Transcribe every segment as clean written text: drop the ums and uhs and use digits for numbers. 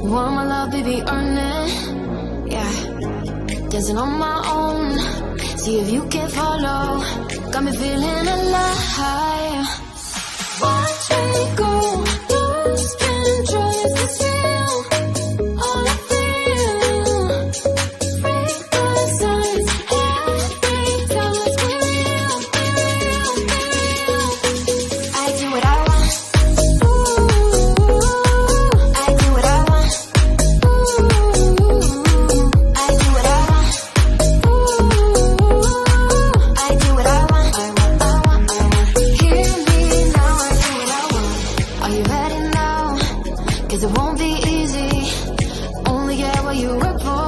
Want my love, baby, earn it. Yeah, dancing on my own. See if you can follow. Got me feeling alive. Watch me go, lose control. Is this real? All I feel. Break the signs. Every time let's be real, be real, be real. I do what I want. Ooh, I do what I want. Ooh, I do what I want. Ooh, I do what I want. I want. Hear me now. I do what I want. Are you ready now? 'Cause it won't be easy. Only get what you work for.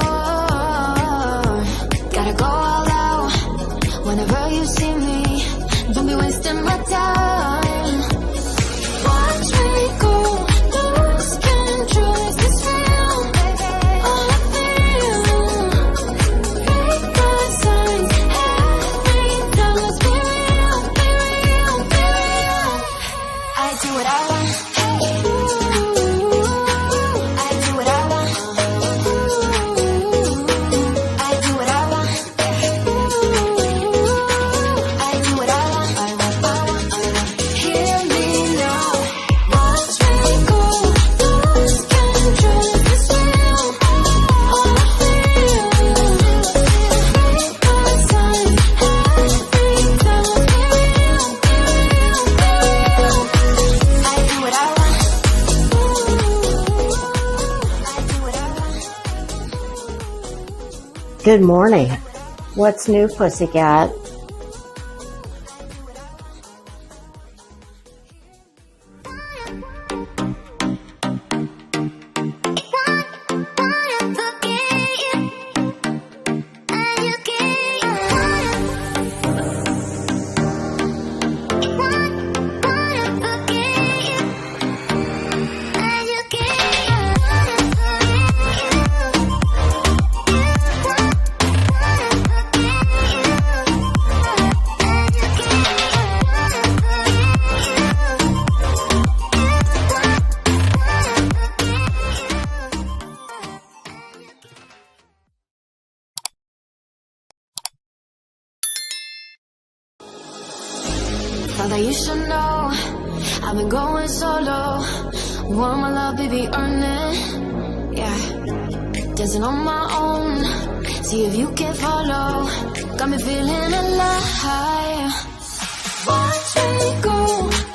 Gotta go all out whenever you see me. Don't be wasting my time. Watch me go, lose control. Is this real? All I feel. Break the signs. Every time let's be real, be real, be real. I do what I want. I do what I want. I do what I want. I do what I want. Hear me now. Watch me go, lose control. Is this real? All I feel. Break the signs. Every time let's be real, be real, be real. I do what I want. I do what I want. Good morning. What's new, pussycat? Thought that you should know I've been going solo. Want my love, baby, earn it. Yeah, dancing on my own. See if you can follow. Got me feeling alive. Watch me go,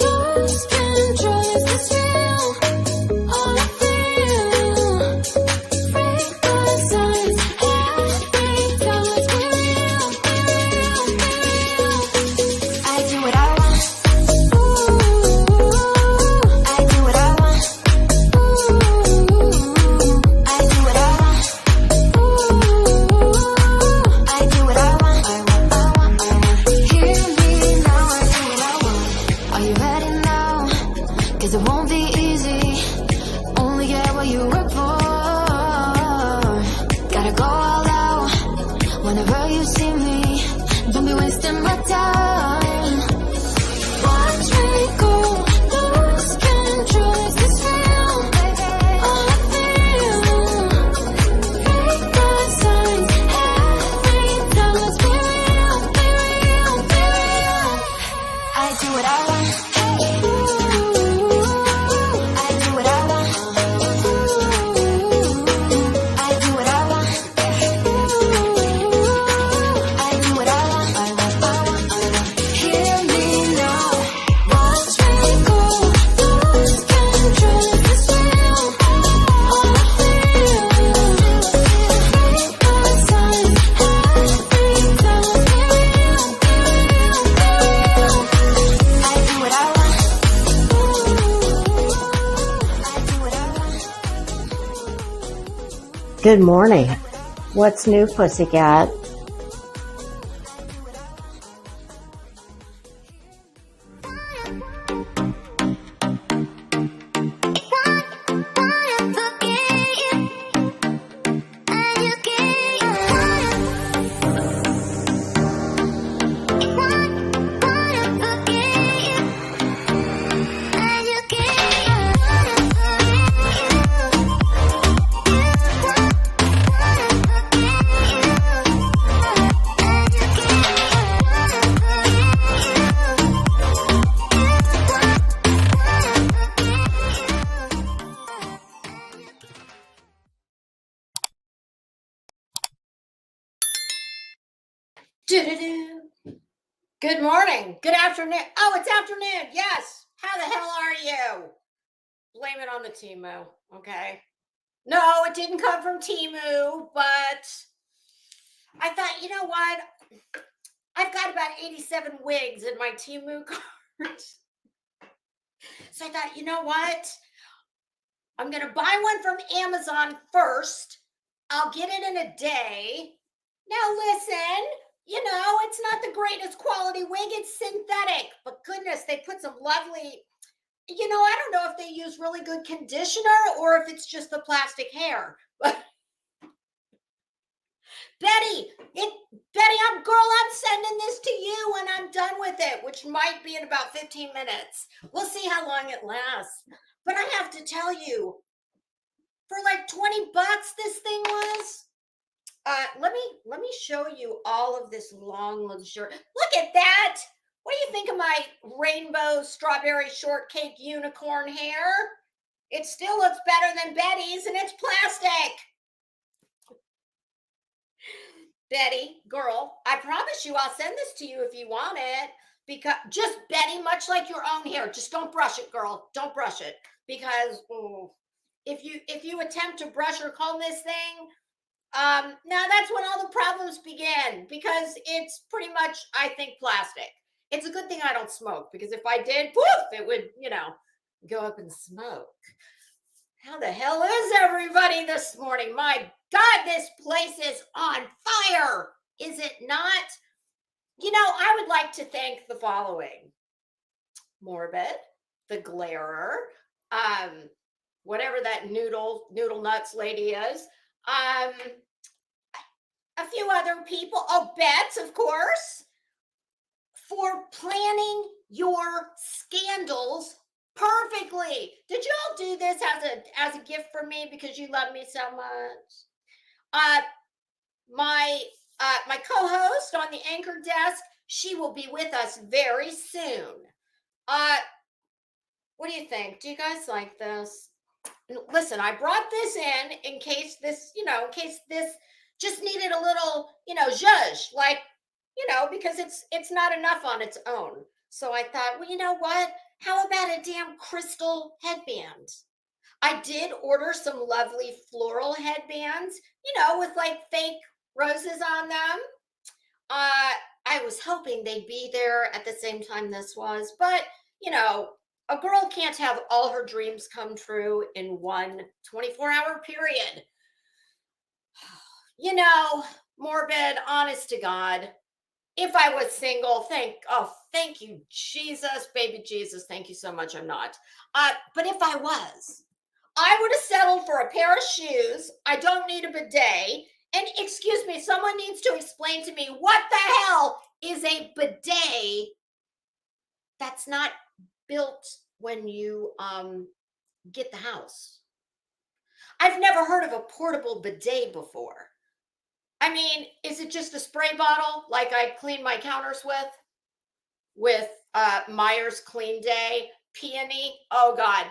lose control. Is this real? All I feel. Break the signs. Every time let's be real, be real, be real. I do what I want. Ooh, I do what I want. Ooh, I do what I want. Ooh, I do what I want. I want. Hear me now. I do what I want. Are you ready now? 'Cause it won't be easy. Only get what you work for. Gotta go all out whenever you see me. Don't be wasting my time. Watch me go, lose control. Is this real? All I feel. Break the signs. Every time let's be real, be real, be real. I do what I want. I do what I want. I do what I want. I do what I want. Hear me now. Watch me go, lose control. Is this real? All I feel. Break the signs. Every time let's be real, be real, be real. I do what I want. I do what I want. Good morning. What's new, pussycat? Do-do-do. Good morning. Good afternoon. Oh, it's afternoon. Yes. How the hell are you? Blame it on the Timu. Okay. No, it didn't come from Timu, but I thought, you know what? I've got about 87 wigs in my Timu cart. So I thought, you know what? I'm going to buy one from Amazon first. I'll get it in a day. Now, listen, it's not the greatest quality wig. It's synthetic. But goodness, they put some lovely, I don't know if they use really good conditioner or if it's just the plastic hair. But Betty, I'm sending this to you when I'm done with it, which might be in about 15 minutes. We'll see how long it lasts. But I have to tell you, for like 20 bucks, this thing was. Let me show you all of this long luxury. Look at that. What do you think of my rainbow strawberry shortcake unicorn hair? It still looks better than Betty's, and it's plastic. Betty, girl, I promise you I'll send this to you if you want it. Because just Betty, much like your own hair, just don't brush it, girl. Don't brush it. Because if you attempt to brush or comb this thing, now that's when all the problems begin, because it's pretty much, I think, plastic. It's a good thing I don't smoke, because if I did, poof, it would, go up in smoke. How the hell is everybody this morning? My God, this place is on fire. Is it not? I would like to thank the following: Morbid, the Glarer, whatever that noodle nuts lady is, a few other people. Oh, Bets, of course, for planning your scandals perfectly. Did you all do this as a gift for me because you love me so much? My co-host on the anchor desk, she will be with us very soon. What do you think? Do you guys like this? Listen, I brought this in case this, just needed a little, zhuzh, like, because it's not enough on its own. So I thought, well, you know what? How about a damn crystal headband? I did order some lovely floral headbands, with like fake roses on them. I was hoping they'd be there at the same time this was, but a girl can't have all her dreams come true in one 24-hour period. Morbid, honest to God, if I was single, thank you, Jesus, baby Jesus, thank you so much. I'm not. But if I was, I would have settled for a pair of shoes. I don't need a bidet. And excuse me, someone needs to explain to me what the hell is a bidet that's not built when you get the house. I've never heard of a portable bidet before. I mean, is it just a spray bottle like I clean my counters with Meyer's Clean Day, peony? Oh God.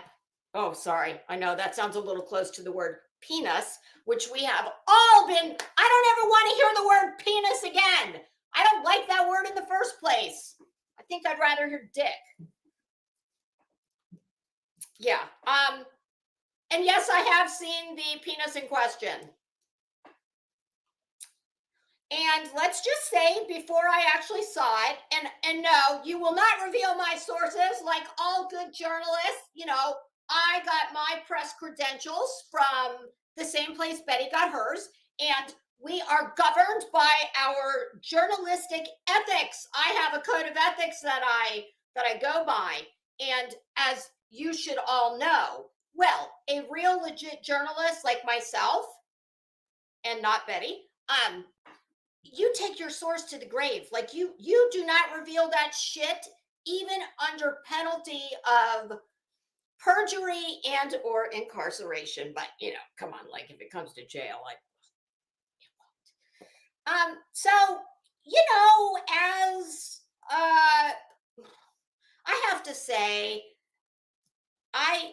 Oh, sorry. I know that sounds a little close to the word penis, which we have all been. I don't ever want to hear the word penis again. I don't like that word in the first place. I think I'd rather hear dick. Yeah. And yes, I have seen the penis in question. And let's just say, before I actually saw it, and no, you will not reveal my sources like all good journalists. I got my press credentials from the same place Betty got hers, and we are governed by our journalistic ethics. I have a code of ethics that I go by, and as you should all know, well, a real legit journalist like myself, and not Betty, you take your source to the grave. Like you do not reveal that shit, even under penalty of perjury and or incarceration. But come on, like if it comes to jail, so as I have to say, I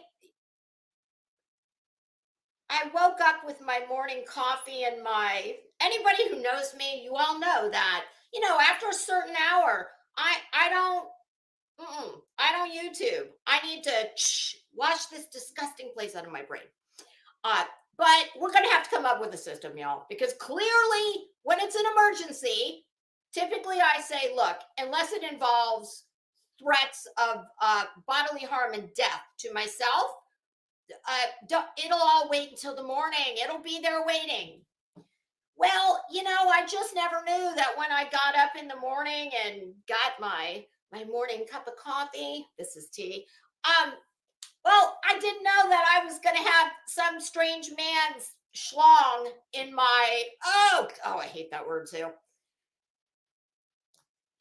woke up with my morning coffee and anybody who knows me, you all know that, after a certain hour, I don't I don't YouTube. I need to wash this disgusting place out of my brain. Uh, but we're going to have to come up with a system, y'all, because clearly, when it's an emergency, typically I say, look, unless it involves threats of bodily harm and death to myself, it'll all wait until the morning. It'll be there waiting. Well, I just never knew that when I got up in the morning and got my morning cup of coffee. This is tea. Well, I didn't know that I was going to have some strange man's schlong in my. I hate that word too.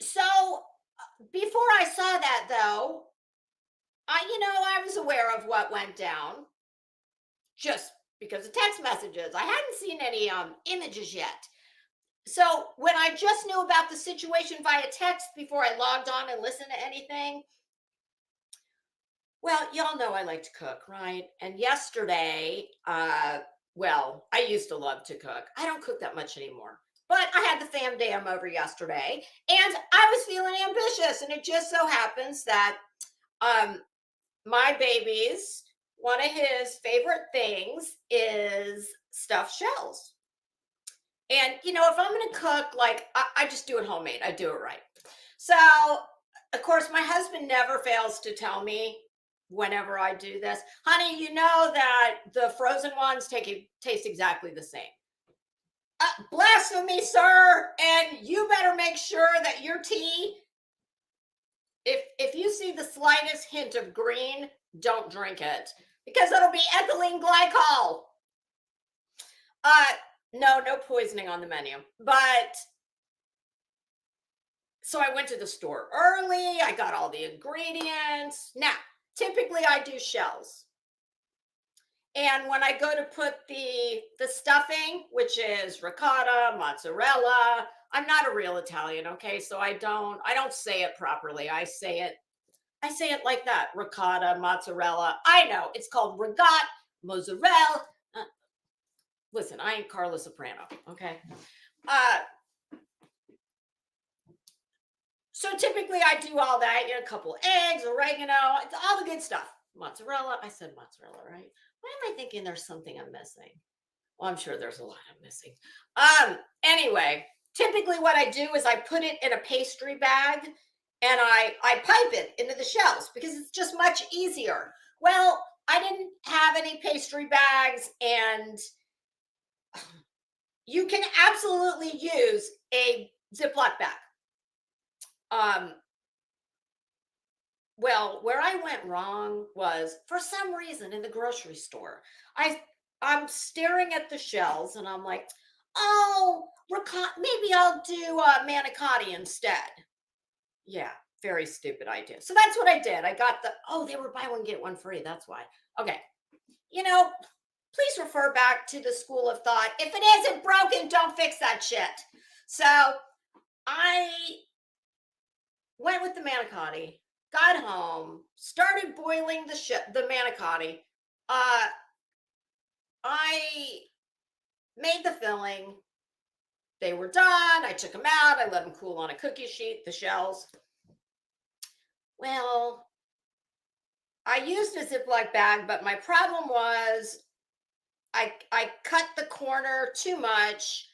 So before I saw that, though, I was aware of what went down just because of text messages. I hadn't seen any images yet. So when I just knew about the situation via text before I logged on and listened to anything, well, y'all know I like to cook, right? And yesterday, well, I used to love to cook. I don't cook that much anymore. But I had the fam dam over yesterday and I was feeling ambitious. And it just so happens that my baby's one of his favorite things is stuffed shells. And, if I'm going to cook, like, I just do it homemade. I do it right. So, of course, my husband never fails to tell me whenever I do this, honey, you know that the frozen ones taste exactly the same. Blasphemy, sir. And you better make sure that your tea, if you see the slightest hint of green, don't drink it because it'll be ethylene glycol. No poisoning on the menu. But so I went to the store early. I got all the ingredients. Now, typically I do shells. And when I go to put the stuffing, which is ricotta, mozzarella, I'm not a real Italian, okay? So I don't say it properly. I say it like that. Ricotta, mozzarella. I know it's called rigat, mozzarella. Listen, I ain't Carla Soprano, okay? So typically I do all that, a couple eggs, oregano, all the good stuff. Mozzarella. I said mozzarella, right? Why am I thinking there's something I'm missing? Well, I'm sure there's a lot I'm missing. Anyway, typically what I do is I put it in a pastry bag and I pipe it into the shells because it's just much easier. Well, I didn't have any pastry bags, and you can absolutely use a Ziploc bag. Well, where I went wrong was, for some reason, in the grocery store, I'm staring at the shells and I'm like, oh, maybe I'll do manicotti instead. Yeah, very stupid idea. So that's what I did. I got they were buy one, get one free. That's why. Okay. Please refer back to the school of thought. If it isn't broken, don't fix that shit. So I went with the manicotti, got home, started boiling the manicotti. I made the filling. They were done. I took them out. I let them cool on a cookie sheet, the shells. Well, I used a Ziploc bag, but my problem was I cut the corner too much.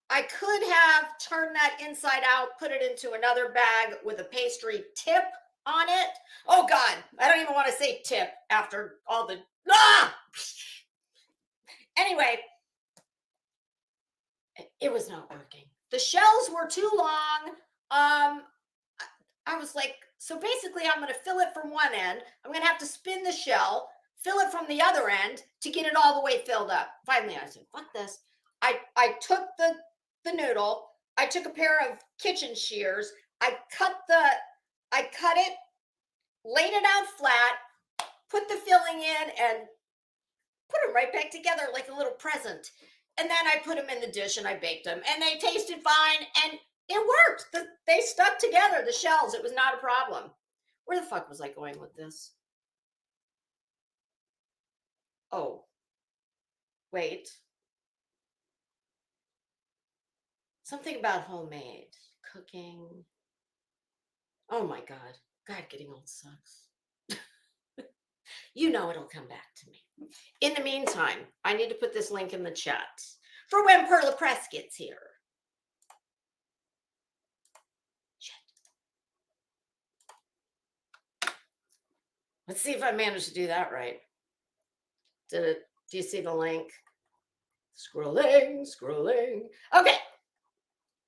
I could have turned that inside out, put it into another bag with a pastry tip on it. Oh God, I don't even want to say tip after all the Anyway, it was not working. The shells were too long. I was like, so basically I'm going to fill it from one end. I'm going to have to spin the shell, fill it from the other end to get it all the way filled up. Finally, I said, fuck this. I took the noodle. I took a pair of kitchen shears. I cut it, laid it out flat, put the filling in, and put them right back together like a little present. And then I put them in the dish and I baked them, and they tasted fine, and it worked. They stuck together, the shells. It was not a problem. Where the fuck was I going with this? Oh, wait. Something about homemade cooking. Oh my God. God, getting old sucks. You know it'll come back to me. In the meantime, I need to put this link in the chat for when Perla Press gets here. Shit. Let's see if I managed to do that right. Did it? Do you see the link? Scrolling. Okay.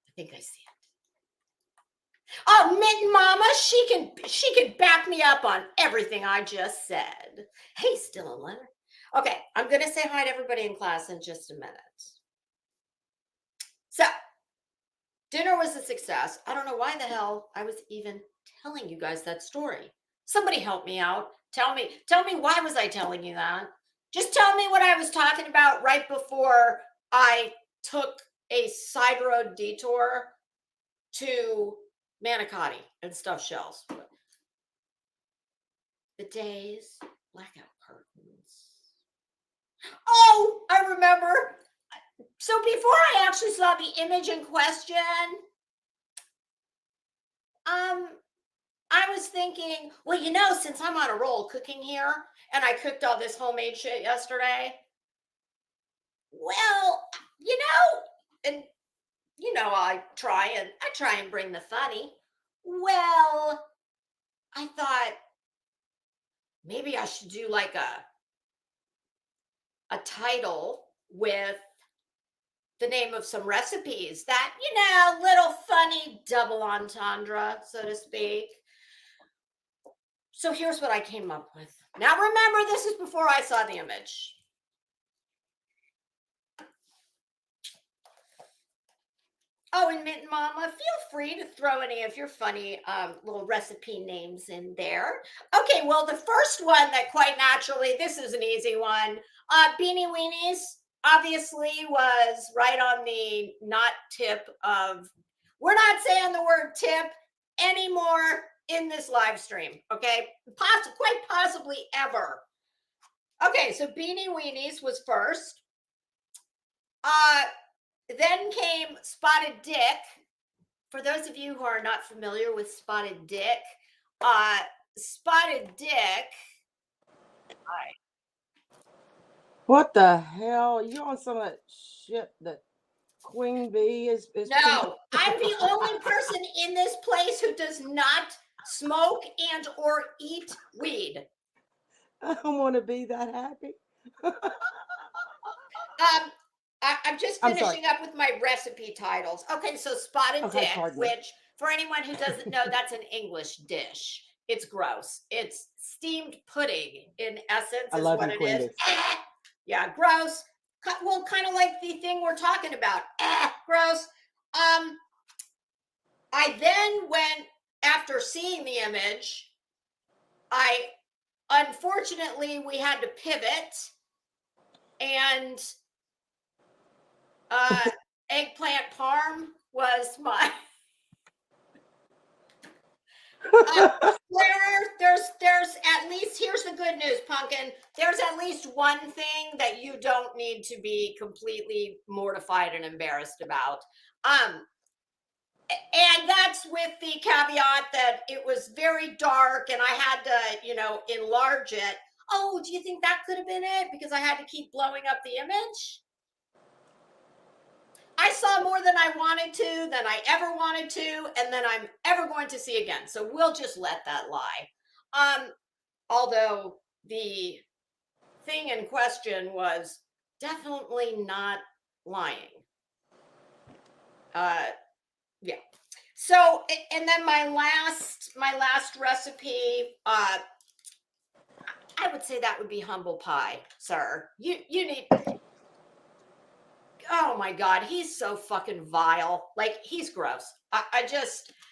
I think I see it. Oh, Mitten Mama, she can back me up on everything I just said. Hey, still a letter. Okay, I'm gonna say hi to everybody in class in just a minute. So, dinner was a success. I don't know why the hell I was even telling you guys that story. Somebody help me out. Tell me why was I telling you that? Just tell me what I was talking about right before I took a side road detour to manicotti and stuffed shells. Bidets, blackout curtains. Oh, I remember. So before I actually saw the image in question, I was thinking, well, you know, since I'm on a roll cooking here and I cooked all this homemade shit yesterday, well, you know, and you know, I try and bring the funny. Well, I thought maybe I should do like a title with the name of some recipes that, you know, little funny double entendre, so to speak. So here's what I came up with. Now remember, this is before I saw the image. Oh, and Mitten Mama, feel free to throw any of your funny little recipe names in there. Okay, well, the first one that quite naturally, this is an easy one. Beanie Weenies obviously was right on the not tip of, we're not saying the word tip anymore in this live stream, okay? Quite possibly ever. Okay, so Beanie Weenies was first. Then came Spotted Dick. For those of you who are not familiar with Spotted Dick, Spotted Dick. What the hell? You on some of that shit that Queen Bee is No, I'm the only person in this place who does not smoke and or eat weed. I don't want to be that happy. I'm just finishing up with my recipe titles. Okay, so Spotted Dick, which for anyone who doesn't know, that's an English dish. It's gross. It's steamed pudding in essence, is what it is. Yeah, gross. Well, kind of like the thing we're talking about. Gross. I then went, after seeing the image, unfortunately, we had to pivot, and eggplant parm was my there's at least, here's the good news, Pumpkin, there's at least one thing that you don't need to be completely mortified and embarrassed about, and that's with the caveat that it was very dark and I had to, you know, enlarge it. Oh, do you think that could have been it, because I had to keep blowing up the image? I saw more than I wanted to, than I ever wanted to, and then I'm ever going to see again. So we'll just let that lie. Although the thing in question was definitely not lying. Yeah. So, and then my last recipe, I would say that would be humble pie, sir. You need. Oh my God, he's so fucking vile. Like, he's gross.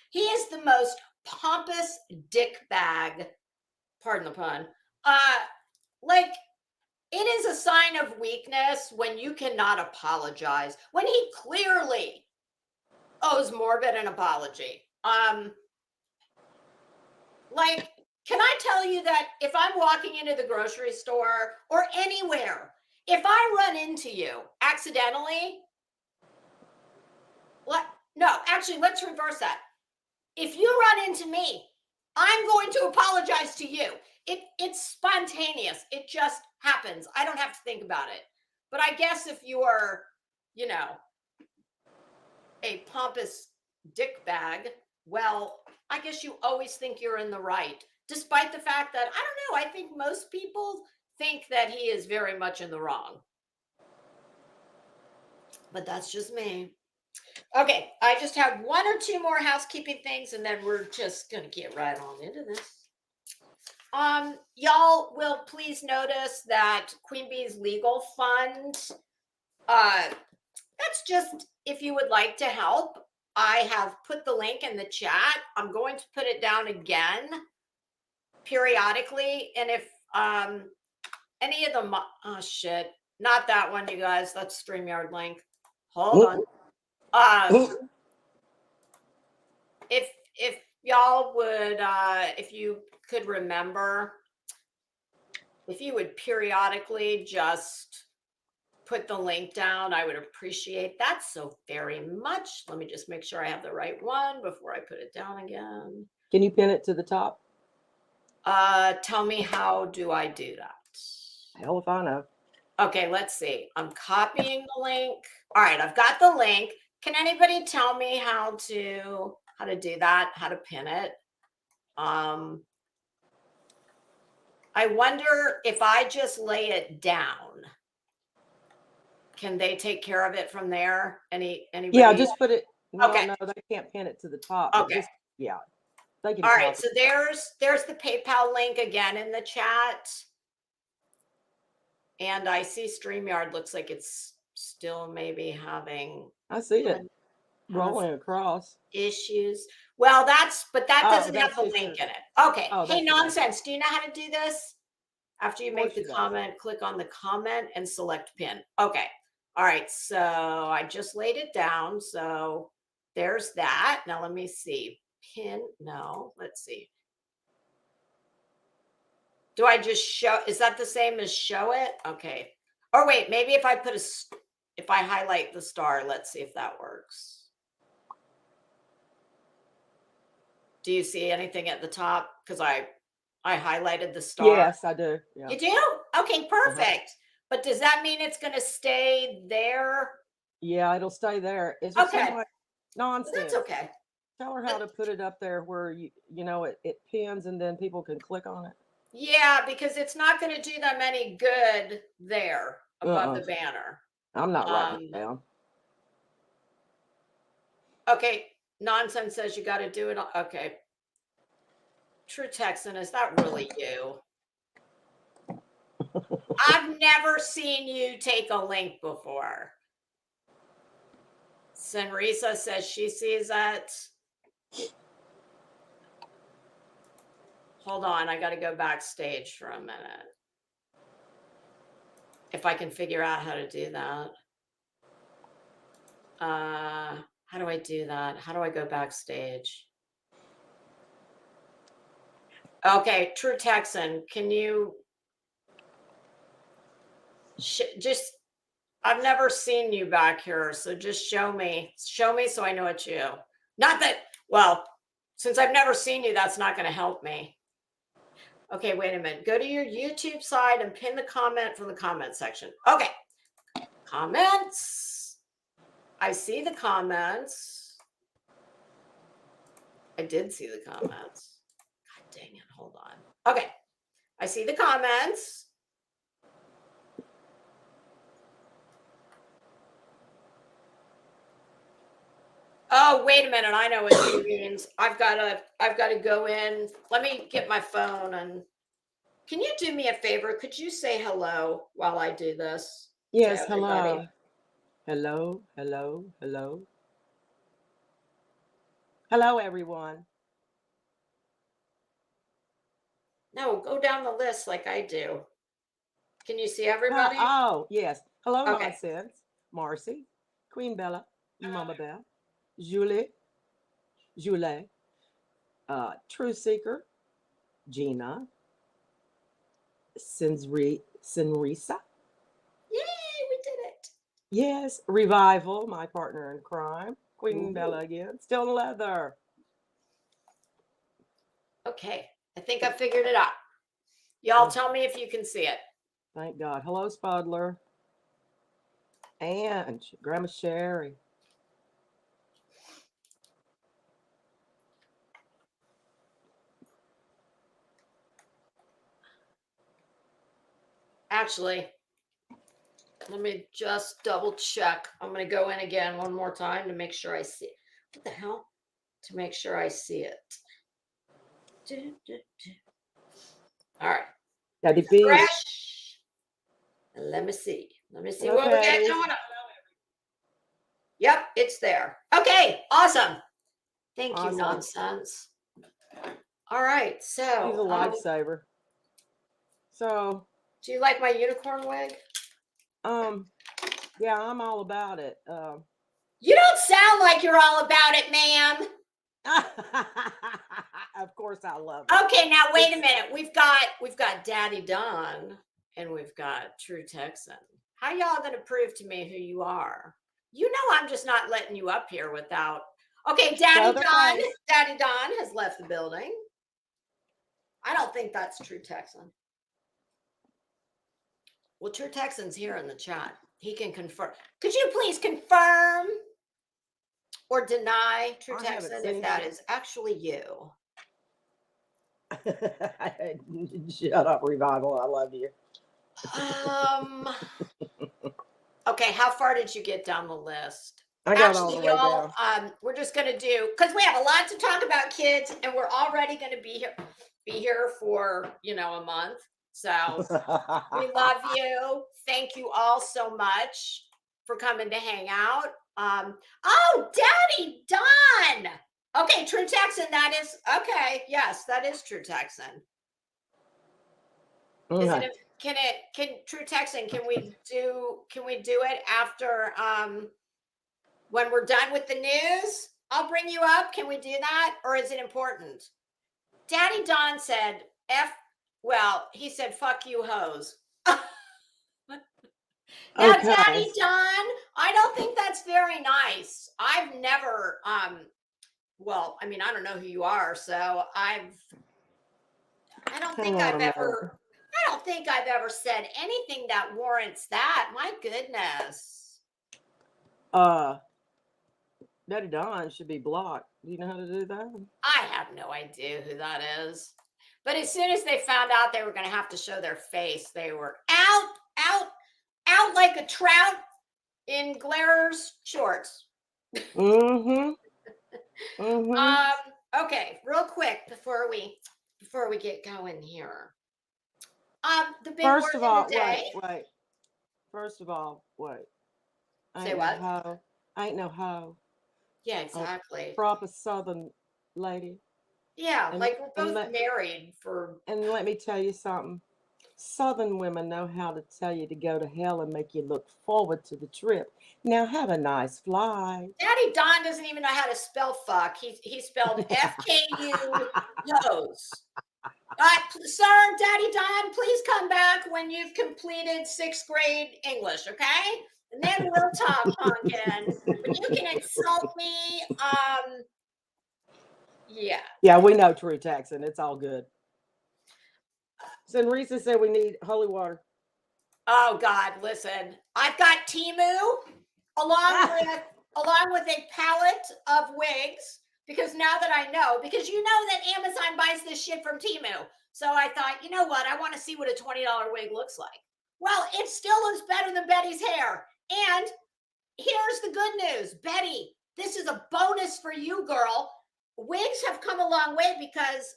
He is the most pompous dick bag, pardon the pun. Like, it is a sign of weakness when you cannot apologize, when he clearly owes Morbid an apology. Like, can I tell you that if I'm walking into the grocery store or anywhere, if I run into you accidentally, No, actually, let's reverse that. If you run into me, I'm going to apologize to you. It's spontaneous. It just happens. I don't have to think about it. But I guess if you are, you know, a pompous dick bag, well, I guess you always think you're in the right, despite the fact that, I don't know, I think most people think that he is very much in the wrong. But that's just me. Okay, I just have one or two more housekeeping things, and then we're just going to get right on into this. Y'all will please notice that Queen Bee's legal fund, that's just if you would like to help. I have put the link in the chat. I'm going to put it down again periodically. And if any of them, oh shit, not that one, you guys. That's StreamYard link. Hold on. If y'all would, if you could remember, if you would periodically just put the link down, I would appreciate that so very much. Let me just make sure I have the right one before I put it down again. Can you pin it to the top? Tell me, how do I do that? Hell if I know. Okay, let's see. I'm copying the link. All right, I've got the link. Can anybody tell me how to do that? How to pin it? I wonder if I just lay it down, can they take care of it from there? Anybody? Yeah, just put it. No, Okay. no, they can't pin it to the top. Okay. Just, yeah, they can. All right. So there's the PayPal link again in the chat, and I see StreamYard looks like it's still maybe having. I see it rolling across Issues. Well, that doesn't have the link in it. Okay. Hey, Nonsense. Do you know how to do this? After you make the comment, click on the comment and select pin. Okay. All right. So I just laid it down. So there's that. Now let me see. Pin. No, let's see. Do I just show? Is that the same as show it? Okay. Or wait, maybe if I highlight the star, let's see if that works. Do you see anything at the top? Because I highlighted the star. Yes, I do. Yeah. You do? Okay, perfect. But does that mean it's going to stay there? Yeah, it'll stay there. It's just like nonsense. That's okay. Tell her how to put it up there where you know it pins and then people can click on it. Yeah, because it's not going to do them any good there above the banner. I'm not writing it down. Okay, Nonsense says you got to do it. Okay. True Texan, is that really you? I've never seen you take a link before. Senrisa says she sees it. Hold on, I got to go backstage for a minute. If I can figure out how to do that. How do I do that? How do I go backstage? Okay, True Texan, can you just, I've never seen you back here, so just show me so I know it's you. Not that, well, since I've never seen you, that's not going to help me. Okay, wait a minute. Go to your YouTube side and pin the comment from the comment section. Okay, comments. I see the comments. I did see the comments. God dang it, hold on. Okay, I see the comments. Oh, wait a minute. I know what it means. I've got to go in. Let me get my phone. And can you do me a favor? Could you say hello while I do this? Yes, hello. Hello, hello, hello. Hello, everyone. No, go down the list like I do. Can you see everybody? Oh, yes. Hello, Nonsense. Marcy, Queen Bella, Mama Bell, Julie, True Seeker, Gina, Senrisa. Yay, we did it. Yes, Revival, my partner in crime, Queen Ooh. Bella again. Still leather. Okay, I think I figured it out. Y'all tell me if you can see it. Thank God. Hello, Spudler. And Grandma Sherry. Actually, let me just double check. I'm going to go in again one more time to make sure I see it. What the hell? To make sure I see it. All right. Daddy B. Fresh. Let me see. Let me see Hello, what we got Patty. going on. Yep, it's there. Okay, awesome. Thank you, Awesome. nonsense. All right, She's so a lifesaver. So, do you like my unicorn wig? yeah, I'm all about it. You don't sound like you're all about it, ma'am. Of course, I love it. Okay, now wait a minute. We've got Daddy Don and we've got True Texan. How y'all gonna prove to me who you are? You know I'm just not letting you up here without. Okay, Daddy their Don. face. Daddy Don has left the building. I don't think that's True Texan. Well, True Texan's here in the chat. He can confirm. Could you please confirm or deny, True I haven't Texan, seen if that him. is actually you? Shut up, Revival. I love you. Okay, how far did you get down the list? I got all the Actually, way y'all, down. we're just gonna do because we have a lot to talk about, kids, and we're already gonna be here for a month. So we love you. Thank you all so much for coming to hang out. Oh, Daddy Don. Okay, True Texan. That is okay. Yes, that is True Texan. Is Okay. it? Can True Texan? Can we do it after when we're done with the news? I'll bring you up. Can we do that, or is it important? Daddy Don said well, he said fuck you hoes. Now, Okay. Daddy Don, I don't think that's very nice. I've never well, I mean, I don't know who you are, so I don't think I've ever said anything that warrants that. My goodness. Daddy Don should be blocked. Do you know how to do that? I have no idea who that is. But as soon as they found out they were going to have to show their face, they were out like a trout in Glaire's shorts. Mm-hmm. Mm-hmm. Okay, real quick before we get going here. The big First word of all, of the day. wait. First of all, wait. Say what? I ain't no hoe. Yeah, exactly. Proper Southern lady. Yeah, And- like we're and both let- married for. And let me tell you something. Southern women know how to tell you to go to hell and make you look forward to the trip. Now have a nice flight. Daddy Don doesn't even know how to spell fuck. He spelled FKU hose. Sir, Daddy Don, please come back when you've completed 6th grade English, okay? And then we'll talk, pumpkin. But you can insult me. Yeah. Yeah, we know True Texan. It's all good. So Risa said we need holy water. Oh God, listen. I've got Timu along with a palette of wigs because now that I know, because you know that Amazon buys this shit from Timu. So I thought, you know what? I want to see what a $20 wig looks like. Well, it still looks better than Betty's hair. And here's the good news, Betty, this is a bonus for you, girl. Wigs have come a long way because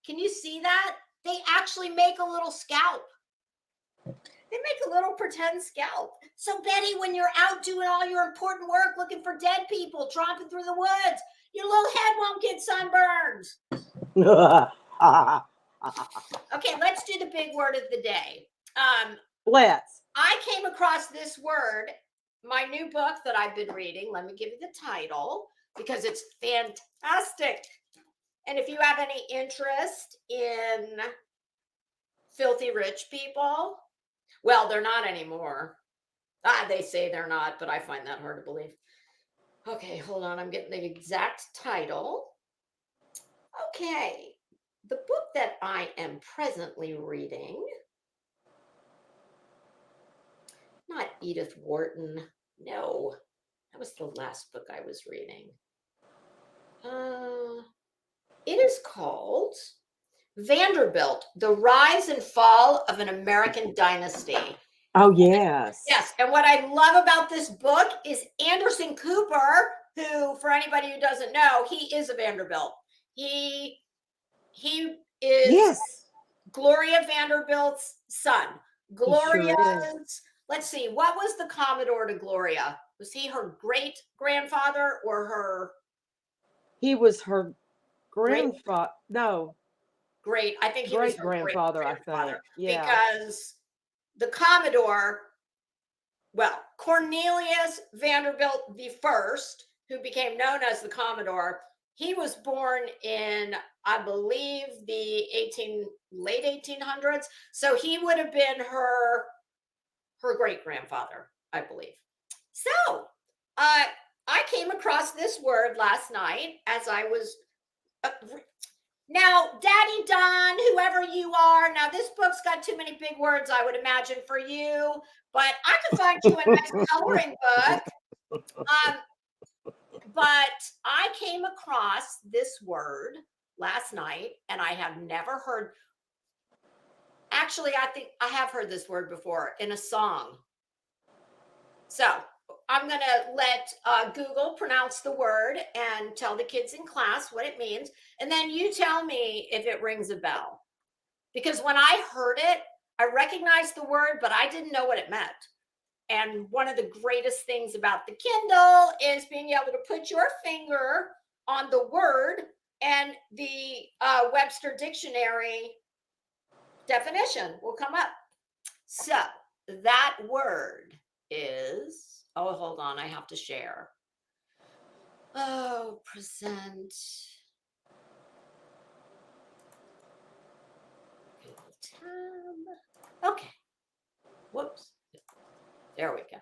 can you see that? They actually make a little scalp. They make a little pretend scalp. So, Betty, when you're out doing all your important work, looking for dead people, tromping through the woods, your little head won't get sunburned. Okay, let's do the big word of the day. Let's. I came across this word, my new book that I've been reading. Let me give you the title because it's fantastic. And if you have any interest in filthy rich people, well, they're not anymore. They say they're not, but I find that hard to believe. Okay, hold on. I'm getting the exact title. Okay. The book that I am presently reading, not Edith Wharton. No, that was the last book I was reading. It is called Vanderbilt, The Rise and Fall of an American Dynasty. Oh, yes. Yes, and what I love about this book is Anderson Cooper, who, for anybody who doesn't know, he is a Vanderbilt. He is Yes, Gloria Vanderbilt's son. he sure is. Gloria's, let's see, what was the Commodore to Gloria? Was he her great grandfather or her He was her great grandfather. No, great? I think he was great her great grandfather, I grandfather think. Yeah. because the Commodore, well, Cornelius Vanderbilt the First, who became known as the Commodore, he was born in, I believe, the late 1800s. So he would have been her great grandfather, I believe. So I came across this word last night as I was. Now, Daddy Don, whoever you are, now this book's got too many big words, I would imagine, for you, but I could find you a nice coloring book. But I came across this word last night, and I have never heard. Actually, I think I have heard this word before in a song. So I'm going to let Google pronounce the word and tell the kids in class what it means. And then you tell me if it rings a bell. Because when I heard it, I recognized the word, but I didn't know what it meant. And one of the greatest things about the Kindle is being able to put your finger on the word and the Webster Dictionary definition will come up. So that word is, oh, hold on, I have to share. Oh, present. Google tab. Okay. Whoops. There we go.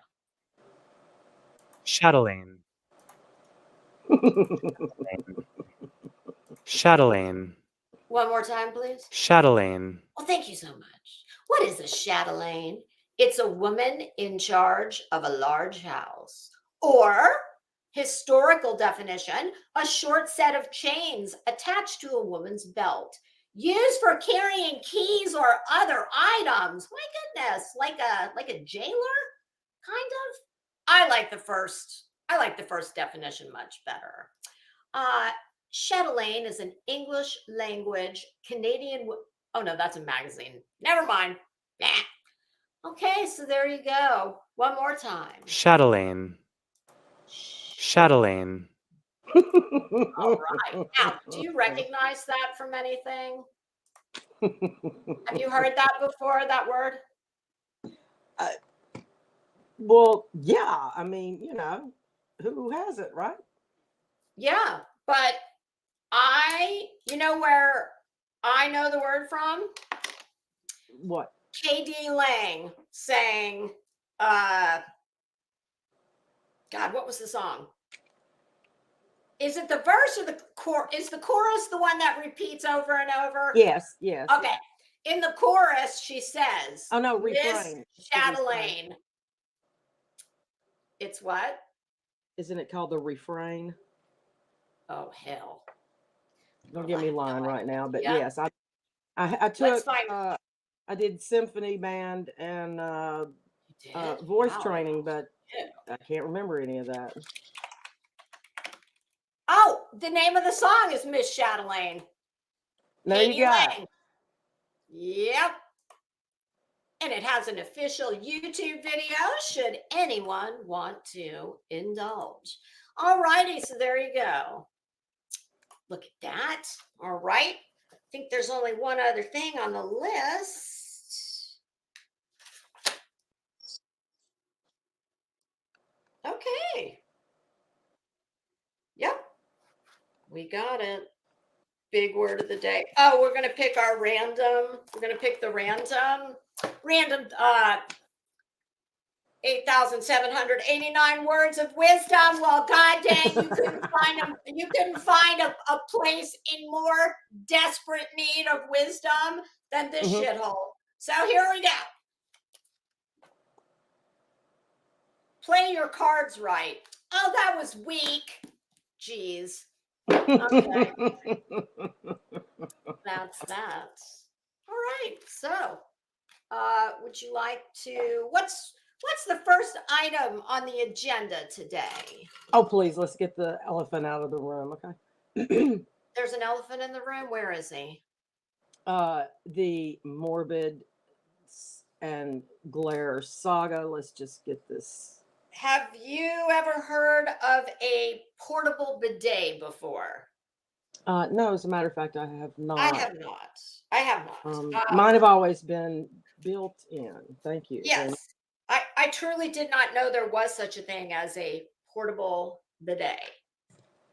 Chatelaine. Chatelaine. One more time, please. Chatelaine. Well, thank you so much. What is a chatelaine? It's a woman in charge of a large house. Or, historical definition, a short set of chains attached to a woman's belt, used for carrying keys or other items. My goodness, like a jailer, kind of. I like the first definition much better. Chatelaine is an English language Canadian. Oh no, that's a magazine. Never mind. Nah. Okay, so there you go. One more time. Chatelaine. Chatelaine. All right. Now, do you recognize that from anything? Have you heard that before, that word? Well, yeah. I mean, who hasn't, right? Yeah, but you know where I know the word from? What? KD Lang sang, God, what was the song? Is it the verse or the chorus? Is the chorus the one that repeats over and over? Yes, yes. Okay. Yes. In the chorus, she says, Oh no, Miss refrain. Chatelaine. It's what? Isn't it called the refrain? Oh, hell. Don't get me lying right now, but Yeah. yes, I took I did symphony band and voice training, but I can't remember any of that. Oh, the name of the song is Miss Chatelaine. There you go. Yep. And it has an official YouTube video should anyone want to indulge. All righty, so there you go. Look at that. All right. I think there's only one other thing on the list. Okay. Yep. We got it. Big word of the day. Oh, we're going to pick our random. We're going to pick the random. 8,789 words of wisdom. Well, god dang, you couldn't find them. You couldn't find a place in more desperate need of wisdom than this shithole. So here we go. Play your cards right. Oh, that was weak. Jeez. Okay. That's that. All right. So, would you like to? What's the first item on the agenda today? Oh, please, let's get the elephant out of the room, okay? There's an elephant in the room. Where is he? The morbid and glare saga. Let's just get this. Have you ever heard of a portable bidet before? No, as a matter of fact, I have not. I have not. I have not. Mine have always been built in. Thank you. Yes. I truly did not know there was such a thing as a portable bidet.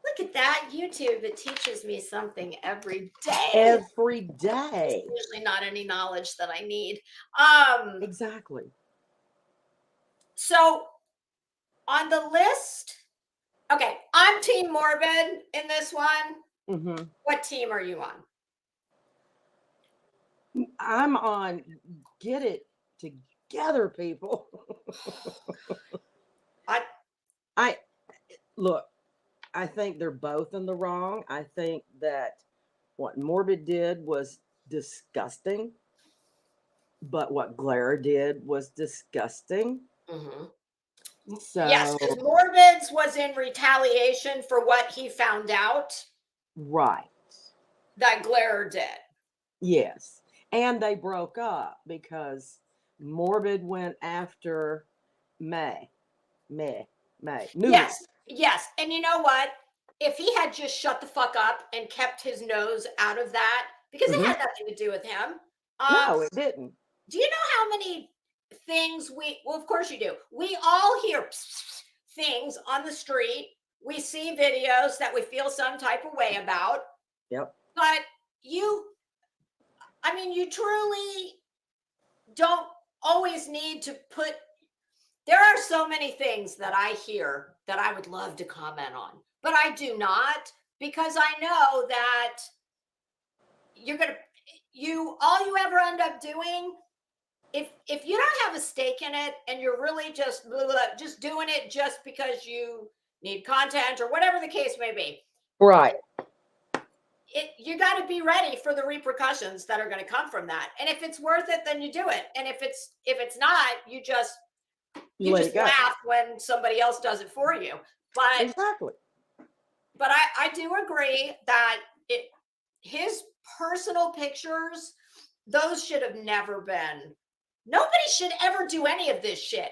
Look at that. YouTube, it teaches me something every day. Every day. There's usually not any knowledge that I need. Exactly. So on the list, okay, I'm Team Morbid in this one. What team are you on? I'm on get it together, people. I look, I think they're both in the wrong. I think that what Morbid did was disgusting, but what Glare did was disgusting. So yes, because Morbid's was in retaliation for what he found out. Right. That Glare did. Yes. And they broke up because Morbid went after May. Noodles. Yes. And you know what? If he had just shut the fuck up and kept his nose out of that, because it had nothing to do with him. No, it didn't. Do you know how many things well, of course you do. We all hear things on the street. We see videos that we feel some type of way about. Yep. But you truly don't always need to put. There are so many things that I hear that I would love to comment on, but I do not, because I know that all you ever end up doing, if you don't have a stake in it and you're really just doing it just because you need content or whatever the case may be. Right. You got to be ready for the repercussions that are going to come from that. And if it's worth it, then you do it. And if it's not, you just laugh when somebody else does it for you. But exactly. But I do agree that his personal pictures, those should have never been. Nobody should ever do any of this shit.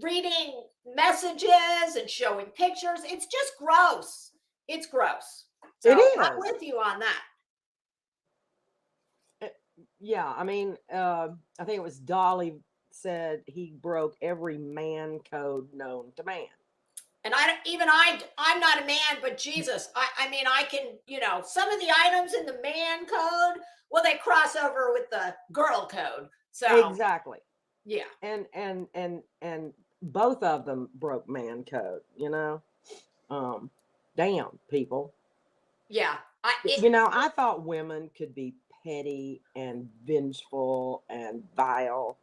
Reading messages and showing pictures. It's just gross. It's gross. So it is. I'm with you on that. Yeah, I mean, I think it was Dolly said he broke every man code known to man. And I'm not a man, but Jesus, I mean, I can, some of the items in the man code, well, they cross over with the girl code. So exactly. Yeah. And both of them broke man code, damn people. Yeah. I thought women could be petty and vengeful and vile.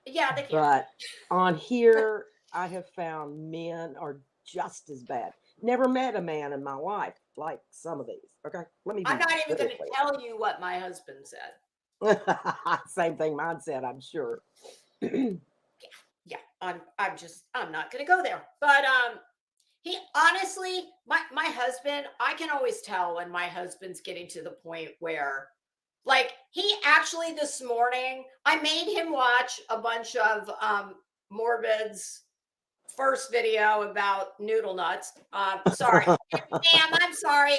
Yeah, they can. But on here, I have found men are just as bad. Never met a man in my life like some of these. Okay, I'm not even going to tell you what my husband said. Same thing mine said, I'm sure. Yeah. I'm not going to go there. But he honestly, my husband, I can always tell when my husband's getting to the point where, like, he actually this morning, I made him watch a bunch of Morbid's first video about noodle nuts. Sorry, ma'am, I'm sorry.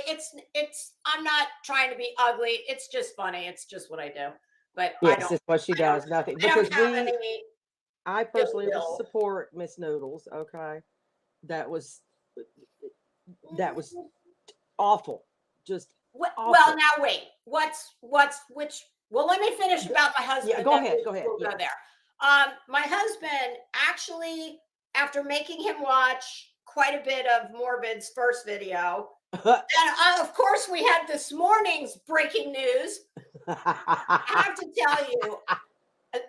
I'm not trying to be ugly. It's just funny. It's just what I do. But yes, it's what she does. Nothing. Because I personally will support Miss Noodles. Okay, that was awful. Just awful. Well, now wait. Well, let me finish about my husband. Yeah, go ahead. We'll go there. My husband actually, after making him watch quite a bit of Morbid's first video, and of course we had this morning's breaking news. I have to tell you,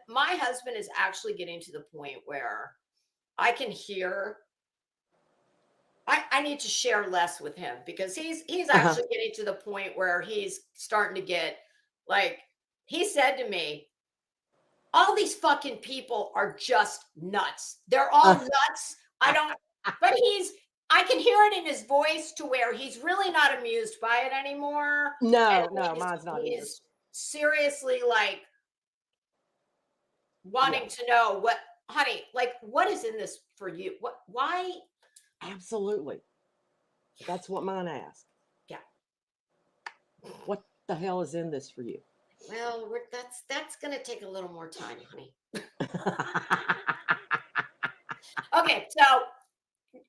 my husband is actually getting to the point where I can hear. I need to share less with him because he's actually getting to the point where he's starting to get like he said to me, all these fucking people are just nuts. They're all nuts. But I can hear it in his voice to where he's really not amused by it anymore. No, mine's not either. He's seriously like wanting Yeah. to know what, honey, like what is in this for you? Why? Absolutely. That's what mine asked. Yeah. What the hell is in this for you? Well, that's going to take a little more time, honey. Okay, so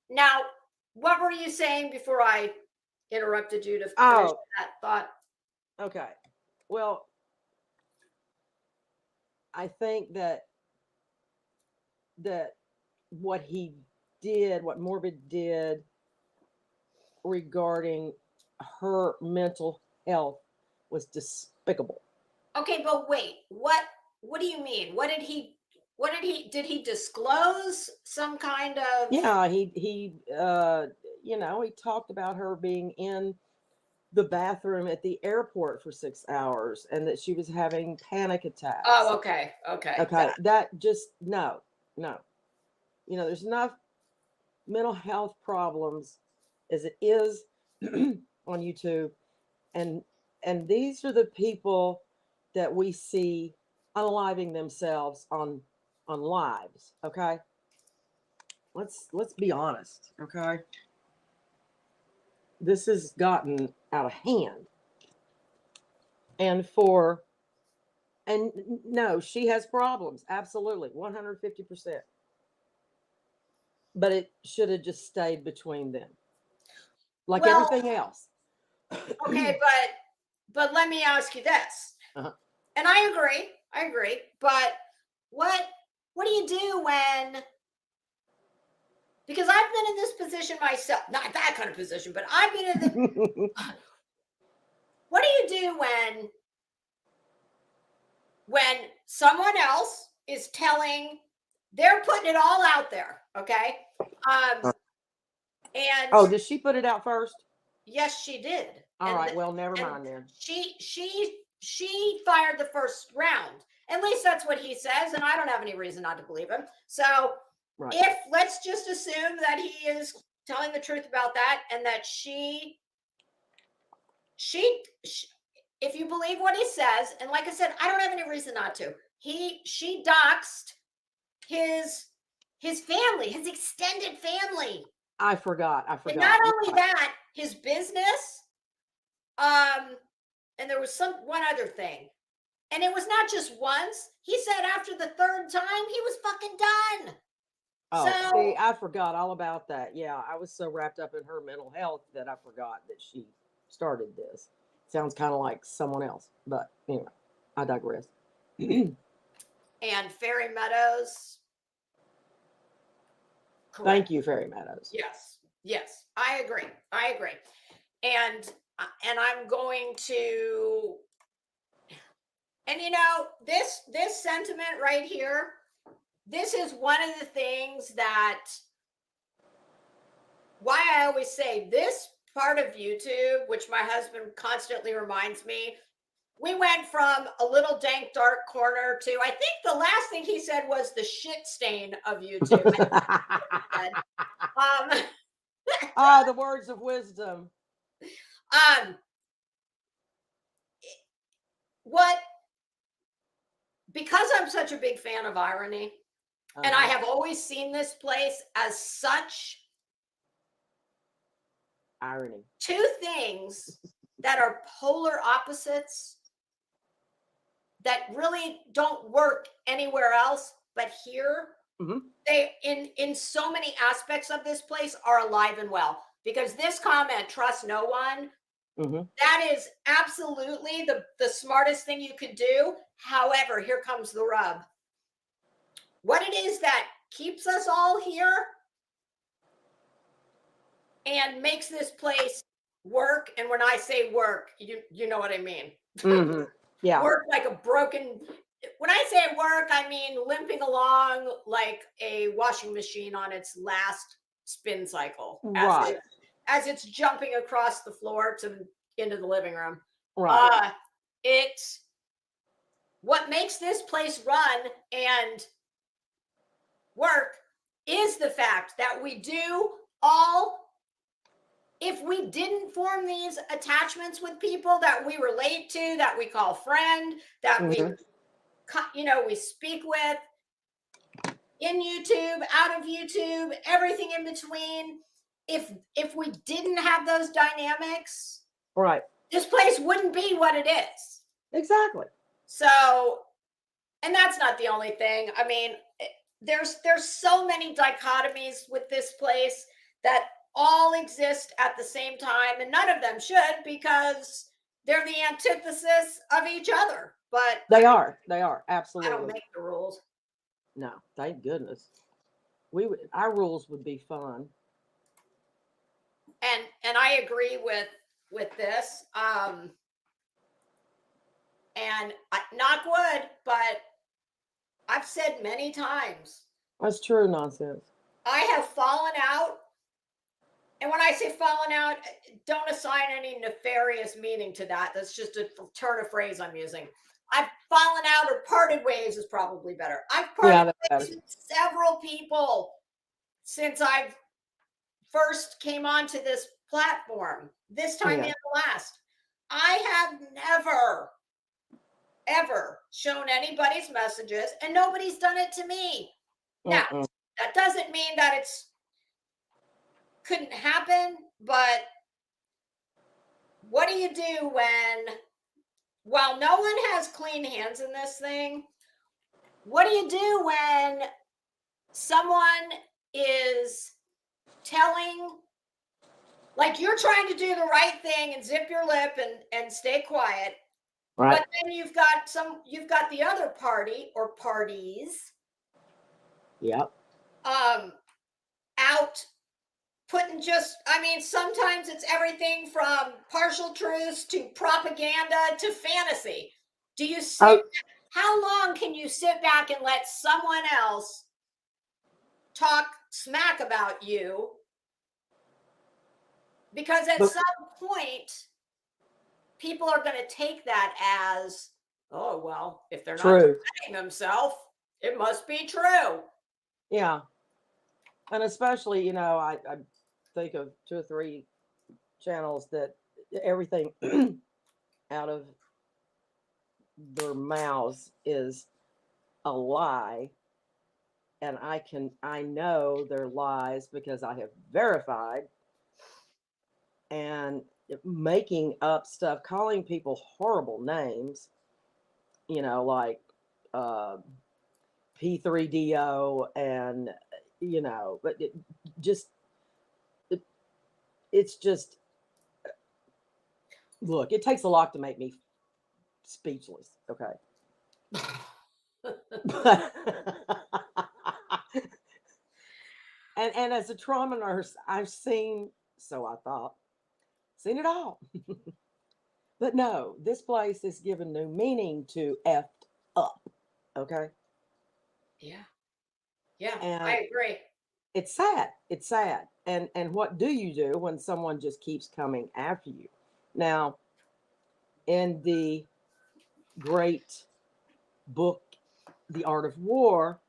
now what were you saying before I interrupted you to finish that thought? Okay. Well, I think that what he did, what Morbid did regarding her mental health was despicable. Okay, but wait, what do you mean? Did he disclose some kind of Yeah, he talked about her being in the bathroom at the airport for 6 hours and that she was having panic attacks. Oh, okay. Okay. That just no. There's enough mental health problems as it is on YouTube, and these are the people that we see unaliving themselves on lives. Okay, let's be honest. Okay, this has gotten out of hand, and no, she has problems, absolutely, 150%. But it should have just stayed between them, like everything else. Okay, but let me ask you this, and I agree. But what do you do when? Because I've been in this position myself, not that kind of position, but I've been in the. What do you do when someone else is telling? They're putting it all out there, okay? And did she put it out first? yes, she did. All right, well, never mind then. She fired the first round. At least that's what he says, and I don't have any reason not to believe him. So if let's just assume that he is telling the truth about that, and that she if you believe what he says, and like I said, I don't have any reason not to. She doxed his family, his extended family. I forgot. And not only that, his business, and there was one other thing. And it was not just once. He said after the third time, he was fucking done. Oh, see, I forgot all about that. Yeah, I was so wrapped up in her mental health that I forgot that she started this. Sounds kind of like someone else, but anyway, I digress. And Fairy Meadows. Correct. Thank you, Fairy Meadows. Yes, I agree. And I'm going to, and this sentiment right here, this is one of the things that, why I always say this part of YouTube, which my husband constantly reminds me, we went from a little dank dark corner to, I think the last thing he said was the shit stain of YouTube. The words of wisdom. Because I'm such a big fan of irony, and I have always seen this place as such irony. Two things that are polar opposites that really don't work anywhere else but here. They in so many aspects of this place are alive and well, because this comment, trust no one, that is absolutely the smartest thing you could do. However, here comes the rub. what it is that keeps us all here and makes this place work. And when I say work, you know what I mean. Mhm. Yeah. Work like a broken. When I say work, I mean limping along like a washing machine on its last spin cycle Right. as it's jumping across the floor into the living room. Right. It's what makes this place run and work is the fact that we do all. If we didn't form these attachments with people that we relate to, that we call friend, that we we speak with in YouTube, out of YouTube, everything in between, if we didn't have those dynamics, Right. this place wouldn't be what it is. Exactly. So, and that's not the only thing. I mean, there's so many dichotomies with this place that all exist at the same time, and none of them should, because they're the antithesis of each other. But They are I don't absolutely. make the rules. No, thank goodness. Our rules would be fun. And I agree with this. And knock wood, but I've said many times, That's true nonsense. I have fallen out. And when I say fallen out, don't assign any nefarious meaning to that. That's just a turn of phrase I'm using. I've fallen out or parted ways is probably better. I've parted ways with several people since I've first came onto this platform, this time and the last. I have never, ever shown anybody's messages, and nobody's done it to me. Now, that doesn't mean that it's couldn't happen, but what do you do while no one has clean hands in this thing, what do you do when someone is telling, like, you're trying to do the right thing and zip your lip and stay quiet, right? But then you've got the other party or parties, yep, out putting sometimes it's everything from partial truths to propaganda to fantasy. Do you how long can you sit back and let someone else talk smack about you? Because at some point, people are going to take that as, oh, well, if they're not defending themselves, it must be true. Yeah. And especially, I think of 2 or 3 channels that everything out of their mouths is a lie. And I know they're lies because I have verified, and making up stuff, calling people horrible names, like P3DO, and but it's just, look, it takes a lot to make me speechless, okay? and as a trauma nurse, I've seen, so I thought, seen it all. But no, this place is given new meaning to effed up, okay? Yeah, and I agree. It's sad. It's sad. And what do you do when someone just keeps coming after you? Now, in the great book, The Art of War,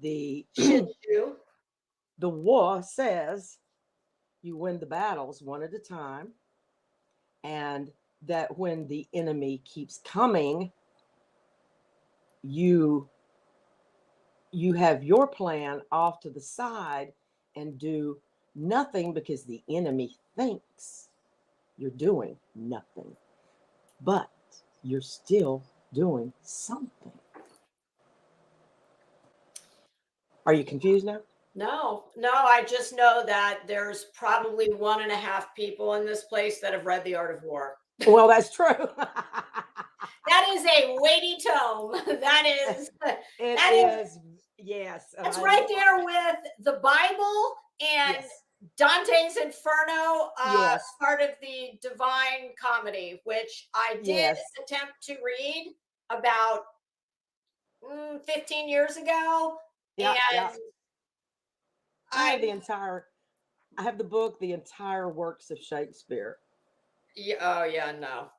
the war says you win the battles one at a time, and that when the enemy keeps coming, you have your plan off to the side and do nothing because the enemy thinks you're doing nothing, but you're still doing something. Are you confused now? No, I just know that there's probably 1.5 people in this place that have read The Art of War. Well, that's true. That is a weighty tome. That is It is. Yes. And that's I right love- there with the Bible and Yes. Dante's Inferno, Yes. part of the Divine Comedy, which I did Yes. attempt to read about 15 years ago. Yeah. And Yeah. I have I the entire. I have the book, the entire works of Shakespeare. Yeah, oh yeah, no.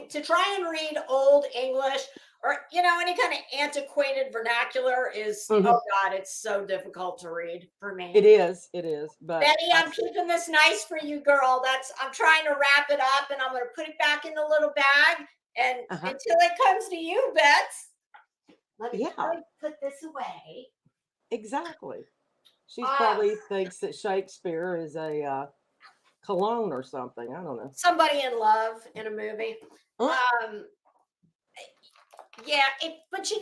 To try and read old English or any kind of antiquated vernacular is Mhm. oh god, it's so difficult to read for me. It is. It is. But Betty, I I'm keeping this nice for you, girl. I'm trying to wrap it up and I'm gonna put it back in the little bag and Uh-huh. until it comes to you, Bets. Let me Yeah. put this away. Exactly. She probably thinks that Shakespeare is a cologne or something. I don't know. Somebody in love in a movie. Yeah, but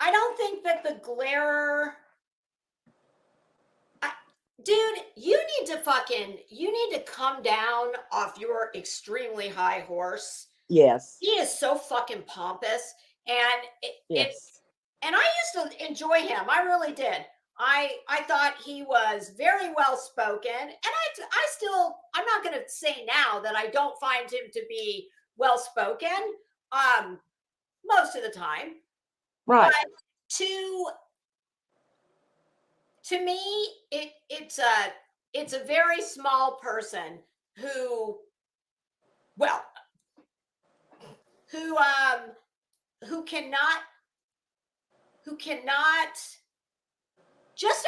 I don't think that the glare. Dude, you need to come down off your extremely high horse. Yes. He is so fucking pompous, and Yes. and I used to enjoy him. I really did. I thought he was very well spoken, and I'm not going to say now that I don't find him to be well spoken. Most of the time, Right. but to me, it's a very small person who, well, who cannot just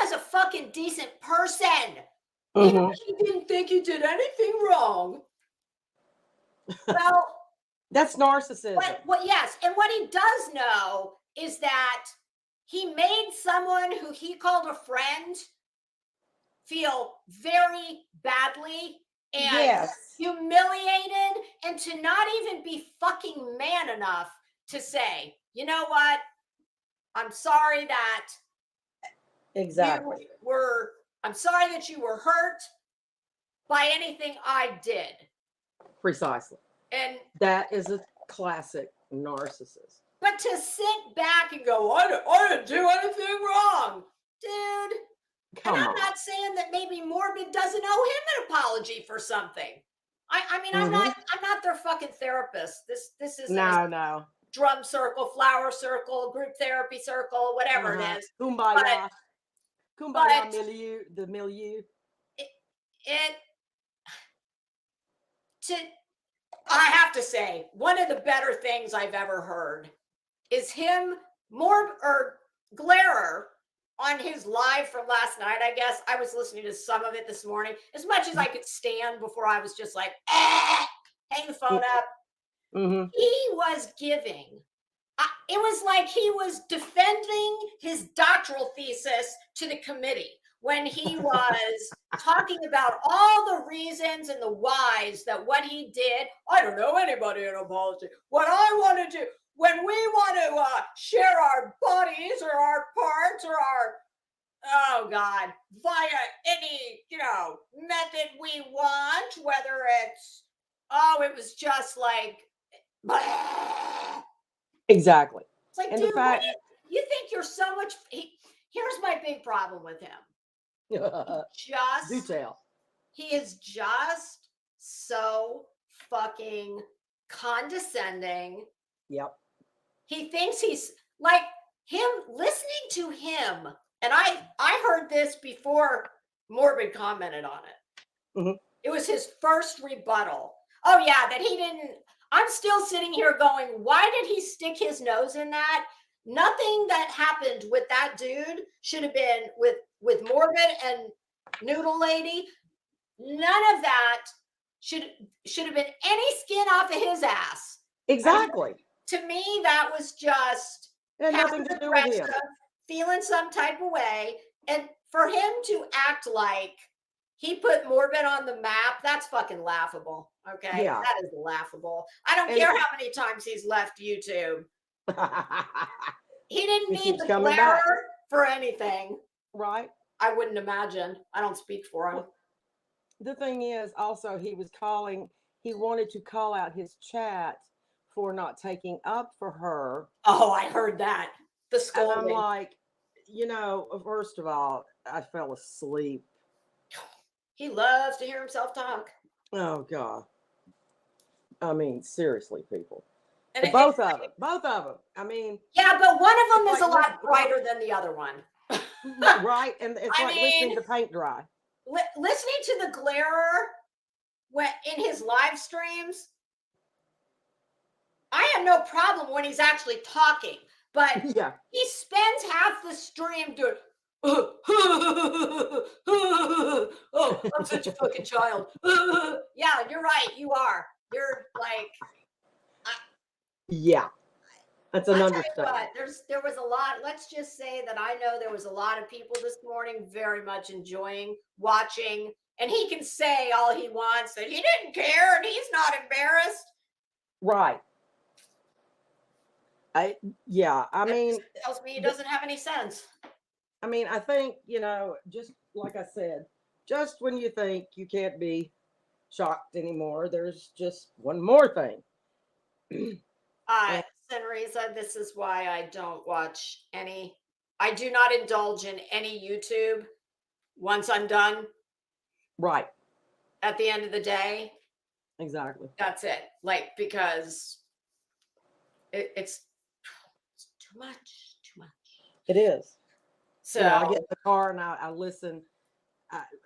as a fucking decent person. Mhm. He didn't think he did anything wrong. Well, That's narcissism. yes, and what he does know is that he made someone who he called a friend feel very badly and Yes. humiliated, and to not even be fucking man enough to say, you know what? I'm sorry that Exactly. I'm sorry that you were hurt by anything I did. Precisely. And that is a classic narcissist. but to sit back and go, I didn't do anything wrong, dude. Come and I'm on. not saying that maybe Morbid doesn't owe him an apology for something. I mean, I'm not their fucking therapist. This is No. drum circle, flower circle, group therapy circle, whatever it is. Kumbaya. Kumbaya but the milieu. I have to say, one of the better things I've ever heard is him Glarer on his live from last night. I guess I was listening to some of it this morning, as much as I could stand before I was just like, hang the phone up. Mm-hmm. He was giving. It was like he was defending his doctoral thesis to the committee when he was talking about all the reasons and the whys that what he did. I don't know anybody in apology. What I want to do when we want to share our bodies or our parts or our via any method we want, whether it's it was just like. Exactly. It's like, and dude, the fact, you think you're so much. Here's my big problem with him. do tell. He is just so fucking condescending. Yep. He thinks he's like him. Listening to him, and I heard this before Morbid commented on it. Mm-hmm. It was his first rebuttal. Oh yeah, that he didn't. I'm still sitting here going, why did he stick his nose in that? Nothing that happened with that dude should have been with Morbid and Noodle Lady. None of that should have been any skin off of his ass. Exactly. I mean, to me, that was just it had nothing to do with him. Feeling some type of way. And for him to act like he put Morbid on the map, that's fucking laughable. Okay. Yeah. That is laughable. I don't care how many times he's left YouTube. He didn't need the glare for anything. Right. I wouldn't imagine. I don't speak for him. the thing is, also, he wanted to call out his chat for not taking up for her. Oh, I heard that. The And I'm scolding. like, first of all, I fell asleep. He loves to hear himself talk. Oh, God. I mean, seriously, people. And Both of them. Both of them. I mean, yeah, but one of them it's is a like lot brighter than the other one. right? And it's I like listening mean, to paint dry. listening to the glarer in his live streams, I have no problem when he's actually talking, but Yeah. he spends half the stream doing, oh, I'm such a fucking child. Yeah, you're right. You are. You're like, Yeah. That's an I'll tell you understatement. what, there was a lot. Let's just say that I know there was a lot of people this morning very much enjoying watching, and he can say all he wants that he didn't care and he's not embarrassed. Right. I That mean, just tells me he doesn't have any sense. I mean, I think, just like I said, just when you think you can't be shocked anymore, there's just one more thing. And- Senrisa, this is why I don't watch any. I do not indulge in any YouTube once I'm done. right. At the end of the day, Exactly. that's it. Like, because it's too much, too much. It is. So I get in the car and I listen.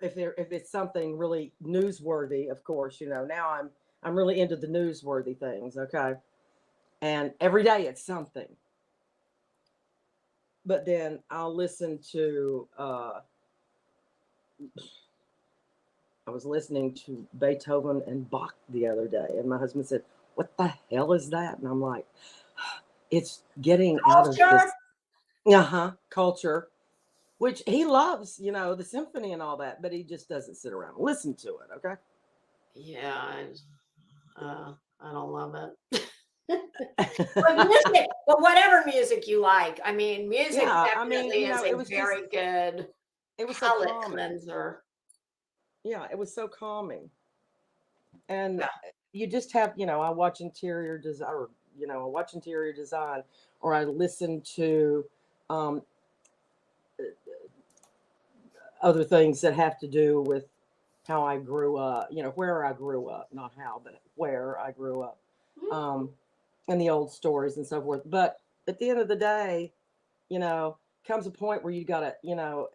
If it's something really newsworthy, of course, now I'm really into the newsworthy things. Okay, and every day it's something. But then I'll listen to. I was listening to Beethoven and Bach the other day, and my husband said, "What the hell is that?" And I'm like, "It's getting out of this culture." Which he loves, the symphony and all that, but he just doesn't sit around and listen to it. Okay. yeah, I don't love it. But whatever music you like, I mean, music Yeah, I mean, definitely is it a was very good it was so palate calming. cleanser. Yeah, it was so calming. And Yeah. you just have, I watch interior design, or, I watch interior design, or I listen to um, other things that have to do with how I grew up, where I grew up, not how, but where I grew up, Mhm. and the old stories and so forth. But at the end of the day, comes a point where you got to,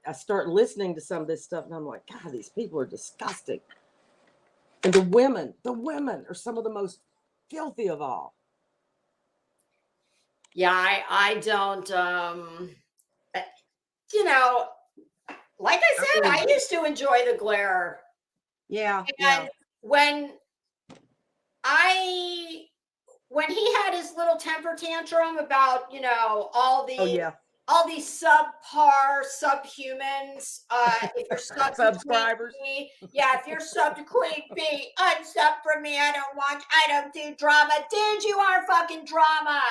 I start listening to some of this stuff and I'm like, God, these people are disgusting. And the women are some of the most filthy of all. Yeah, I don't uh, you know, like I said, I used to enjoy the glare. Yeah, And when I when he had his little temper tantrum about, Oh yeah. all these subpar subhumans, if you're sub to queen Subscribers. bee, yeah, if you're sub to queen bee, unsub from me. I don't do drama. Dude, you are fucking drama.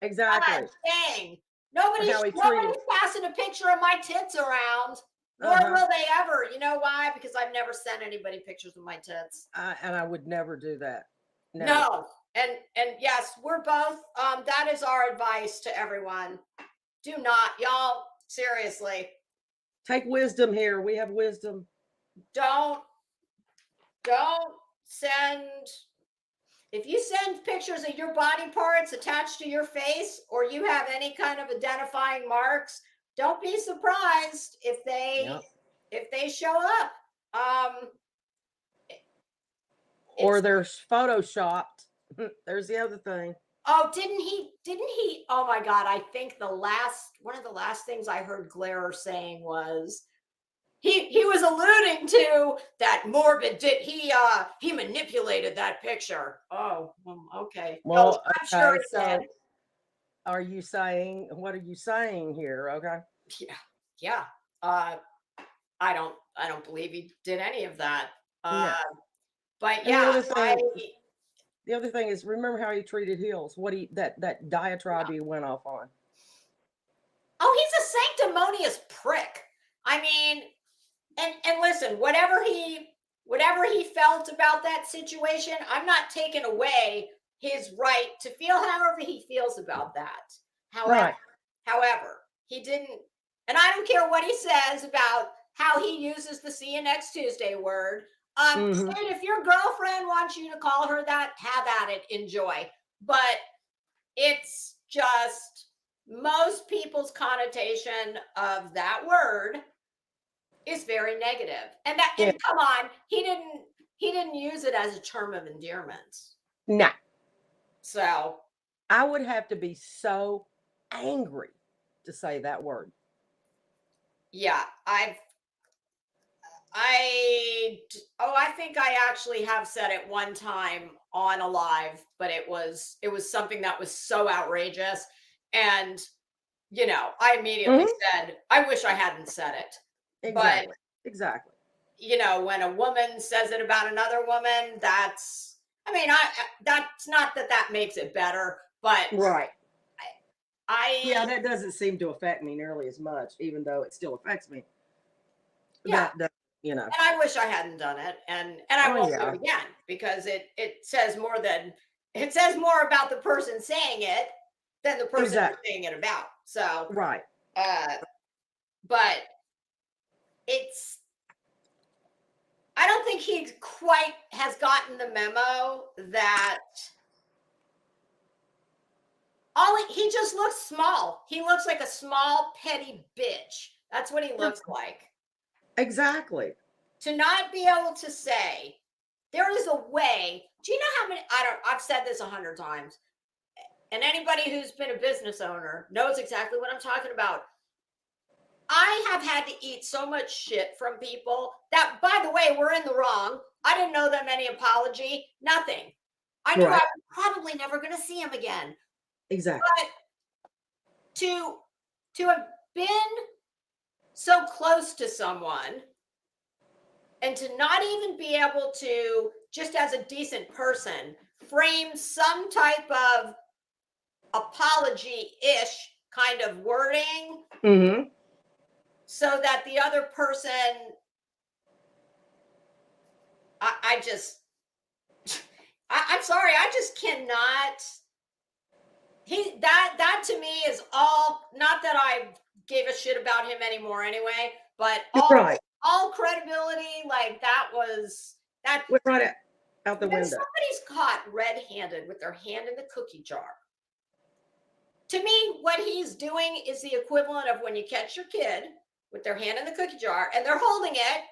Exactly. God dang. How he treated. Nobody's passing a picture of my tits around. Nor will they ever. You know why? Because I've never sent anybody pictures of my tits. And I would never do that. Never. No. And yes, we're both. That is our advice to everyone. Do not, y'all. Seriously, Take wisdom here. We have wisdom. don't send. If you send pictures of your body parts attached to your face, or you have any kind of identifying marks, don't be surprised if they show up. Or they're photoshopped. There's the other thing. Oh, didn't he? Oh my God. I think one of the last things I heard Glarer saying was he was alluding to that Morbid he manipulated that picture. Oh, okay. Well, I'm sure he so did. what are you saying here? Okay. Yeah. I don't believe he did any of that. No. But And yeah, the other thing is, remember how he treated Hills? That diatribe he went off on. oh, he's a sanctimonious prick. I mean, And listen, whatever he felt about that situation, I'm not taking away his right to feel however he feels about that. However, Right. however, he didn't, and I don't care what he says about how he uses the "see you next Tuesday" word. Hmm. And if your girlfriend wants you to call her that, have at it, enjoy. But it's just most people's connotation of that word is very negative. And that, Yeah. and come on, he didn't use it as a term of endearment. No, So I would have to be so angry to say that word. yeah, I think I actually have said it one time on a live, but it was something that was so outrageous. And I immediately Hmm. said, I wish I hadn't said it. But Exactly. Exactly. when a woman says it about another woman, that's, I mean, that's not that that makes it better, but Right. Yeah, I, that doesn't seem to affect me nearly as much, even though it still affects me. yeah, That you know. and I wish I hadn't done it, and I Oh won't do yeah. it again because it says more about the person saying it than the person you're Exactly. saying it about. So, Right. uh, but it's I don't think he quite has gotten the memo that he just looks small. He looks like a small petty bitch. That's what he Yeah. looks like. Exactly. To not be able to say there is a way. Do you know how many I've said this 100 times. And anybody who's been a business owner knows exactly what I'm talking about. I have had to eat so much shit from people that, by the way, were in the wrong. I didn't owe them any apology, nothing. I knew I Right. was probably never going to see him again. Exactly. But to have been so close to someone and to not even be able to, just as a decent person, frame some type of apology-ish kind of wording Hmm. so that the other person, I just I'm sorry, I just cannot. That to me is all, not that I gave a shit about him anymore anyway, but Right. all credibility, like that was that. Went right out the When window. somebody's caught red-handed with their hand in the cookie jar, to me, what he's doing is the equivalent of when you catch your kid with their hand in the cookie jar and they're holding it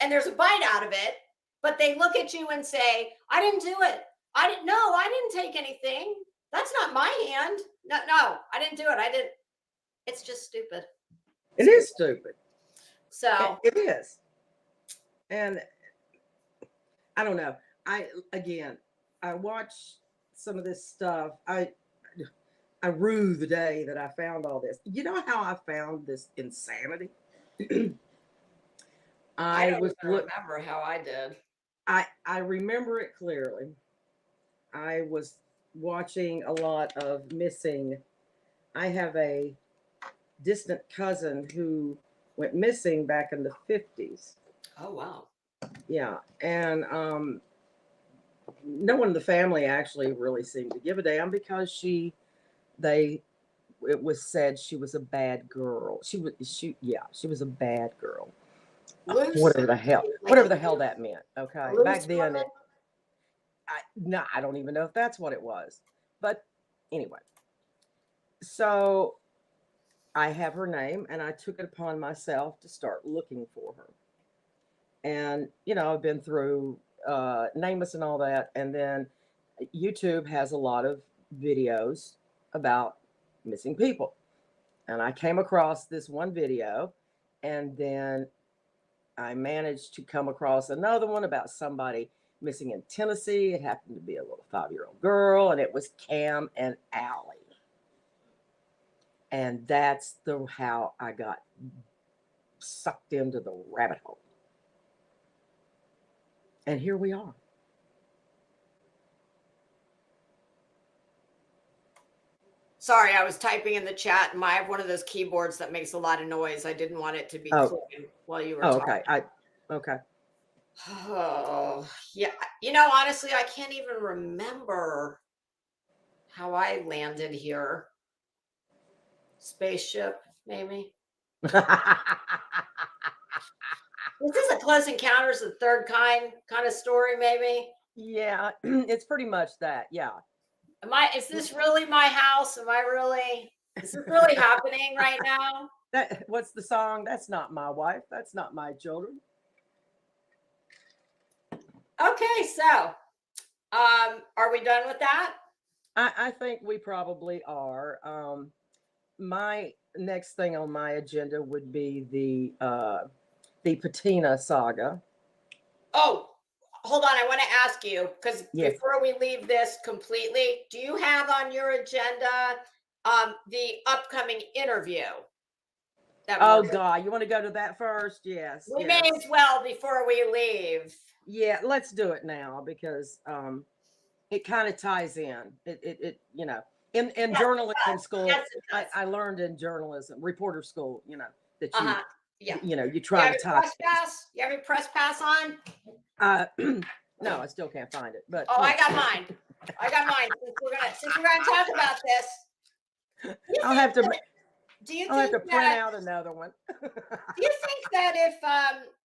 and there's a bite out of it, but they look at you and say, I didn't do it. I didn't take anything. That's not my hand. No, I didn't do it. I didn't. It's just stupid. It is stupid. So, It is. And I don't know. Again, I watch some of this stuff. I rue the day that I found all this. You know how I found this insanity? I I don't was even remember how I did. I remember it clearly. I was watching a lot of missing. I have a distant cousin who went missing back in the 50s. Oh, wow. Yeah, and no one in the family actually really seemed to give a damn because they it was said she was a bad girl. She was a bad girl. Loose, like Whatever the hell that meant. a Okay, back loose then woman. it no, I don't even know if that's what it was. But anyway, so I have her name and I took it upon myself to start looking for her. And I've been through Nameless and all that, and then YouTube has a lot of videos about missing people. And I came across this one video, and then I managed to come across another one about somebody missing in Tennessee. It happened to be a little 5-year-old girl, and it was Cam and Allie. And that's the how I got sucked into the rabbit hole. And here we are. Sorry, I was typing in the chat, and I have one of those keyboards that makes a lot of noise. I didn't want it to be Oh. clicking while you were Oh, talking. okay. Okay. Oh, yeah. Honestly, I can't even remember how I landed here. Spaceship, maybe. Is this a Close Encounters of the Third kind of story, maybe? Yeah, it's pretty much that. Yeah. Is this really my house? Is this really happening right now? What's the song? That's not my wife. That's not my children. Okay, so are we done with that? I think we probably are. My next thing on my agenda would be the patina saga. Oh, hold on. I want to ask you, because Yes. before we leave this completely, do you have on your agenda the upcoming interview? Oh God, you want to go to that first? Yes. We yes. may as well before we leave. Yeah, let's do it now because it kind of ties in. It in Yes, journalism school, Yes, it does. I learned in journalism reporter school, that you Yeah. you try to tie. Press pass? You have your press pass on? No, I still can't find it. But Oh, I got mine. Since we're gonna talk about this. I'll have to print that out another one. Do you think that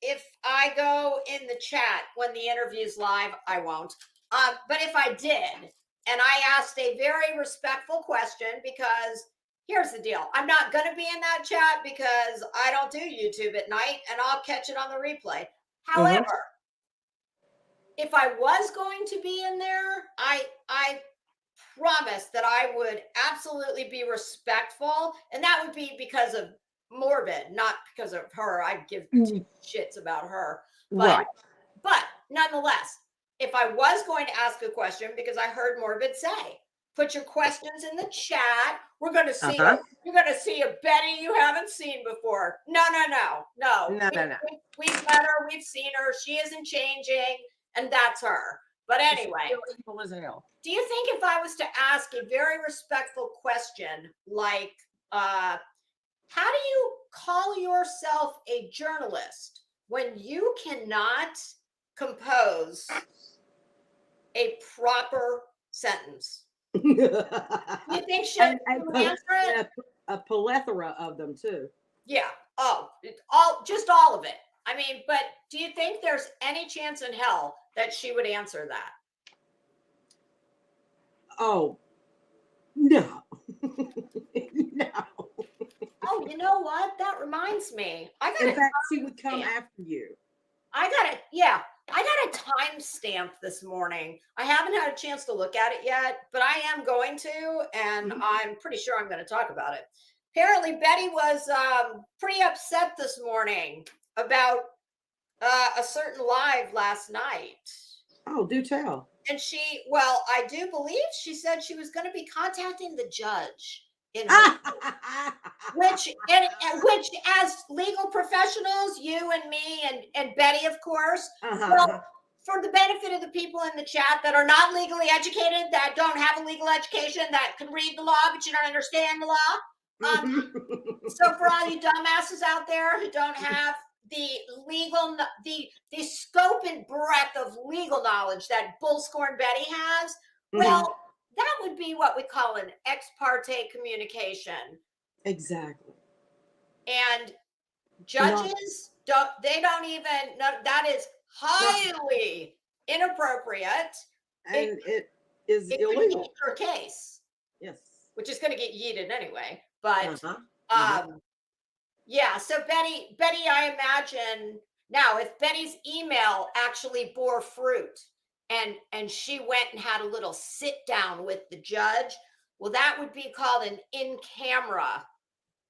if I go in the chat when the interview's live, I won't. But if I did, and I asked a very respectful question, because here's the deal: I'm not going to be in that chat because I don't do YouTube at night, and I'll catch it on the replay. However, if I was going to be in there, I promise that I would absolutely be respectful, and that would be because of Morbid, not because of her. I give two shits about her, but nonetheless, if I was going to ask a question, because I heard Morbid say, put your questions in the chat. We're going to see. You're going to see a Betty you haven't seen before. No. We've met her. We've seen her. She isn't changing, and that's her. But anyway, evil as hell. Do you think if I was to ask a very respectful question like, how do you call yourself a journalist when you cannot compose a proper sentence? Do you think she'll answer it? A plethora of them too. Yeah. Oh, just all of it. I mean, but do you think there's any chance in hell that she would answer that? Oh, no. No. Oh, you know what? That reminds me. In fact, she would come after you. I got a timestamp this morning. I haven't had a chance to look at it yet, but I am going to, and I'm pretty sure I'm going to talk about it. Apparently, Betty was pretty upset this morning about a certain live last night. Oh, do tell. And I do believe she said she was going to be contacting the judge in which as legal professionals, you and me and Betty, of course, well, for the benefit of the people in the chat that are not legally educated, that don't have a legal education, that can read the law but you don't understand the law. So for all you dumbasses out there who don't have the legal, the scope and breadth of legal knowledge that Bullscorn Betty has, well, that would be what we call an ex parte communication. Exactly. And judges don't even know. That is highly inappropriate. And it is illegal. Her case. Yes. Which is going to get yeeted anyway. But yeah, so Betty, I imagine now if Betty's email actually bore fruit and she went and had a little sit down with the judge, well, that would be called an in-camera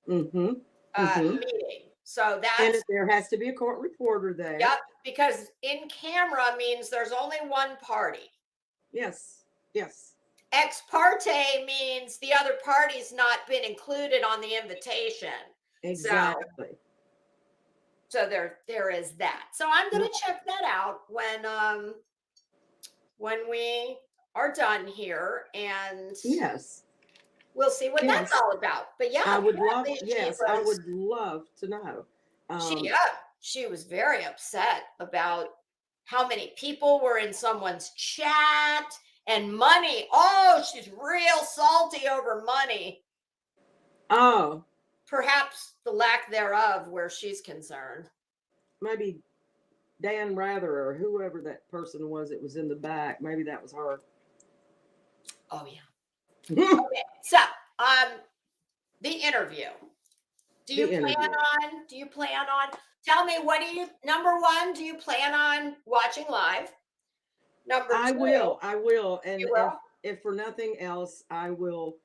meeting. So and there has to be a court reporter there. Yep, because in camera means there's only one party. Yes. Ex parte means the other party's not been included on the invitation. Exactly. So there is that. So I'm going to check that out when we are done here. And yes, we'll see what that's Yes. all about. But yeah, I would love, apparently yes, I would love to know. yeah, she was very upset about how many people were in someone's chat and money. Oh, she's real salty over money. Oh, Perhaps the lack thereof where she's concerned. maybe Dan Rather or whoever that person was that was in the back. Maybe that was her. Oh yeah. Okay. So, the interview. Do you The interview. plan on tell me number one, do you plan on watching live? Number I two, will. And you will? if for nothing else, I will,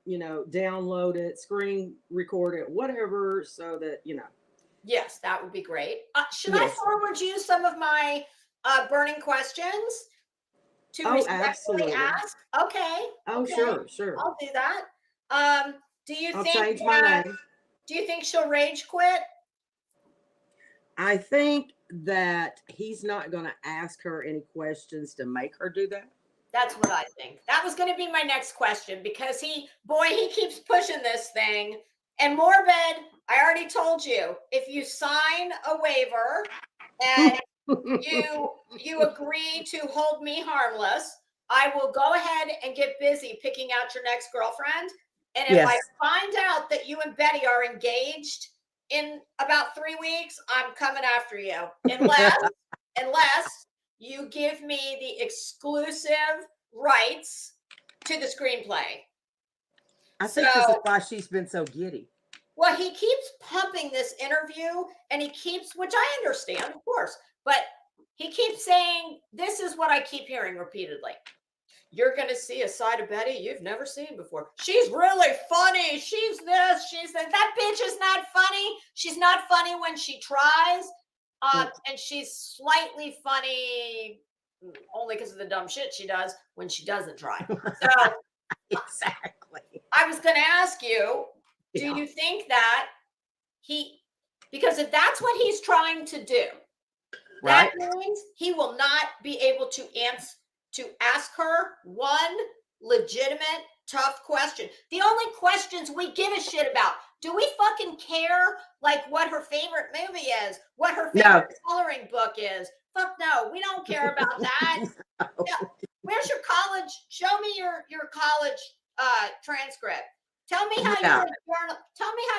download it, screen record it, whatever, so that, Yes, that would be great. Should I yes. forward you some of my burning questions to Oh, respectfully absolutely. ask? Okay. Oh, Okay. sure. I'll do that. Um, do you I'll think change my name. do you think she'll rage quit? I think that he's not going to ask her any questions to make her do that. That's what I think. That was going to be my next question because he keeps pushing this thing. And Morbid, I already told you, if you sign a waiver and you agree to hold me harmless, I will go ahead and get busy picking out your next girlfriend. And if I Yes. find out that you and Betty are engaged in about 3 weeks, I'm coming after you. Unless you give me the exclusive rights to the screenplay. I think this is why she's been so giddy. Well, he keeps pumping this interview and which I understand, of course, but he keeps saying, this is what I keep hearing repeatedly. You're going to see a side of Betty you've never seen before. She's really funny. She's this, she's that. That bitch is not funny. She's not funny when she tries. And she's slightly funny only because of the dumb shit she does when she doesn't try. So Exactly. I was going to ask you, do Yeah. you think that because if that's what he's trying to do, Right. that means he will not be able to ask her one legitimate, tough question. The only questions we give a shit about. Do we fucking care like what her favorite movie is, what her favorite coloring book is? Fuck no, we don't care about that. No. Where's your college? Show me your college transcript. Tell me how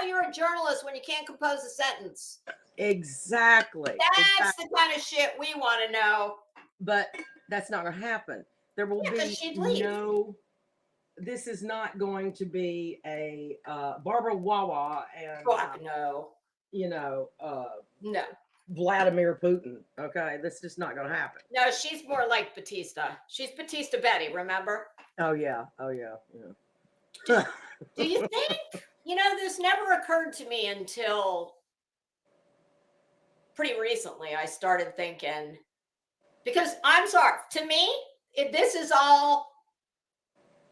you're a journalist when you can't compose a sentence. Exactly. That's the kind of shit we want to know. But that's not going to happen. There will be this is not going to be a Barbara Wawa and no. No. Vladimir Putin. Okay, that's just not going to happen. No, she's more like Batista. She's Batista Betty, remember? Oh yeah. Do you think? This never occurred to me until pretty recently. I started thinking, because I'm sorry, to me, this is all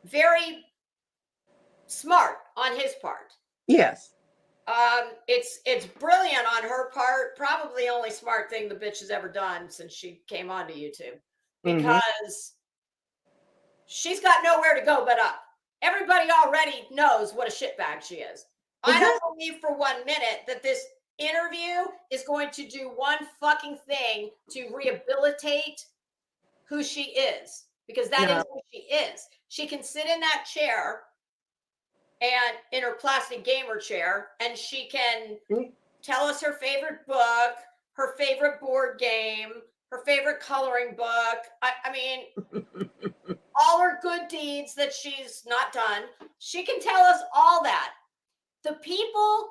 very smart on his part. Yes. It's brilliant on her part. Probably the only smart thing the bitch has ever done since she came onto YouTube, because she's got nowhere to go but up. Everybody already knows what a shitbag she is. I don't believe for 1 minute that this interview is going to do one fucking thing to rehabilitate who she is, because that is who she is. She can sit in that chair and in her plastic gamer chair, and she can tell us her favorite book, her favorite board game, her favorite coloring book. I mean, all her good deeds that she's not done. She can tell us all that. The people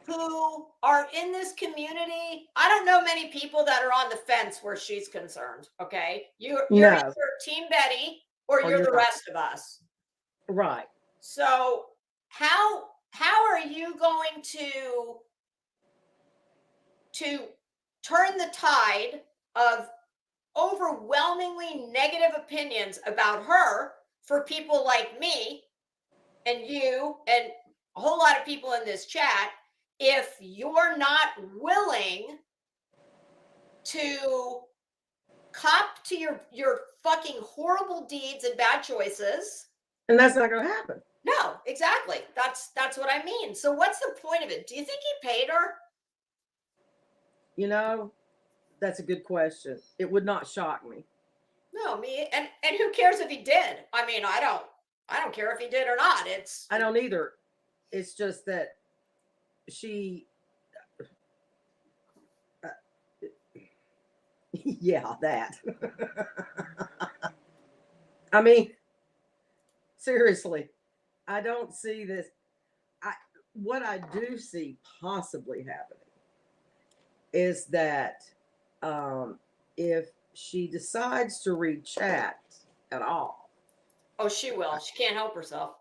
who are in this community, I don't know many people that are on the fence where she's concerned. Okay. You're either Team Betty or you're the rest of us. Right. So how are you going to turn the tide of overwhelmingly negative opinions about her for people like me and you and a whole lot of people in this chat, if you're not willing to cop to your fucking horrible deeds and bad choices And that's not going to happen. No, exactly. That's what I mean. So what's the point of it? Do you think he paid her? You know, that's a good question. It would not shock me. No, me and who cares if he did? I mean, I don't care if he did or not. It's I don't either. It's just that she, yeah, that. I mean, seriously, I don't see this. What I do see possibly happening is that if she decides to read chat at all, oh, she will. She can't help herself.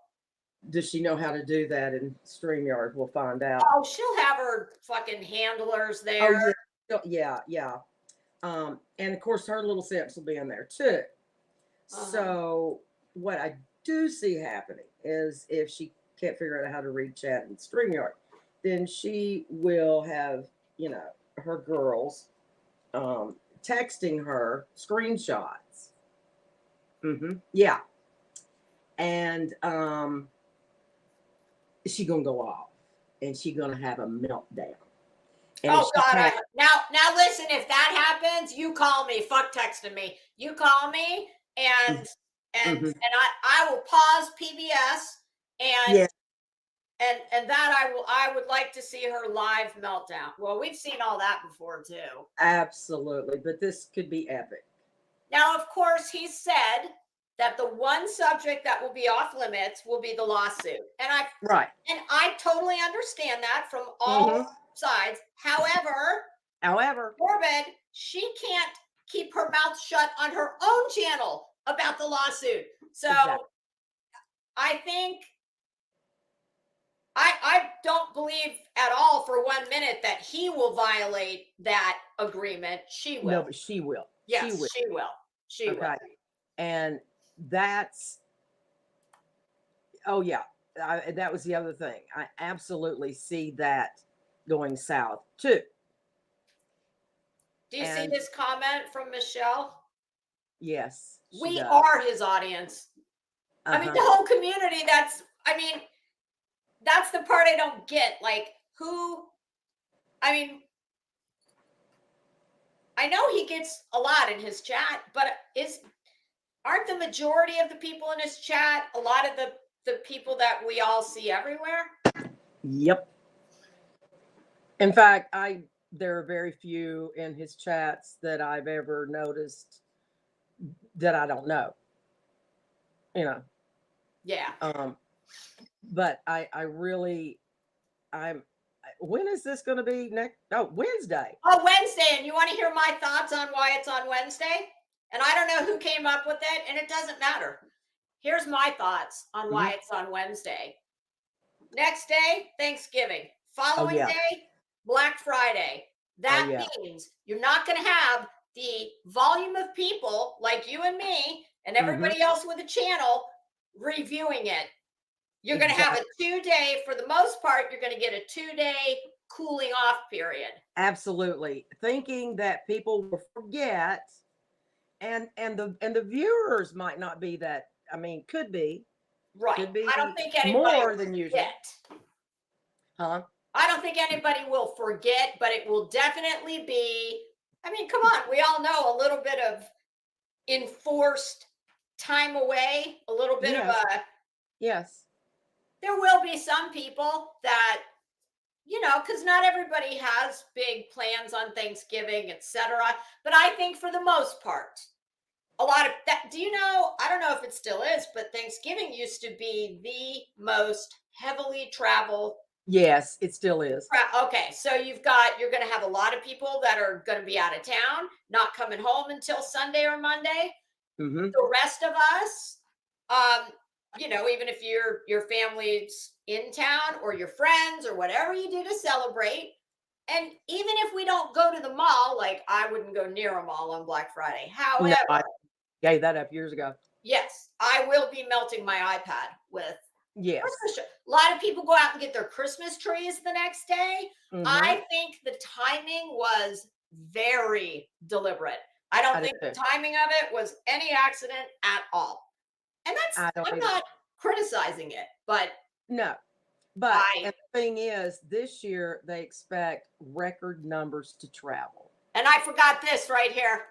does she know how to do that in StreamYard? We'll find out. Oh, she'll have her fucking handlers Oh, there. yeah. And of course, her little simps will be in there too. So, what I do see happening is if she can't figure out how to read chat in StreamYard, then she will have, her girls texting her screenshots. Yeah. And she gonna go off and she gonna have a meltdown. And oh God! Now listen. If that happens, you call me. Fuck texting me. You call me, and I will pause PBS and yeah, and that I would like to see her live meltdown. Well, we've seen all that before too. absolutely. But this could be epic. Now, of course, he said that the one subject that will be off limits will be the lawsuit, and I totally understand that from all sides. However, Morbid, she can't keep her mouth shut on her own channel about the lawsuit. So exactly. I think I don't believe at all for 1 minute that he will violate that agreement. She will. No, but she will. Yes, she will. She will. And that's, oh yeah, that was the other thing. I absolutely see that going south too. Do you see this comment from Michelle? Yes. We are his audience. I mean, the whole community, that's the part I don't get. Like, I know he gets a lot in his chat, but aren't the majority of the people in his chat a lot of the people that we all see everywhere? Yep. In fact, there are very few in his chats that I've ever noticed that I don't know. Yeah. But when is this going to be next? Oh, Wednesday. Oh, Wednesday. And you want to hear my thoughts on why it's on Wednesday? And I don't know who came up with it, and it doesn't matter. Here's my thoughts on why it's on Wednesday. Next day, Thanksgiving. Following day, Black Friday. That means you're not going to have the volume of people like you and me and everybody else with a channel reviewing it. You're going to have a 2-day, for the most part, you're going to get a 2-day cooling off period. Absolutely. Thinking that people will forget, and the viewers might not be that, I mean, could be. Right. Could be I don't think anybody more than usual. Huh? I don't think anybody will forget, but it will definitely be, I mean, come on, we all know a little bit of enforced time away, a little bit of a yes. There will be some people that, because not everybody has big plans on Thanksgiving, etc. But I think for the most part, a lot of that, I don't know if it still is, but Thanksgiving used to be the most heavily traveled. Yes, it still is. Okay, so you're going to have a lot of people that are going to be out of town, not coming home until Sunday or Monday. The rest of us, even if your family's in town or your friends or whatever you do to celebrate. And even if we don't go to the mall, like I wouldn't go near a mall on Black Friday. However, I gave that up years ago. Yes, I will be melting my iPad with Christmas tree. A lot of people go out and get their Christmas trees the next day. I think the timing was very deliberate. I don't think the timing of it was any accident at all. And criticizing it, but No, but I and the thing is, this year they expect record numbers to travel. and I forgot this right here.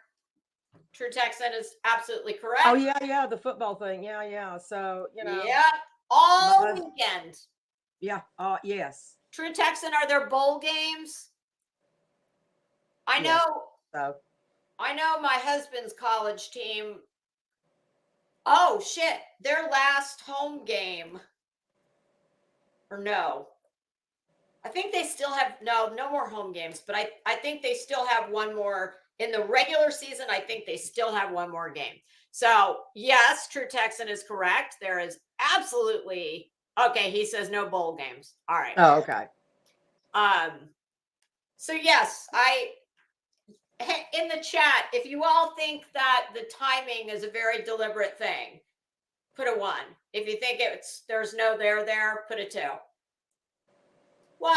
True Texan is absolutely Oh correct. yeah, the football thing. Yeah. So, Yep, all my, weekend. yeah, yes. True Texan, are there bowl games? I Yes. know, So, I know my husband's college team. Oh shit, their last home game. Or no. I think they still have no more home games, but I think they still have one more in the regular season. I think they still have one more game. So yes, True Texan is correct. There is absolutely okay. He says no bowl games. All right. oh, okay. So yes, in the chat, if you all think that the timing is a very deliberate thing, put a 1. If you think there's no there, put a 2. 1.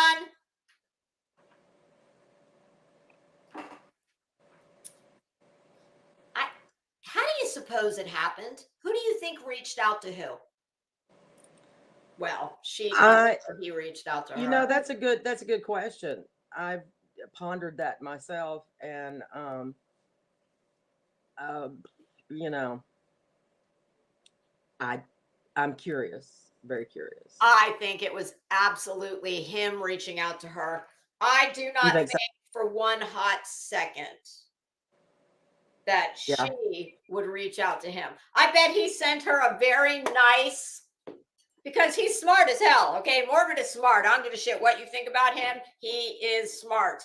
How do you suppose it happened? Who do you think reached out to who? Well, he reached out to her. That's a good question. I've pondered that myself, and you know, I'm curious, very curious. I think it was absolutely him reaching out to her. I do You not think think so? for one hot second that Yeah. she would reach out to him. I bet he sent her a very nice, because he's smart as hell. Okay, Morbid is smart. I don't give a shit what you think about him. He is smart.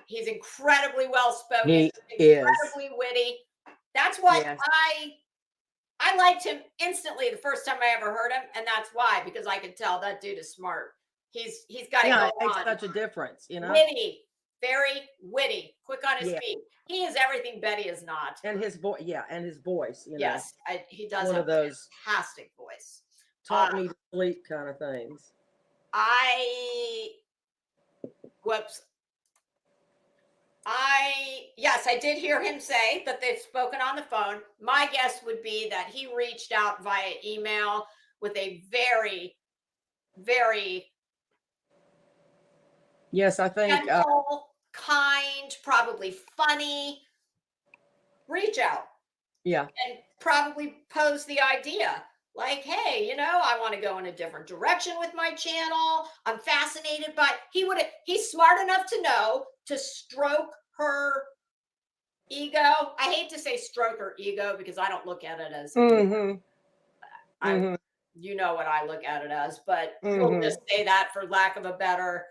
He's incredibly well spoken, He is. incredibly witty. That's what Yes. I liked him instantly the first time I ever heard him, and that's why, because I could tell that dude is smart. He's got Yeah, it it makes going on. such a difference, Witty, very witty, quick on his Yeah. feet. He is everything Betty is not. And his voice, Yes, he does one have of those a fantastic voice. talk me to sleep kind of things. Yes, I did hear him say that they've spoken on the phone. My guess would be that he reached out via email with a very, very Yes, I think gentle, kind, probably funny reach out. Yeah. And probably pose the idea like, hey, I want to go in a different direction with my channel. I'm fascinated by he's smart enough to know to stroke her ego. I hate to say stroke her ego because I don't look at it as you know what I look at it as, but we'll just say that for lack of a better.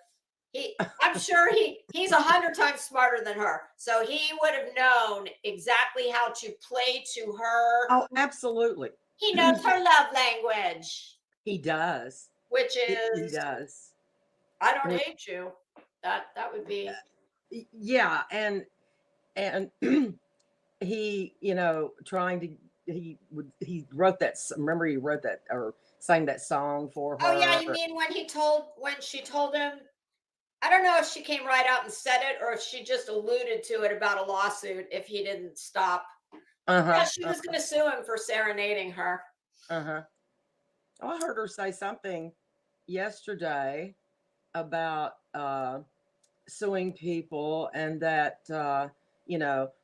I'm sure he's 100 times smarter than her, so he would have known exactly how to play to her. Oh, absolutely. He knows her love language. He does. Which is he does. I don't hate you. That would be yeah, and he trying to he wrote that. Remember, he wrote that or sang that song for her. Oh yeah, you mean when she told him? I don't know if she came right out and said it or if she just alluded to it about a lawsuit if he didn't stop. Yeah, she was going to sue him for serenading her. Oh, I heard her say something yesterday about suing people and that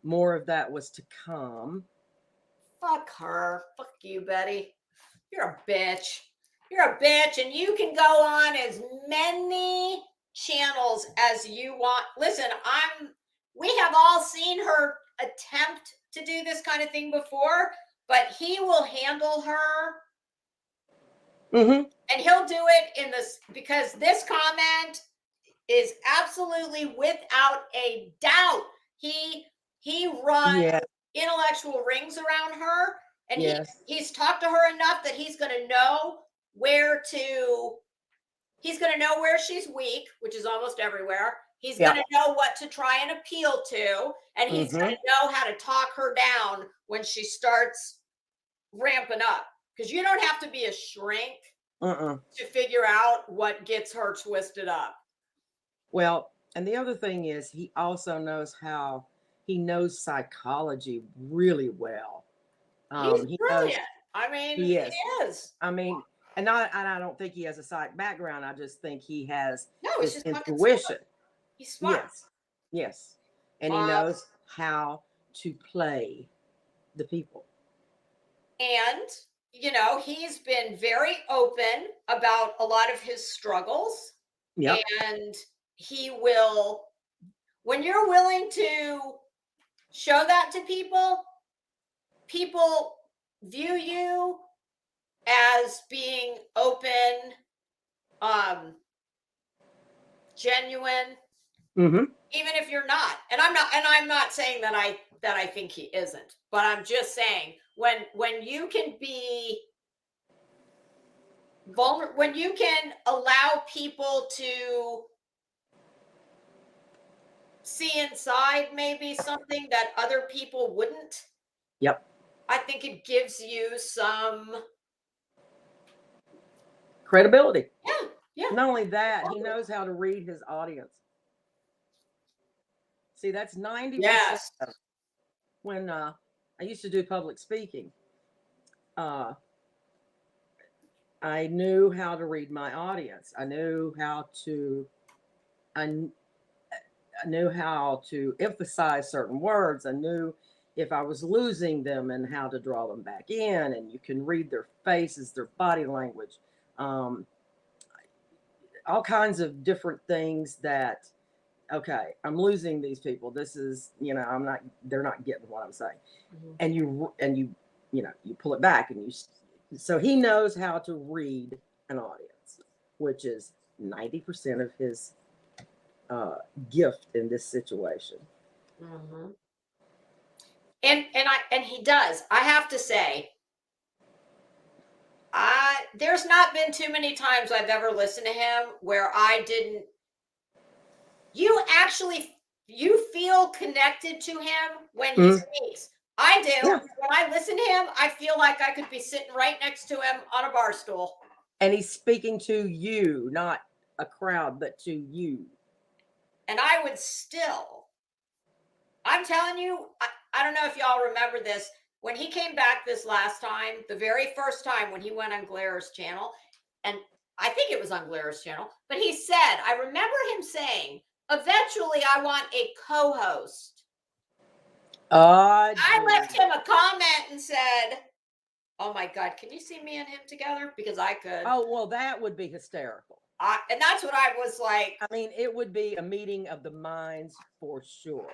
more of that was to come. Fuck her. Fuck you, Betty. You're a bitch. You're a bitch, and you can go on as many channels as you want. Listen, we have all seen her attempt to do this kind of thing before, but he will handle her. And he'll do it in this because this comment is absolutely without a doubt. He runs intellectual rings around her, and he's talked to her enough that he's going to know where she's weak, which is almost everywhere. He's going to know what to try and appeal to, and he's going to know how to talk her down when she starts ramping up. Because you don't have to be a shrink to figure out what gets her twisted up. Well, and the other thing is he also knows he knows psychology really well. He's brilliant. I mean, He is. he is. I mean, and I don't think he has a psych background. I just think he has No, he's this just fucking intuition. smart. He's smart. Yes. And he knows how to play the people. And, you know, he's been very open about a lot of his struggles. Yep. And he will, when you're willing to show that to people, people view you as being open, genuine, Mm-hmm. even if you're not. And I'm not saying that I think he isn't, but I'm just saying when you can be vulnerable, when you can allow people to see inside maybe something that other people wouldn't. Yep. I think it gives you some Credibility. Yeah. Not only that, he knows how to read his audience. See, that's 90%. Yes. When I used to do public speaking, I knew how to read my audience. I knew how to emphasize certain words. I knew if I was losing them and how to draw them back in. And you can read their faces, their body language, all kinds of different things that, okay, I'm losing these people. This is, they're not getting what I'm saying. Mhm. And you pull it back so he knows how to read an audience, which is 90% of his gift in this situation. Mm-hmm. And he does. I have to say, there's not been too many times I've ever listened to him where I didn't. You feel connected to him when he speaks. I do. Yeah. When I listen to him, I feel like I could be sitting right next to him on a bar stool. And he's speaking to you, not a crowd, but to you. And I would still, I'm telling you, I don't know if y'all remember this. When he came back this last time, the very first time when he went on Glara's channel, and I think it was on Glara's channel, but he said, I remember him saying, eventually I want a co-host. I left him a comment and said, oh my God, can you see me and him together? Because I could. Oh, well, that would be hysterical. And that's what I was like. I mean, it would be a meeting of the minds for sure.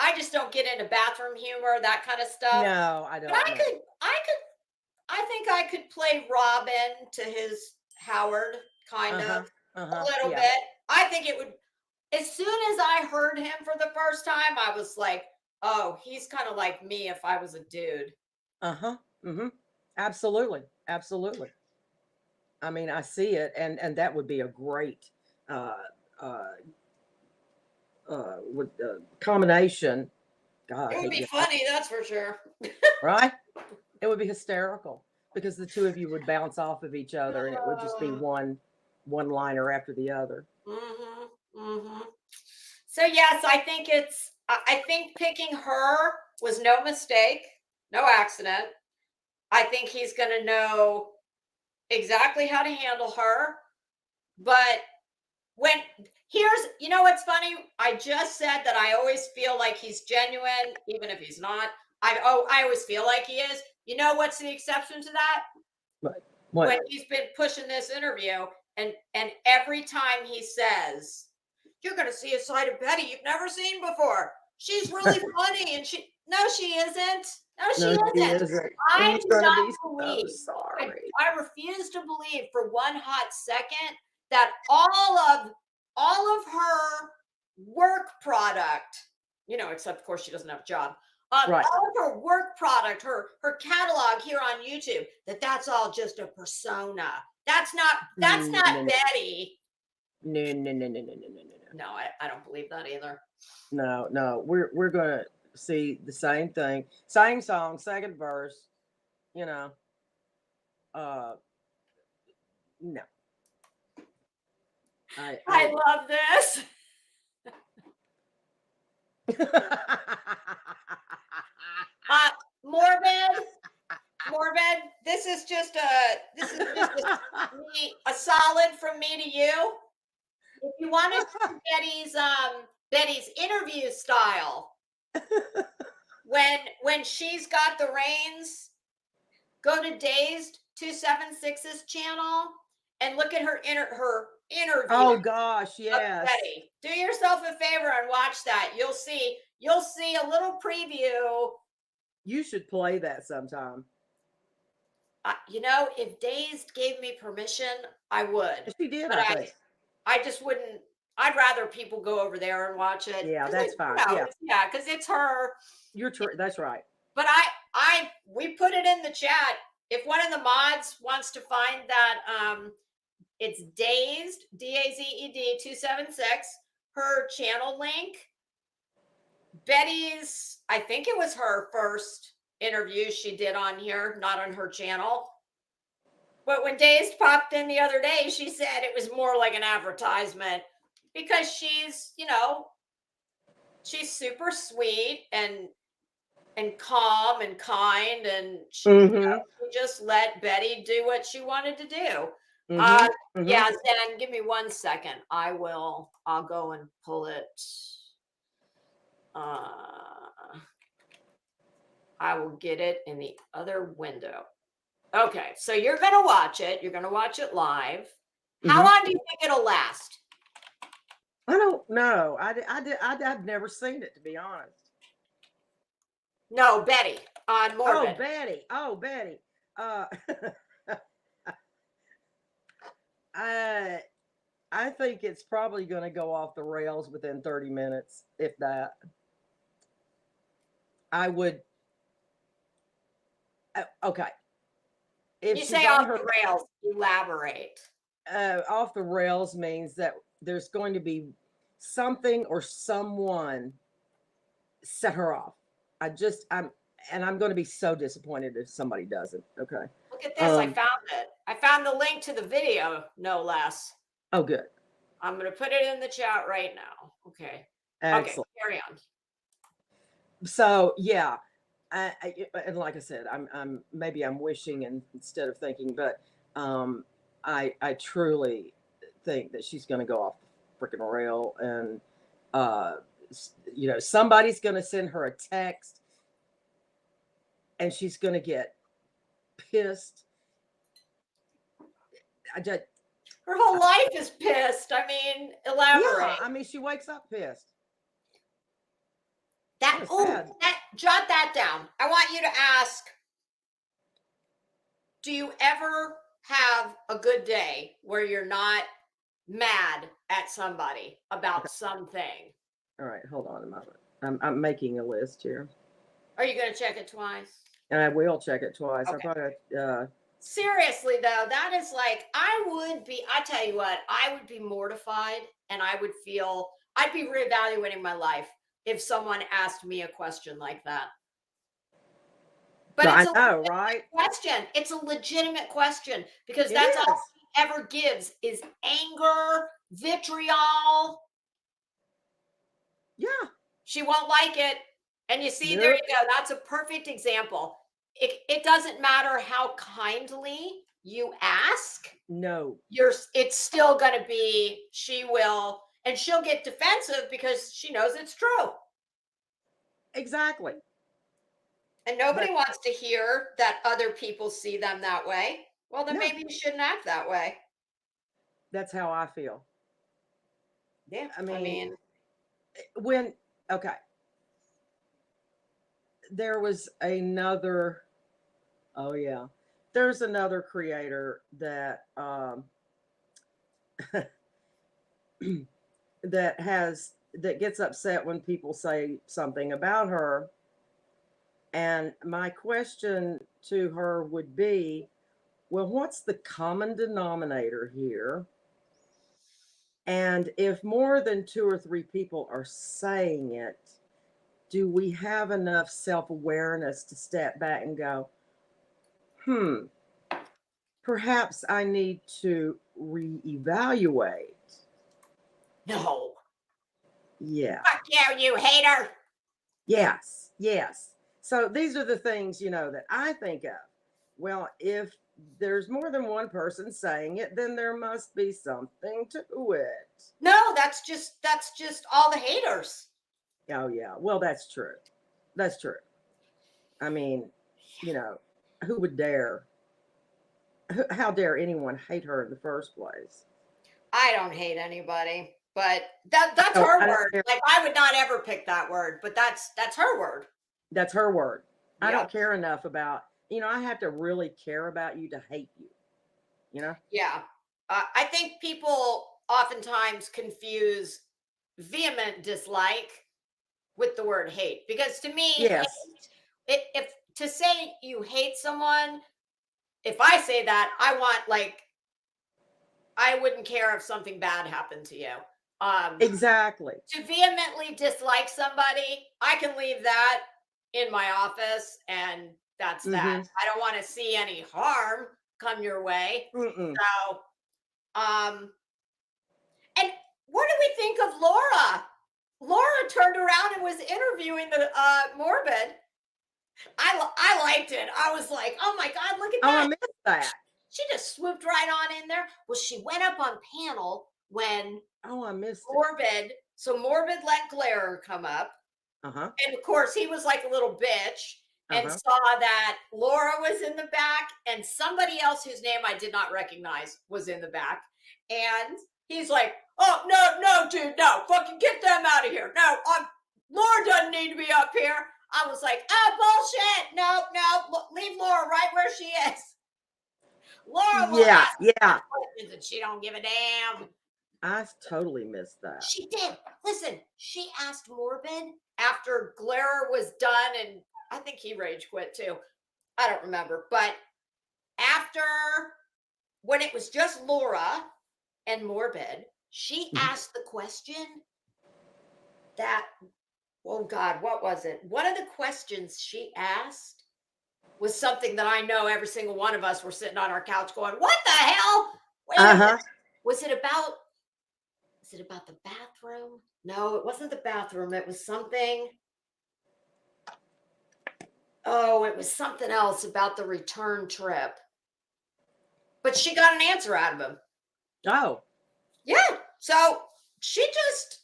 I just don't get into bathroom humor, that kind of stuff. No, I don't. But I think I could play Robin to his Howard, kind of, a little bit. I think it would, as soon as I heard him for the first time, I was like, oh, he's kind of like me if I was a dude. Absolutely. I mean, I see it, and that would be a great combination. God, it would be funny, that's for sure. Right? It would be hysterical because the two of you would bounce off of each other, and it would just be one liner after the other. So yes, I think picking her was no mistake, no accident. I think he's going to know exactly how to handle her. But you know what's funny? I just said that I always feel like he's genuine, even if he's not. I always feel like he is. You know what's the exception to that? What? When he's been pushing this interview, and every time he says, you're going to see a side of Betty you've never seen before. She's really funny, and she isn't. No, she isn't. I do not believe. I refuse to believe for one hot second that all of her work product, except of course she doesn't have a job. Right. All of her work product, her catalog here on YouTube, that's all just a persona. That's not Betty. No. No, I don't believe that either. No. We're gonna see the same thing, same song, second verse. No. I love this. Morbid. this is just a solid from me to you. If you want to see Betty's interview style, when she's got the reins, go to Dazed 276's channel and look at her interview. Oh gosh, of yes. Betty. Do yourself a favor and watch that. You'll see a little preview. You should play that sometime. If Dazed gave me permission, I would. She did, But I think. I just wouldn't. I'd rather people go over there and watch it. Yeah, 'cause that's fine. Yeah. Yeah, because it's her. You're true. That's right. But we put it in the chat. If one of the mods wants to find that, it's Dazed, DAZED 276, her channel link. Betty's, I think it was her first interview she did on here, not on her channel. But when Dazed popped in the other day, she said it was more like an advertisement because she's, she's super sweet and calm and kind, and she just let Betty do what she wanted to do. Yeah, Zen, give me 1 second. I'll go and pull it. I will get it in the other window. Okay, so you're gonna watch it. You're gonna watch it live. How long do you think it'll last? I don't know. I've never seen it, to be honest. No, Betty on Morbid. Oh, Betty. I think it's probably going to go off the rails within 30 minutes, if that. I would. Okay. If you say off the rails, elaborate. Off the rails means that there's going to be something or someone set her off. I'm going to be so disappointed if somebody doesn't. Okay. Look at this. I found it. I found the link to the video, no less. Oh, good. I'm going to put it in the chat right now. Okay. Excellent. Okay, carry on. So, yeah. And like I said, maybe I'm wishing instead of thinking, but I truly think that she's going to go off the freaking rail, and somebody's going to send her a text, and she's going to get pissed. Her whole life is pissed. I mean, elaborate. Yeah, she wakes up pissed. Jot that down. I want you to ask, do you ever have a good day where you're not mad at somebody about something? All right, hold on a moment. I'm making a list here. Are you going to check it twice? And I will check it twice. Okay. I thought seriously though, that is like, I tell you what, I would be mortified, and I'd be reevaluating my life if someone asked me a question like that. But I it's know, right? Question. It's a legitimate question, because that's all she ever gives is anger, vitriol. Yeah. She won't like it. And you see, there you go. That's a perfect example. It doesn't matter how kindly you ask. No. It's still going to be, and she'll get defensive because she knows it's true. Exactly. And nobody wants to hear that other people see them that way. Well, then maybe you shouldn't act that way. That's how I feel. Yeah. There was another, there's another creator that, that gets upset when people say something about her. And my question to her would be, well, what's the common denominator here? And if more than 2 or 3 people are saying it, do we have enough self-awareness to step back and go, perhaps I need to reevaluate? No. Yeah. Fuck you hater. Yes. So these are the things, that I think of Well, if there's more than one person saying it, then there must be something to it. No, that's just all the haters. Oh, yeah. Well, that's true. That's true. I mean, you know, who would dare? How dare anyone hate her in the first place? I don't hate anybody, but that's Oh, her I don't word. care. Like I would not ever pick that word, but that's her word. That's her word. I don't Yep. care enough about, I have to really care about you to hate you, you know? Yeah. I think people oftentimes confuse vehement dislike with the word hate because to me, Yes, if to say you hate someone, if I say that, I want like I wouldn't care if something bad happened to you. exactly. To vehemently dislike somebody, I can leave that in my office and that's that. Mm-hmm. I don't want to see any harm come your way. Mm-mm. So, and what do we think of Laura? Laura turned around and was interviewing the Morbid. I liked it. I was like, oh my God, look at Oh, I that. missed that. She just swooped right on in there. Well, she went up on panel when Oh, I missed it. Morbid, so Morbid let Glare come up. Uh-huh. And of course, he was like a little bitch and Uh-huh. saw that Laura was in the back and somebody else whose name I did not recognize was in the back. And he's like, oh, no, dude, no, fucking get them out of here. No, Laura doesn't need to be up here. I was like, oh, bullshit. No, leave Laura right where she is. Laura will Yeah, ask yeah. questions and she don't give a damn. I totally missed that. She did. Listen, she asked Morbid after Glare was done, and I think he rage quit too. I don't remember. But after when it was just Laura and Morbid, she Mhm. asked the question that, oh God, what was it? One of the questions she asked was something that I know every single one of us were sitting on our couch going, what the hell? Wait a minute. Uh-huh. Was it about the bathroom? No, it wasn't the bathroom. It was something. Oh, it was something else about the return trip. But she got an answer out of him. Oh, Yeah. So she just,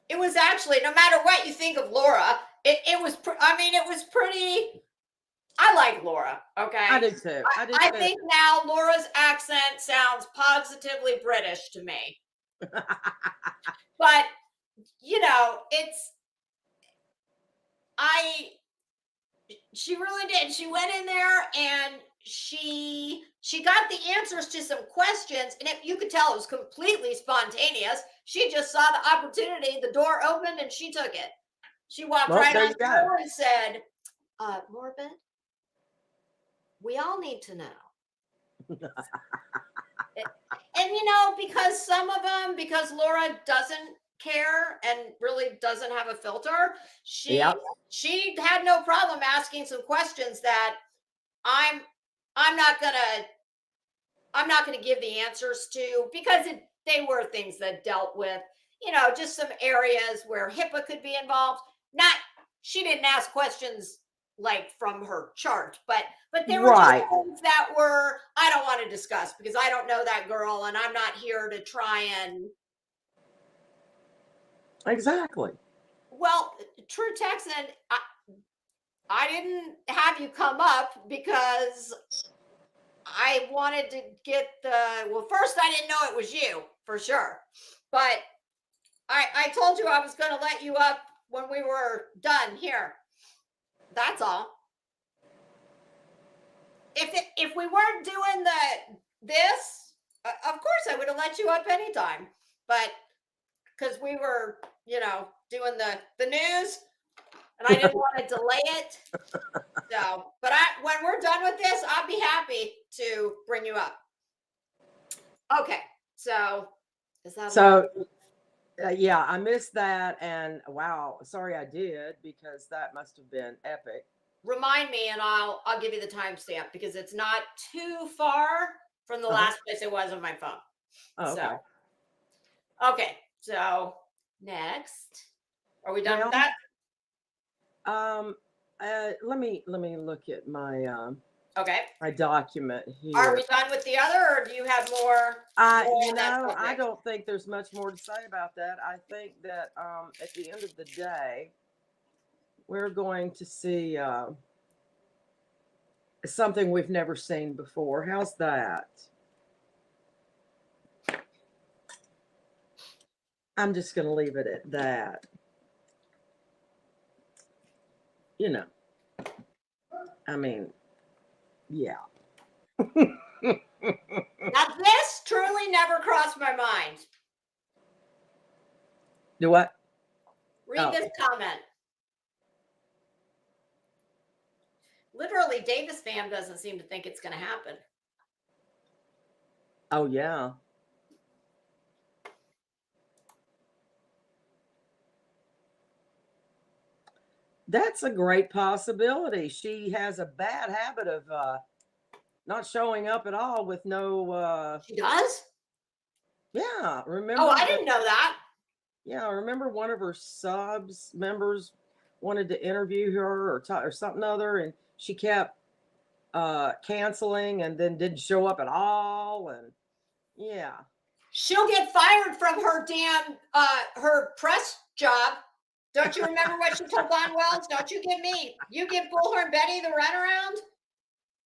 it was actually, no matter what you think of Laura, it was, it was pretty, I like Laura. Okay. I did too. I did I too. think now Laura's accent sounds positively British to me. But, she really did. She went in there and she got the answers to some questions, and you could tell it was completely spontaneous. She just saw the opportunity, the door opened, and she took it. She walked Well, right there on you go. through and said, Morbid, we all need to know. And because some of them, because Laura doesn't care and really doesn't have a filter, Yep. she had no problem asking some questions that I'm not gonna give the answers to, because they were things that dealt with, just some areas where HIPAA could be involved. Not, she didn't ask questions like from her chart, but there were just Right. things that were, I don't want to discuss because I don't know that girl and I'm not here to try and, Exactly. well, True Texan, I didn't have you come up because I wanted to get well, first I didn't know it was you for sure, but I told you I was going to let you up when we were done here. That's all. If we weren't doing this, of course I would have let you up anytime, but because we were, doing the news, and I didn't want to delay it. So, but when we're done with this, I'll be happy to bring you up. Okay, so is that So, yeah, I missed that. And wow, sorry I did, because that must have been epic. remind me and I'll give you the timestamp because it's not too far from the Uh-huh. last place it was on my phone. Oh, okay. Okay, so next, are we done with Well, that? let me look at my Okay. my document here. Are we done with the other, or do you have more? more You on that know, I subject? don't think there's much more to say about that. I think that at the end of the day, we're going to see something we've never seen before. How's that? I'm just going to leave it at that. You know, I mean, yeah. Now, this truly never crossed my mind. Do what? Read Oh. this comment. Literally, Davis fam doesn't seem to think it's going to happen. Oh, yeah. That's a great possibility. She has a bad habit of not showing up at all with no. She does? Yeah, remember? Oh, I didn't know that. Yeah, remember one of her subs members wanted to interview her or something other, and she kept canceling and then didn't show up at all, and yeah. She'll get fired from her damn her press job. Don't you remember what she told Don Wells? Don't you you give Bullhorn Betty the runaround?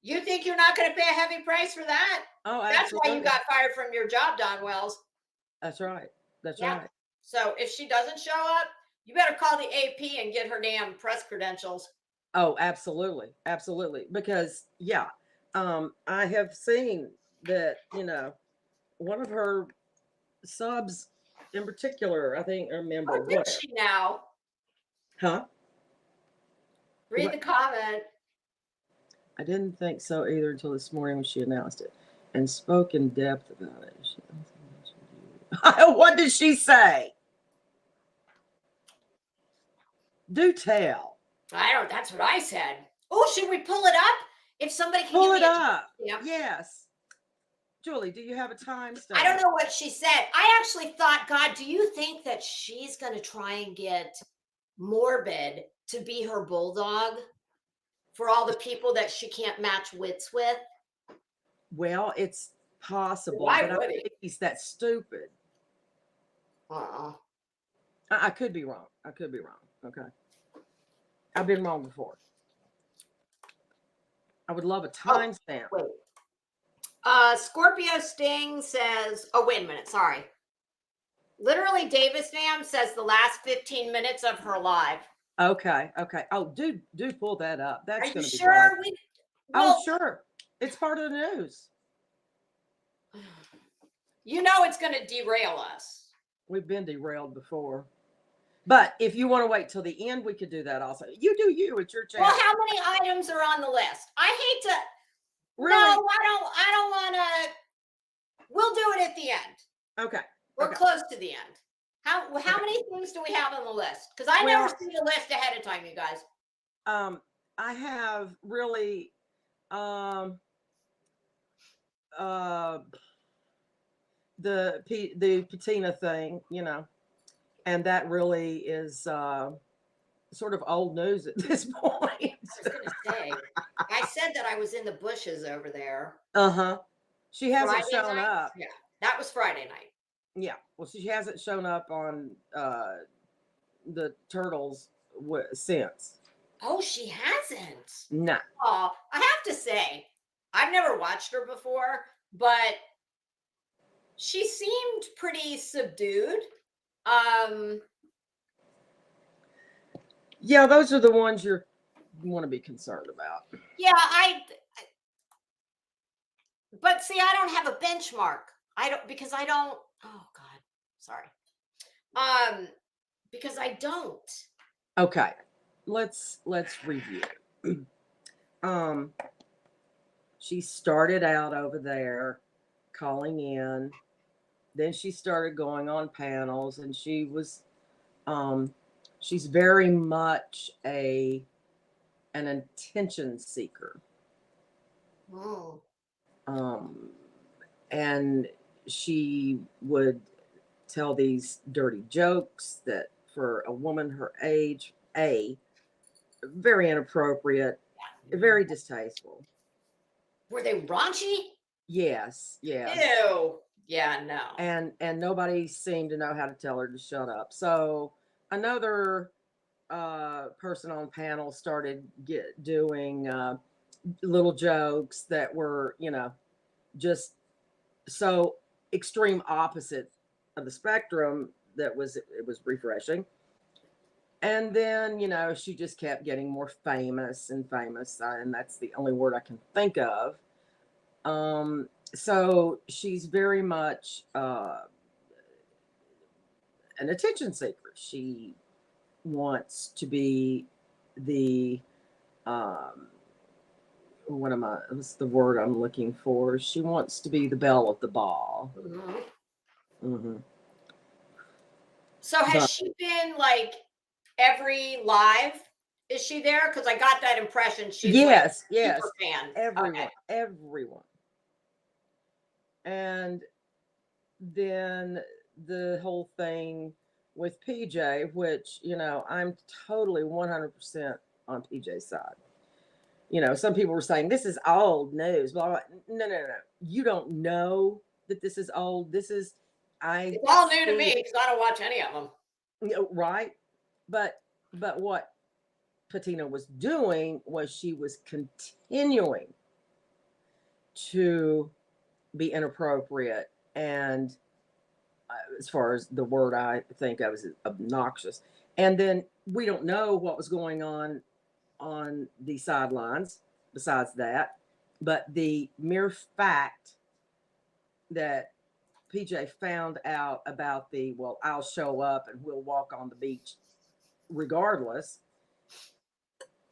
You think you're not going to pay a heavy price for that? Oh, That's absolutely. why you got fired from your job, Don Wells. That's right. That's Yeah. right. So if she doesn't show up, you better call the AP and get her damn press credentials. Oh, absolutely. Absolutely. Because yeah, I have seen that, one of her subs in particular, I think I remember Oh, did she now? Huh? Read What? the comment. I didn't think so either until this morning when she announced it and spoke in depth about it. What did she say? Do tell. That's what I said. Oh, should we pull it up? If somebody can Pull give it me up. Yeah. Yes. Julie, do you have a timestamp? I don't know what she said. I actually thought, God, do you think that she's going to try and get Morbid to be her bulldog for all the people that she can't match wits with? Well, it's possible, Why but I would don't he? think he's that stupid. I could be wrong. I could be wrong. Okay. I've been wrong before. I would love a timestamp. Wait. Scorpio Sting says, oh, wait a minute. Sorry. Literally, Davis fam says the last 15 minutes of her live. Okay. Okay. Oh, do pull that up. That's Are you going to be sure? Oh, sure. It's part of the news. You know it's going to derail us. We've been derailed before. But if you want to wait till the end, we could do that also. You do you. It's your channel. Well, how many items are on the list? I hate to. Really? No, I don't want to. We'll do it at the end. Okay. We're Okay. close to the end. How many things do we have on the list? Because I never see the list ahead of time, you guys. I have really the patina thing, and that really is sort of old news at this point. I was going to say, I said that I was in the bushes over there. She hasn't Friday shown night? up. Yeah, that was Friday night. Yeah, well, she hasn't shown up on the turtles since. Oh, she hasn't. No. Oh, I have to say, I've never watched her before, but she seemed pretty subdued. Yeah, those are the ones you want to be concerned about. Yeah, but see, I don't have a benchmark. Because I don't. Oh God, sorry. Because I don't. Okay, let's review. She started out over there calling in, then she started going on panels, and she was she's very much an attention seeker. Oh. And she would tell these dirty jokes that for a woman her age, very inappropriate, very distasteful. Were they raunchy? Yes, yes. Ew. Yeah, no. And nobody seemed to know how to tell her to shut up. So another person on panel started doing little jokes that were, just so extreme opposite of the spectrum that it was refreshing. And then, she just kept getting more famous and famous, and that's the only word I can think of. So she's very much an attention seeker. She wants to be the what's the word I'm looking for? She wants to be the belle of the ball. Mhm. Hmm. So has But she been like every live? Is she there? Because I got that impression she's like yes, super yes, fan. Okay. everyone. And then the whole thing with PJ, which, I'm totally 100% on PJ's side. Some people were saying this is old news. Blah, blah. No, no, no. You don't know that this is old. This is, I It's all new to see me it, because I don't watch any of them. right? But what Patina was doing was she was continuing to be inappropriate and as far as the word I think of is obnoxious. And then we don't know what was going on the sidelines besides that. But the mere fact that PJ found out about well, I'll show up and we'll walk on the beach regardless,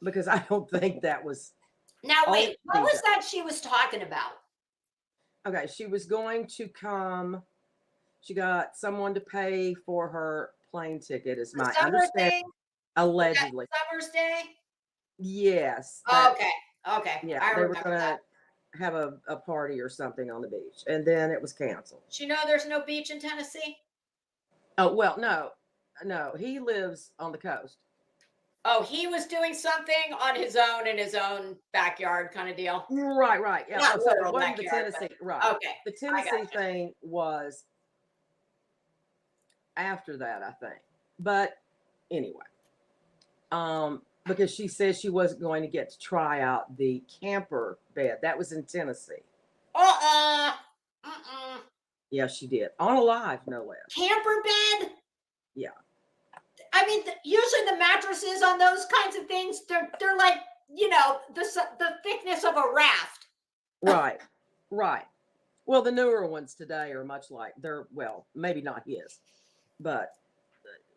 because I don't think that was Now all wait, what PJ. was that she was talking about? Okay, she was going to come. She got someone to pay for her plane ticket, is The my summer understanding. thing? Was that Allegedly. Summer's Day? Yes. Okay. Okay. Yeah, I they were remember gonna that. have a party or something on the beach, and then it was canceled. Do you know there's no beach in Tennessee? Oh well, no, he lives on the coast. Oh, he was doing something on his own in his own backyard kind of deal. Right, right. Yeah. Not Oh, so it literal wasn't the backyard, Tennessee, right. but okay. The I got Tennessee you. thing was after that, I think. But anyway, because she said she wasn't going to get to try out the camper bed. That was in Tennessee. Uh-uh. Yeah, she did. On a live, no less. Camper bed? Yeah. I mean, usually the mattresses on those kinds of things, they're like, the thickness of a raft. Right. Right. Well, the newer ones today are much like well, maybe not his, but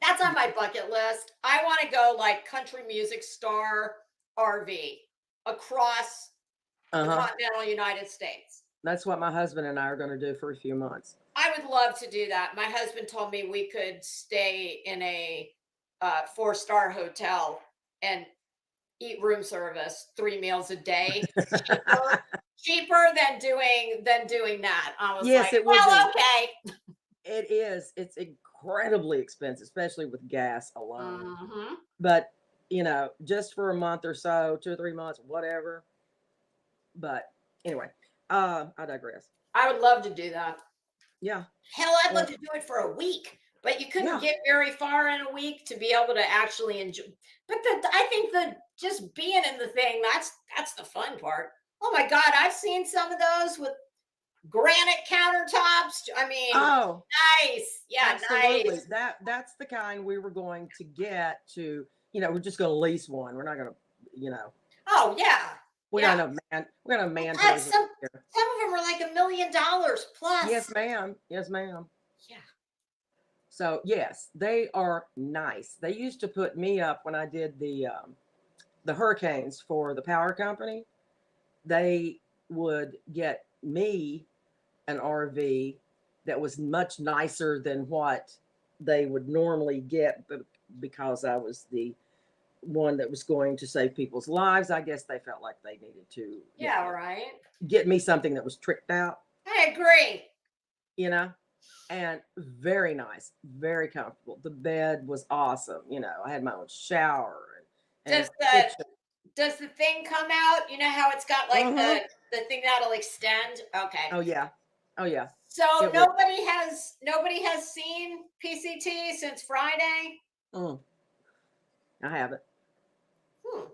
That's on my bucket list. I want to go like country music star RV across the continental United States. That's what my husband and I are going to do for a few months. I would love to do that. My husband told me we could stay in a 4-star hotel and eat room service 3 meals a day cheaper than doing that. I was Yes, like, it would well, be. okay. It is. It's incredibly expensive, especially with gas alone. Mm-hmm. But, just for a month or so, 2 or 3 months, whatever. But anyway, I digress. I would love to do that. Yeah. Hell, I'd love to do it for a week, but you couldn't Yeah. get very far in a week to be able to actually enjoy. But I think just being in the thing, that's the fun part. Oh my God, I've seen some of those with granite countertops. I mean, Oh, nice. Yeah, absolutely. nice. That's the kind we were going to get to, we're just going to lease one. We're not going to, Oh yeah. we Yeah. got a man God, version some here. of them are like $1 million plus. Yes, ma'am. Yes, ma'am. Yeah. So yes, they are nice. They used to put me up when I did the hurricanes for the power company. They would get me an RV that was much nicer than what they would normally get, but because I was the one that was going to save people's lives, I guess they felt like they needed to Right. get me something that was tricked out, I agree. and very nice, very comfortable. The bed was awesome. I had my own shower and Does kitchen. Does the thing come out? You know how it's got like the thing that'll extend? Okay. Oh yeah. Oh yeah. So It was. nobody has seen PCT since Friday. Mm, I haven't. Hmm.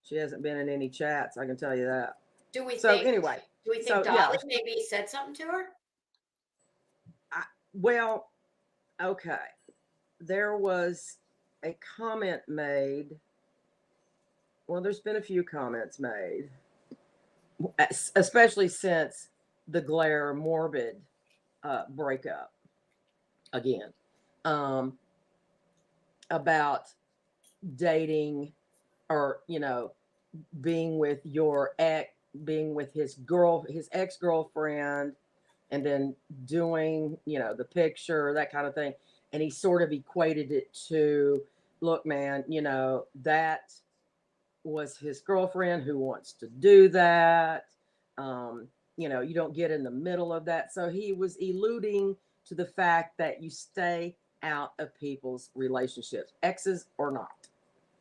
She hasn't been in any chats. I can tell you that. Do we So think? anyway. Do we think So Dolly yeah. maybe said something to her? Well, okay. There was a comment made. Well, there's been a few comments made, especially since the Glare Morbid breakup again, about dating or, being with being with his ex-girlfriend, and then doing, the picture, that kind of thing. And he sort of equated it to, look, man, that was his girlfriend who wants to do that. You don't get in the middle of that. So he was alluding to the fact that you stay out of people's relationships, exes or not,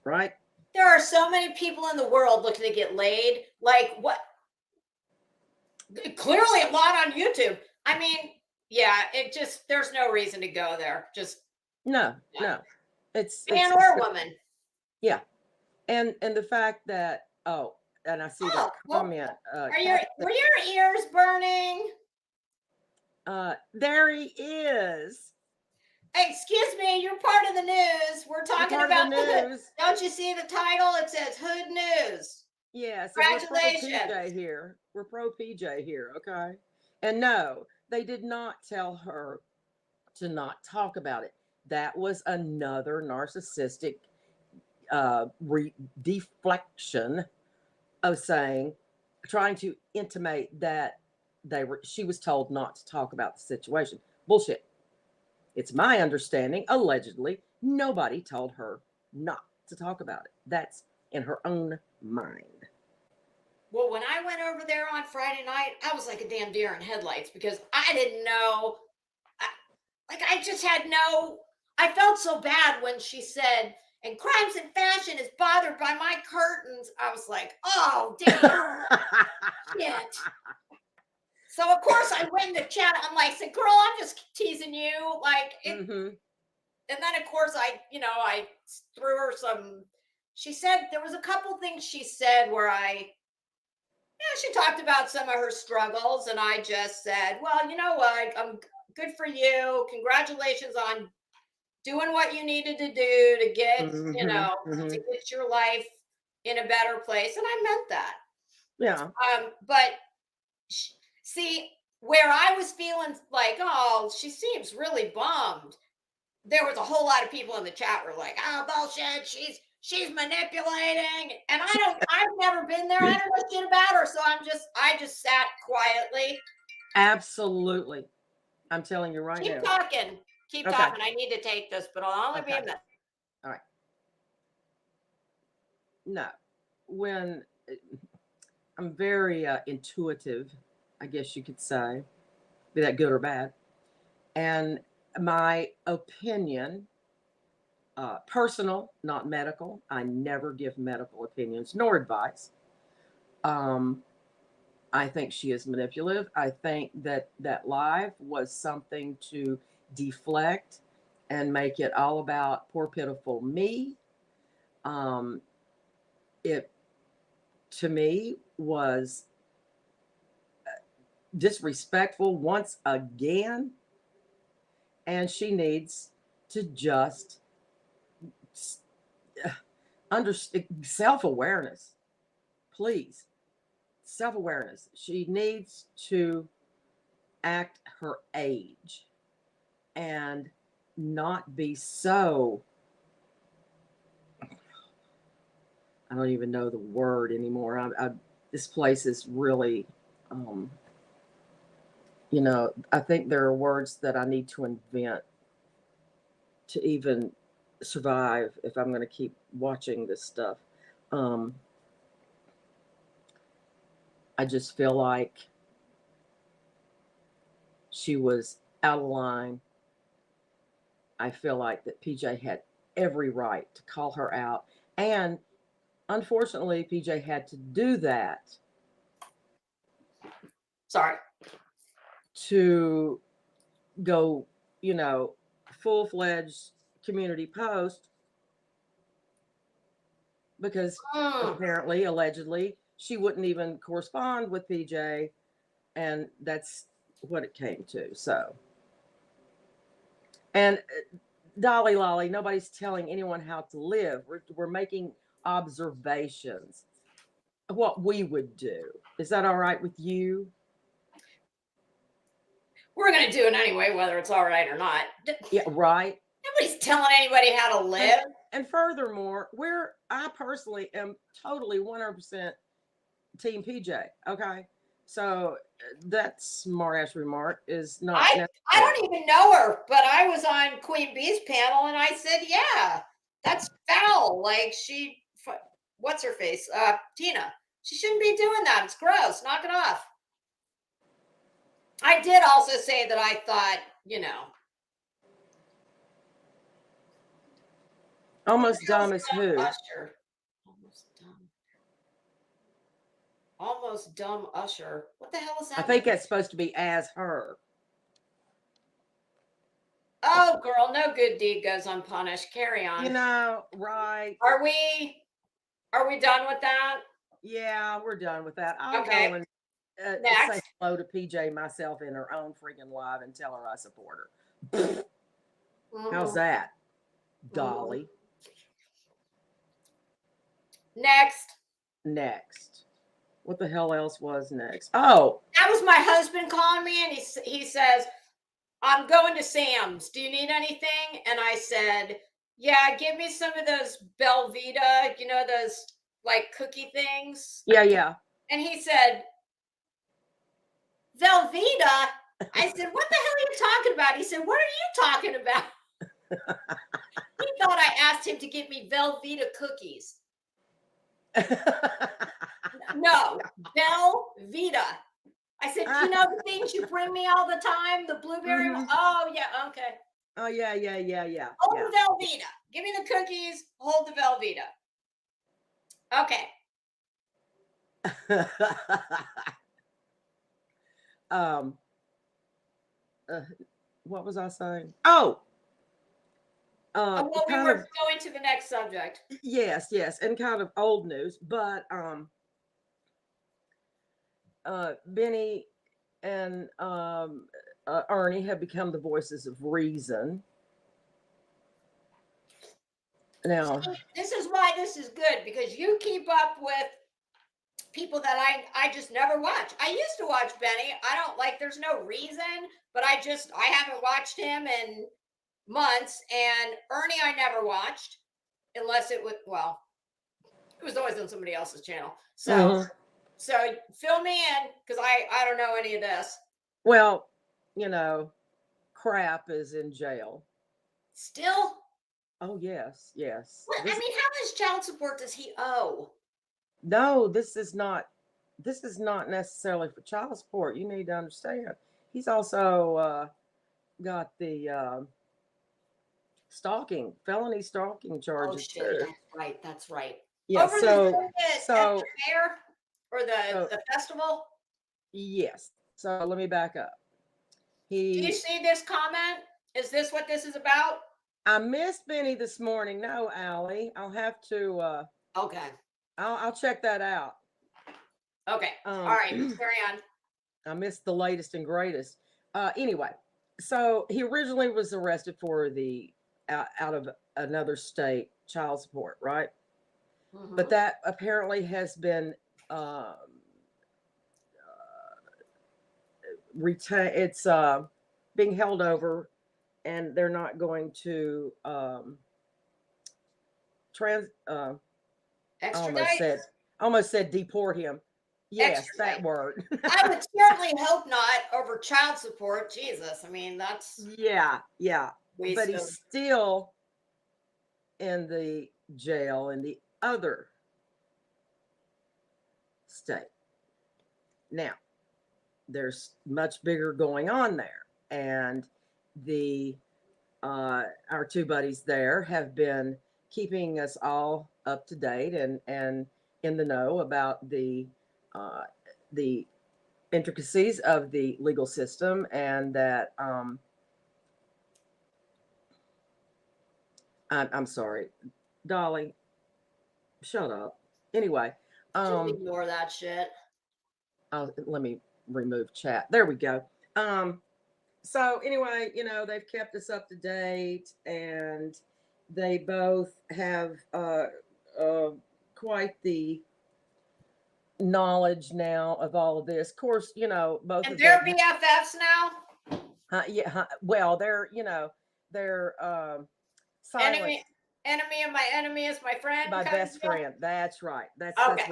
right? There are so many people in the world looking to get laid. Like what? Clearly a lot on YouTube. I mean, yeah, there's no reason to go there. Just No, yeah. no. It's Man or woman. Yeah. And the fact that, and I see that comment. Were your ears burning? There he is. Excuse me, you're part of the news. We're talking about the news. Don't you see the title? It says Hood News. Yes. Congratulations. We're pro PJ here. We're pro PJ here. Okay. And no, they did not tell her to not talk about it. That was another narcissistic deflection of trying to intimate that she was told not to talk about the situation. Bullshit. It's my understanding, allegedly, nobody told her not to talk about it. That's in her own mind. Well, when I went over there on Friday night, I was like a damn deer in headlights because I didn't know. I felt so bad when she said, and Crimes and Fashion is bothered by my curtains. I was like, oh, damn. Shit. So, of course, I went in the chat. I'm like, girl, I'm just teasing you. And then, of course, I threw her some. She said there was a couple things she said where she talked about some of her struggles. And I just said, well, you know what? I'm good for you. Congratulations on doing what you needed to do to get, to get your life in a better place. And I meant that. Yeah. But see, where I was feeling like, oh, she seems really bummed. There was a whole lot of people in the chat were like, oh, bullshit. She's manipulating. And I've never been there. I don't know shit about her. So I just sat quietly. Absolutely. I'm telling you right now. Keep talking. I need to take this, but I'll only be a minute. All right. No, when I'm very intuitive, I guess you could say, be that good or bad. And my opinion, personal, not medical. I never give medical opinions nor advice. I think she is manipulative. I think that live was something to deflect and make it all about poor pitiful me. It to me was disrespectful once again, and she needs to just understand self-awareness, please. Self-awareness. She needs to act her age and not be so, I don't even know the word anymore. This place is really, I think there are words that I need to invent to even survive if I'm going to keep watching this stuff. I just feel like she was out of line. I feel like that PJ had every right to call her out and unfortunately, PJ had to do that Sorry. to go, full-fledged community post because Mm. apparently, allegedly, she wouldn't even correspond with PJ, and that's what it came to. So, and Dolly Lolly, nobody's telling anyone how to live. We're making observations. What we would do. Is that all right with you? We're going to do it anyway, whether it's all right or not. Yeah, right. Nobody's telling anybody how to live. And furthermore, I personally am totally 100% Team PJ. Okay. So that smart ass remark is not I don't even know her, but I was on Queen Bee's panel and I said, yeah, that's foul. Like what's her face? Tina. She shouldn't be doing that. It's gross. Knock it off. I did also say that I thought, almost dumb as who? Usher. Almost dumb Usher. What the hell is that? I think that's supposed to be as her. Oh, girl, no good deed goes unpunished. Carry on. Right. Are we done with that? Yeah, we're done with that. I'll Okay. go and Next. say hello to PJ myself in her own freaking live and tell her I support her. How's that, Dolly? Next. What the hell else was next? Oh, that was my husband calling me, and he says, I'm going to Sam's. Do you need anything? And I said, yeah, give me some of those Belvita, those like cookie things. Yeah. And he said, Velveeta? I said, what the hell are you talking about? He said, what are you talking about? He thought I asked him to get me Velveeta cookies. No, Velveeta. I said, the things you bring me all the time, the blueberry. Mm-hmm. Oh, yeah, okay. Oh, yeah. Hold the Velveeta. Give me the cookies. Hold the Velveeta. Okay. What was I saying? Oh, well, we were going to the next subject. Yes, and kind of old news, but Benny and Ernie have become the voices of reason. Now, this is why this is good, because you keep up with people that I just never watch. I used to watch Benny. I don't there's no reason, but I haven't watched him in months. And Ernie I never watched unless it was it was always on somebody else's channel. So so fill me in, because I don't know any of this. Well, Crap is in jail. Still? Oh, yes. Well, how much child support does he owe? No, this is not necessarily for child support. You need to understand. He's also got the felony stalking charges. Oh, shit. That's right. Yeah. Over the fair or the festival? Yes. So let me back up. Do you see this comment? Is this what this is about? I missed Benny this morning. No, Allie. I'll have to okay. I'll check that out. Okay. All right. Carry on. I missed the latest and greatest. Anyway, so he originally was arrested for the out of another state child support, right? Mm-hmm. But that apparently has been it's being held over, and they're not going to extradite. Almost said deport him. Yes, extradite. That word. I would certainly hope not over child support. Jesus, I mean, that's yeah. But he's still in the jail in the other state. Now, there's much bigger going on there, and our two buddies there have been keeping us all up to date and in the know about the intricacies of the legal system, and that I'm sorry, Dolly, shut up. Anyway, Just ignore that shit. let me remove chat. There we go. So anyway, they've kept us up to date, and they both have quite the knowledge now of all of this. Of course, both And of they're them. BFFs now. Yeah. Well, they're silent. Enemy of my enemy is my friend. My kind of best deal? friend. That's right. Okay.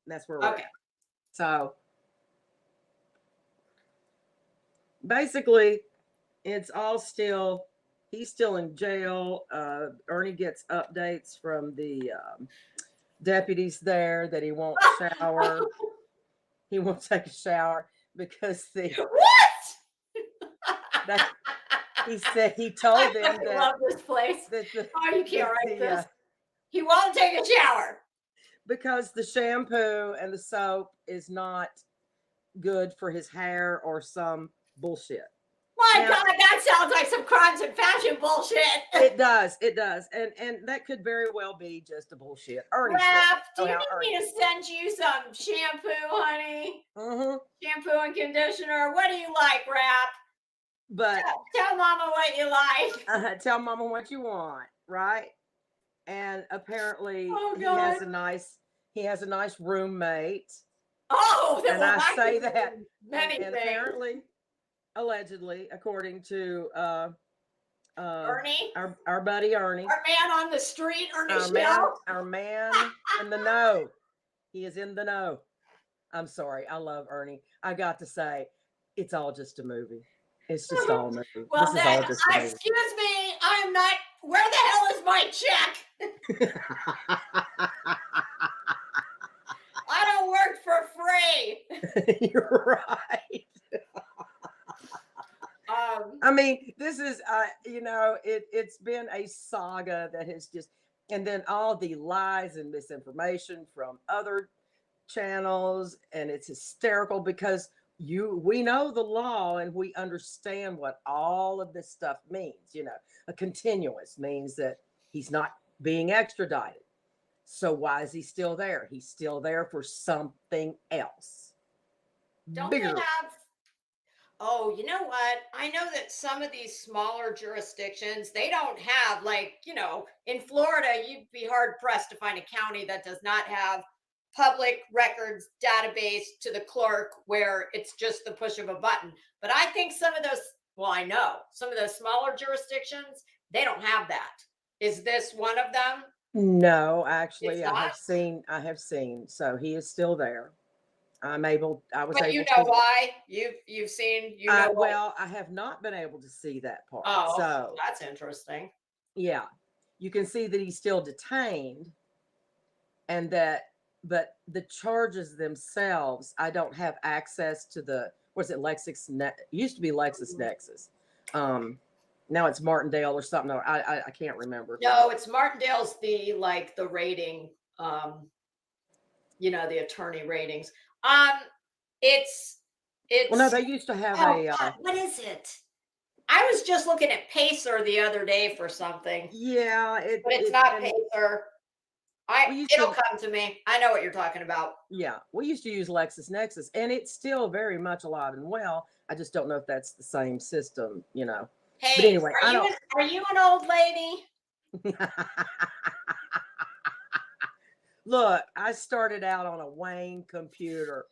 That's where we're Okay. at. So basically, it's all still. He's still in jail. Ernie gets updates from the deputies there that he won't shower. He won't take a shower because What? he said he told them I that love this place. Oh, you can't write this. He won't take a shower because the shampoo and the soap is not good for his hair or some bullshit. My God, that sounds like some crimes and fashion bullshit. It does, and that could very well be just a bullshit. Ernie, Rap, do you need me to send you some shampoo, honey? Mm-hmm. Shampoo and conditioner. What do you like, Rap? But tell Mama what you like. Tell Mama what you want, right? And apparently he has a nice roommate. Oh, and I say that many and things. Apparently, allegedly, according to Ernie, our buddy Ernie, our man on the street, Ernie our man in the know. He is in the know. I'm sorry, I love Ernie. I got to say, it's all just a movie. It's just all a movie. Well, this is all just a movie. Excuse me, I'm not. Where the hell is my check? I don't work for free. You're right. I mean, this is, it's been a saga that has just, and then all the lies and misinformation from other channels, and it's hysterical because we know the law and we understand what all of this stuff means. A continuous means that he's not being extradited. So why is he still there? He's still there for something else. Don't bigger. They have? Oh, you know what? I know that some of these smaller jurisdictions, they don't have, in Florida, you'd be hard pressed to find a county that does not have public records database to the clerk where it's just the push of a button. But I think I know some of those smaller jurisdictions, they don't have that. Is this one of them? No, actually, I have seen. So he is still there. I was able why? You've seen, well, I have not been able to see that part. Oh, so that's interesting. Yeah. You can see that he's still detained, but the charges themselves, I don't have access to it used to be LexisNexis. Now it's Martindale or something. I can't remember. No, it's Martindale's the rating, the attorney ratings. It's well, no, they used to have God, what is it? I was just looking at Pacer the other day for something. Yeah, but it's not Pacer. It'll come to me. I know what you're talking about. Yeah, we used to use LexisNexis, and it's still very much alive and well. I just don't know if that's the same system, Hey, but anyway, are you an old lady? Look, I started out on a Wayne computer.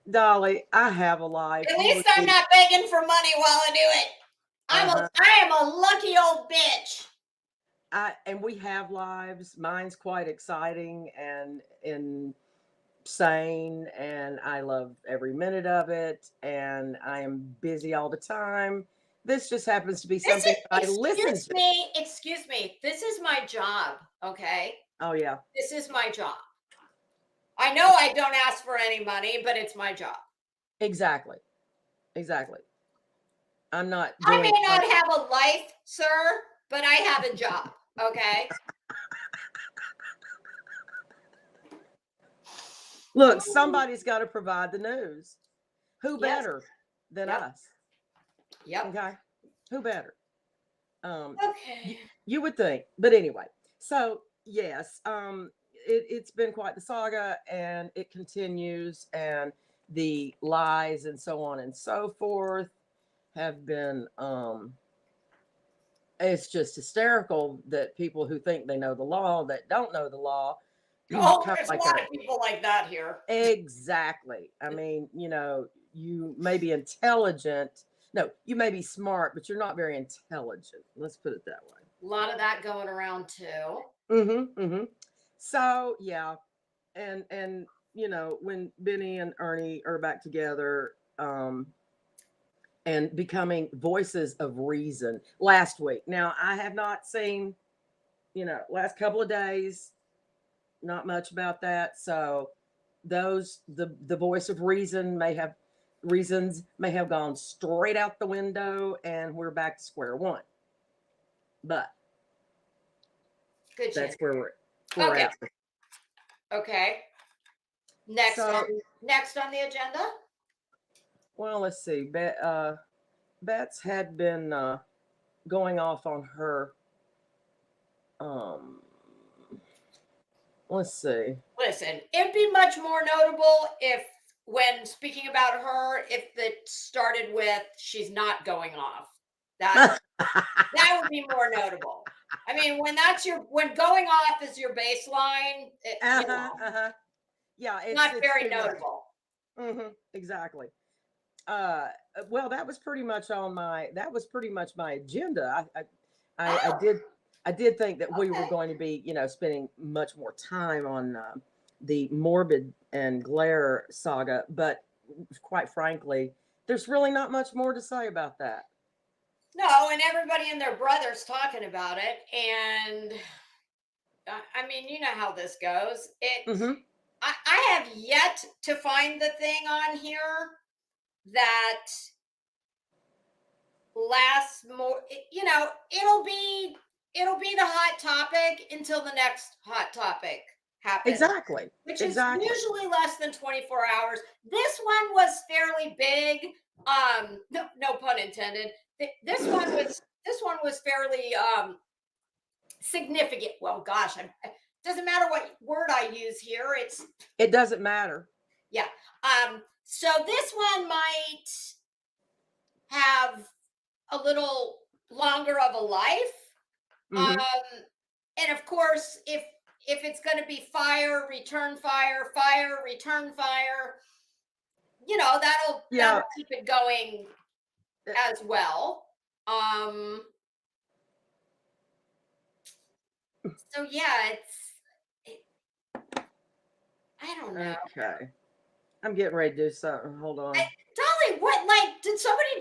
Dolly, I have a life. At least I'm not begging for money while I do it. I am a lucky old bitch. And we have lives. Mine's quite exciting and insane, and I love every minute of it, and I am busy all the time. This just happens to be something I listen to. Excuse me. This is my job, okay? Oh, yeah. This is my job. I know I don't ask for any money, but it's my job. Exactly. I may not have a life, sir, but I have a job. Okay. Look, somebody's got to provide the news. Who Yes. better than Yep. us? Yep. Okay. Who better? Okay. You would think, but anyway. So yes, it's been quite the saga, and it continues, and the lies and so on and so forth have been. It's just hysterical that people who think they know the law that don't know the law. Oh, come there's like a lot a- of people like that here. Exactly. I mean, you may be intelligent. No, you may be smart, but you're not very intelligent. Let's put it that way. A lot of that going around too. Mm-hmm. Mm-hmm. So yeah, and when Benny and Ernie are back together, and becoming voices of reason last week. Now I have not seen, last couple of days, not much about that. So the voice of reasons may have gone straight out the window, and we're back to square one. But Good that's chance. where we're Okay. at. Okay. Next So, on the agenda. well, let's see. Bets had been going off on her. Um, let's see. Listen, it'd be much more notable if, when speaking about her, if it started with "she's not going off." That would be more notable. I mean, when going off is your baseline, Yeah, it's not very too much. notable. Mm-hmm, exactly. Well, that was pretty much my agenda. I did think that we were going to be, spending much more time on the Morbid and Glare saga, but quite frankly, there's really not much more to say about that. No, and everybody and their brother's talking about it, and I mean, you know how this goes. Mm-hmm. I have yet to find the thing on here that lasts more. It'll be the hot topic until the next hot topic happens. Exactly. Which Exactly. is usually less than 24 hours. This one was fairly big. No pun intended. This one was fairly significant. Well, gosh, it doesn't matter what word I use here. It doesn't matter. Yeah. So this one might have a little longer of a life. Mm-hmm. And of course, if it's going to be fire, return fire, fire, return fire, that'll keep it going as well. So yeah, I don't know. Okay. I'm getting ready to do something. Hold on. Dolly,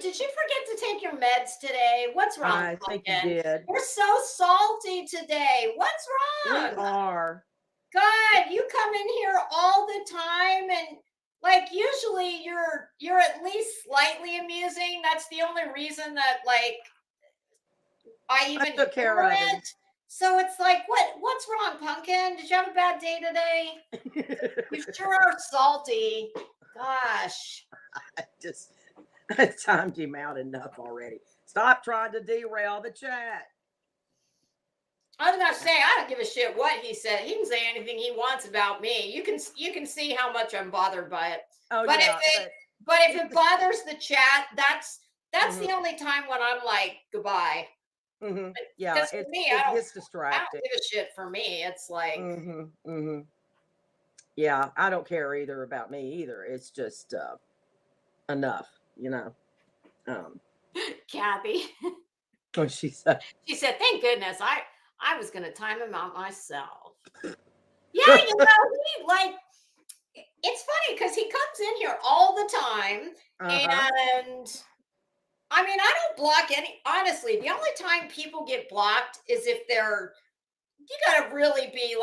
did you forget to take your meds today? What's wrong? I think you did. You're so salty today. What's We wrong? are. God, you come in here all the time, and usually you're at least slightly amusing. That's the only reason that I even took care of it. So it's what's wrong, Pumpkin? Did you have a bad day today? You sure are salty. Gosh. I timed him out enough already. Stop trying to derail the chat. I was gonna say, I don't give a shit what he said. He can say anything he wants about me. You can see how much I'm bothered by it. Oh, but yeah, if it bothers the chat, that's Mhm. the only time when I'm like, goodbye. Mm-hmm. Yeah, Because for me, I gets don't distracted. give a shit. For me, it's like, Mm-hmm. Mm-hmm. Yeah, I don't care either about me either. It's just enough, Kathy. What she said. She said, "Thank goodness I was gonna time him out myself." Yeah, it's funny because he comes in here all the time, and I mean, I don't block honestly, the only time people get blocked is if you gotta really be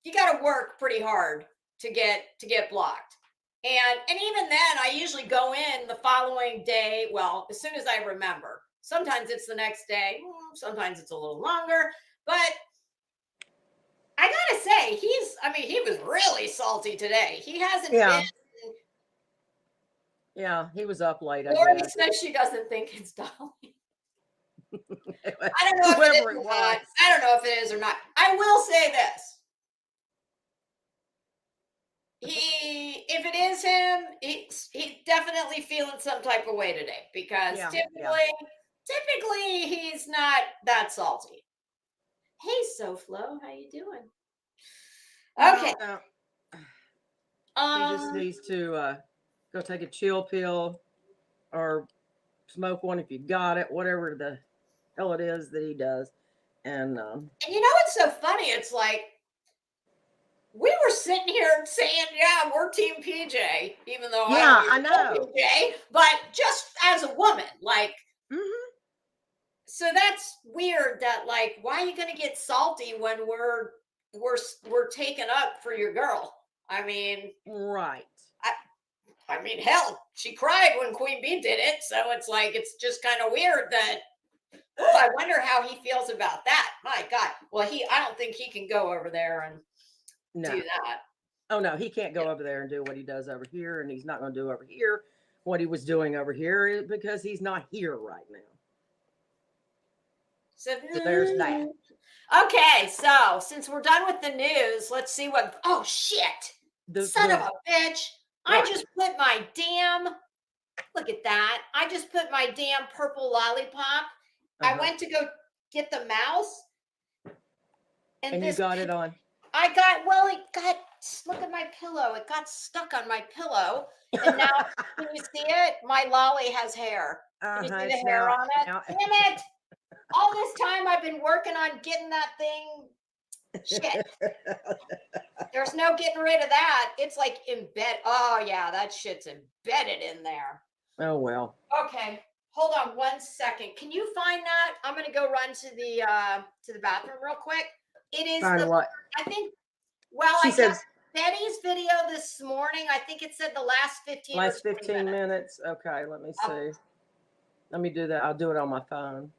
you gotta work pretty hard to get blocked. And even then, I usually go in the following day, well, as soon as I remember. Sometimes it's the next day. Sometimes it's a little longer. But I gotta say, he was really salty today. He hasn't Yeah. been. Yeah, he was up late, I Lori guess. says she doesn't think it's Dolly. I don't know if it is Whoever or it not. was. I don't know if it is or not. I will say this. If it is him, he's definitely feeling some type of way today because Yeah, typically he's not that salty. Hey, SoFlo, how you doing? Okay. No, he just needs to go take a chill pill or smoke one if you got it, whatever the hell it is that he does. And and you know what's so funny? It's like we were sitting here saying, "Yeah, we're Team PJ," even though yeah, I I know. PJ, but just as a woman, like. Mm-hmm. So that's weird. That like, why are you gonna get salty when we're taken up for your girl? I mean, Right. I mean, hell, she cried when Queen Bee did it, so it's like it's just kind of weird that. Oh, I wonder how he feels about that. My God. Well, I don't think he can go over there and No. do that. Oh no, he can't go over there and do what he does over here, and he's not going to do over here what he was doing over here because he's not here right now. So there's that. Okay, so since we're done with the news, let's see what. Oh shit! Son of a bitch! I just put my damn. Look at that! I just put my damn purple lollipop. I went to go get the mouse, and you got it on. I got. Well, it got. Look at my pillow. It got stuck on my pillow, and now can you see it? My lolly has hair. Can you see the hair on it? Damn it! All this time I've been working on getting that thing. Shit. There's no getting rid of that. It's like embedded. Oh yeah, that shit's embedded in there. Oh well. Okay. Hold on 1 second. Can you find that? I'm gonna go run to the bathroom real quick. It is Find what? I think well, she I said Betty's video this morning. I think it said the last 15 last 15 minutes. Okay, let me see. Let me do that. I'll do it on my phone.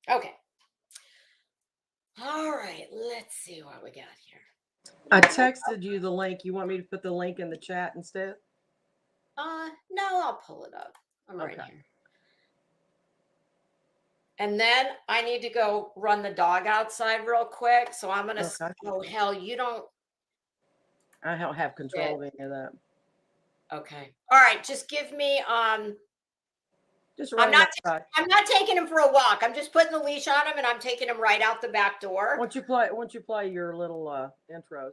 Okay. All right, let's see what we got here. I texted you the link. You want me to put the link in the chat instead? No, I'll pull it up. I'm right here. And then I need to go run the dog outside real quick. So I'm gonna. Oh hell, you don't. I don't have control of any of that. Okay. All right. Just give me Just I'm run him not. outside. I'm not taking him for a walk. I'm just putting the leash on him, and I'm taking him right out the back door. Once you play your little intros,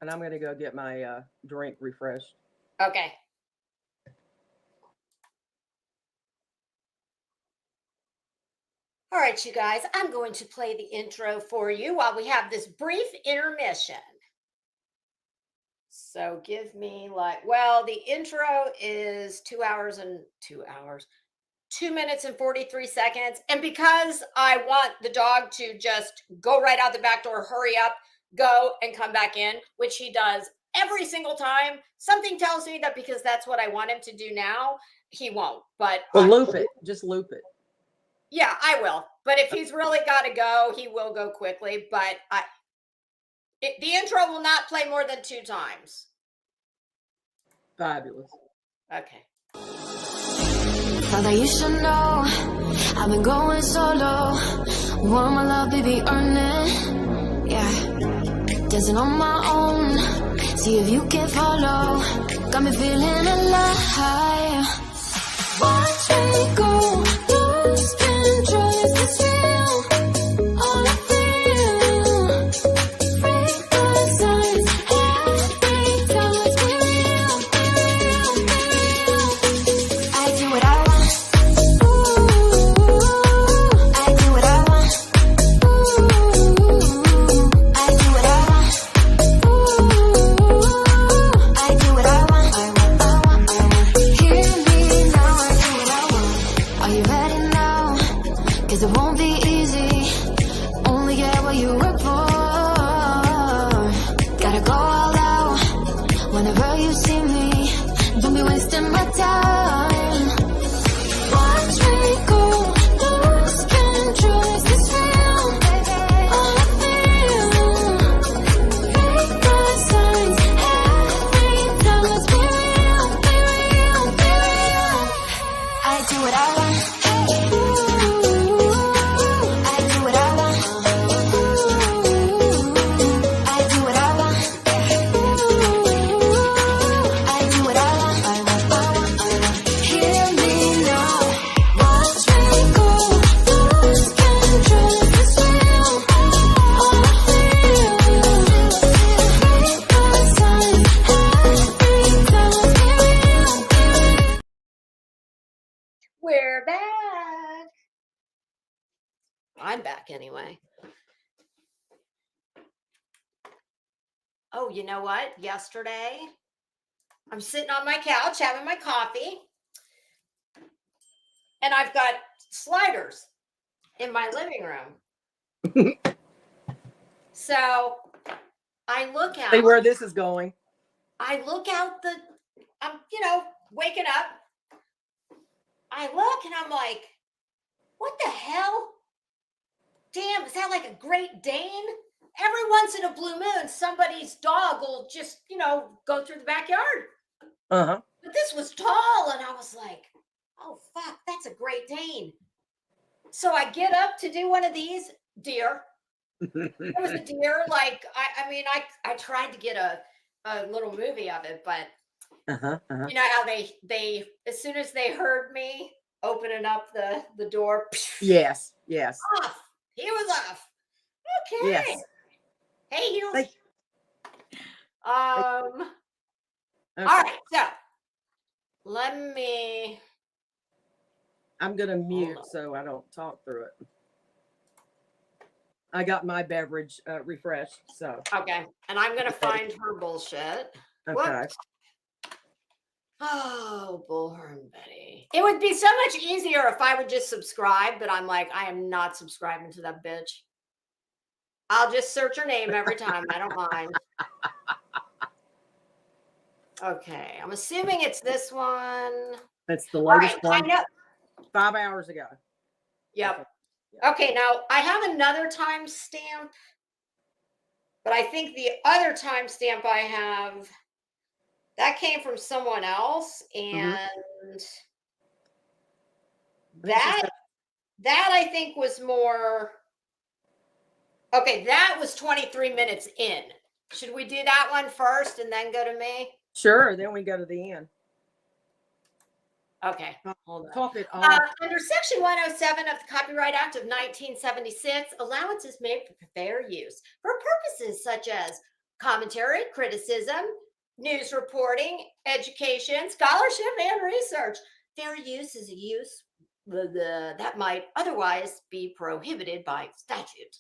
and I'm gonna go get my drink refreshed. Okay. All right, you guys, I'm going to play the intro for you while we have this brief intermission. So give me the intro is 2 hours and 2 hours, 2 minutes and 43 seconds. And because I want the dog to just go right out the back door, hurry up, go and come back in, which he does every single time, something tells me that because that's what I want him to do now, he won't. But Well, loop it. Just loop it. yeah, I will. But if he's really got to go, he will go quickly. But the intro will not play more than 2 times. Fabulous. Okay. Thought that you should know I've been going solo. Want my love, baby, earn it. Yeah, dancing on my own. See if you can follow. Got me feeling alive. Watch me go. Lose control. Is this real? All I feel. Break the signs. Every time let's be real. Be real. Be real. I do what I want. Ooh, I do what I want. Ooh, I do what I want. Ooh, I do what I want. I want. Hear me now. I do what I want. Are you ready now? 'Cause it won't be easy. Only get what you work for. Gotta go all out whenever you see me. Don't be wasting my time. Watch me go. Lose control. Is this real? All I feel. Break the signs. Every time let's be real. Be real. Be real. I do what I want. Ooh, I do what I want. Ooh, I do what I want. Ooh, I do what I want. I want. Hear me now. Watch me go. Lose control. Is this real? All I feel. Break the signs. Every time let's be real. We're back. I'm back anyway. Oh, you know what? Yesterday, I'm sitting on my couch having my coffee, and I've got sliders in my living room. So I look out. See where this is going. I look out I'm, waking up. I look and I'm like, what the hell? Damn, is that like a Great Dane? Every once in a blue moon, somebody's dog will just, go through the backyard. Uh-huh. But this was tall, and I was like, oh, fuck, that's a Great Dane. So I get up to do one of these, deer. It was a deer. Like, I tried to get a little movie of it, but you know how they as soon as they heard me opening up the door, Yes. off. He was off. Okay. Yes. Hey, heels. Okay. All right. So I'm gonna mute so I don't talk through it. I got my beverage refreshed, so okay. And I'm gonna find her bullshit. okay. Whoops. Oh, Bullhorn Betty. It would be so much easier if I would just subscribe, but I'm like, I am not subscribing to that bitch. I'll just search her name every time. I don't mind. Okay. I'm assuming it's this one. That's the All latest right, one. I know. 5 hours ago. Yep. Okay, now I have another timestamp, but I think the other timestamp I have that came from someone else, and that I think was more. Okay, that was 23 minutes in. Should we do that one first and then go to me? Sure. Then we go to the end. Okay, hold on. Talk it off. Under Section 107 of the Copyright Act of 1976, allowance is made for fair use for purposes such as commentary, criticism, news reporting, education, scholarship, and research. Fair use is a use that might otherwise be prohibited by statute.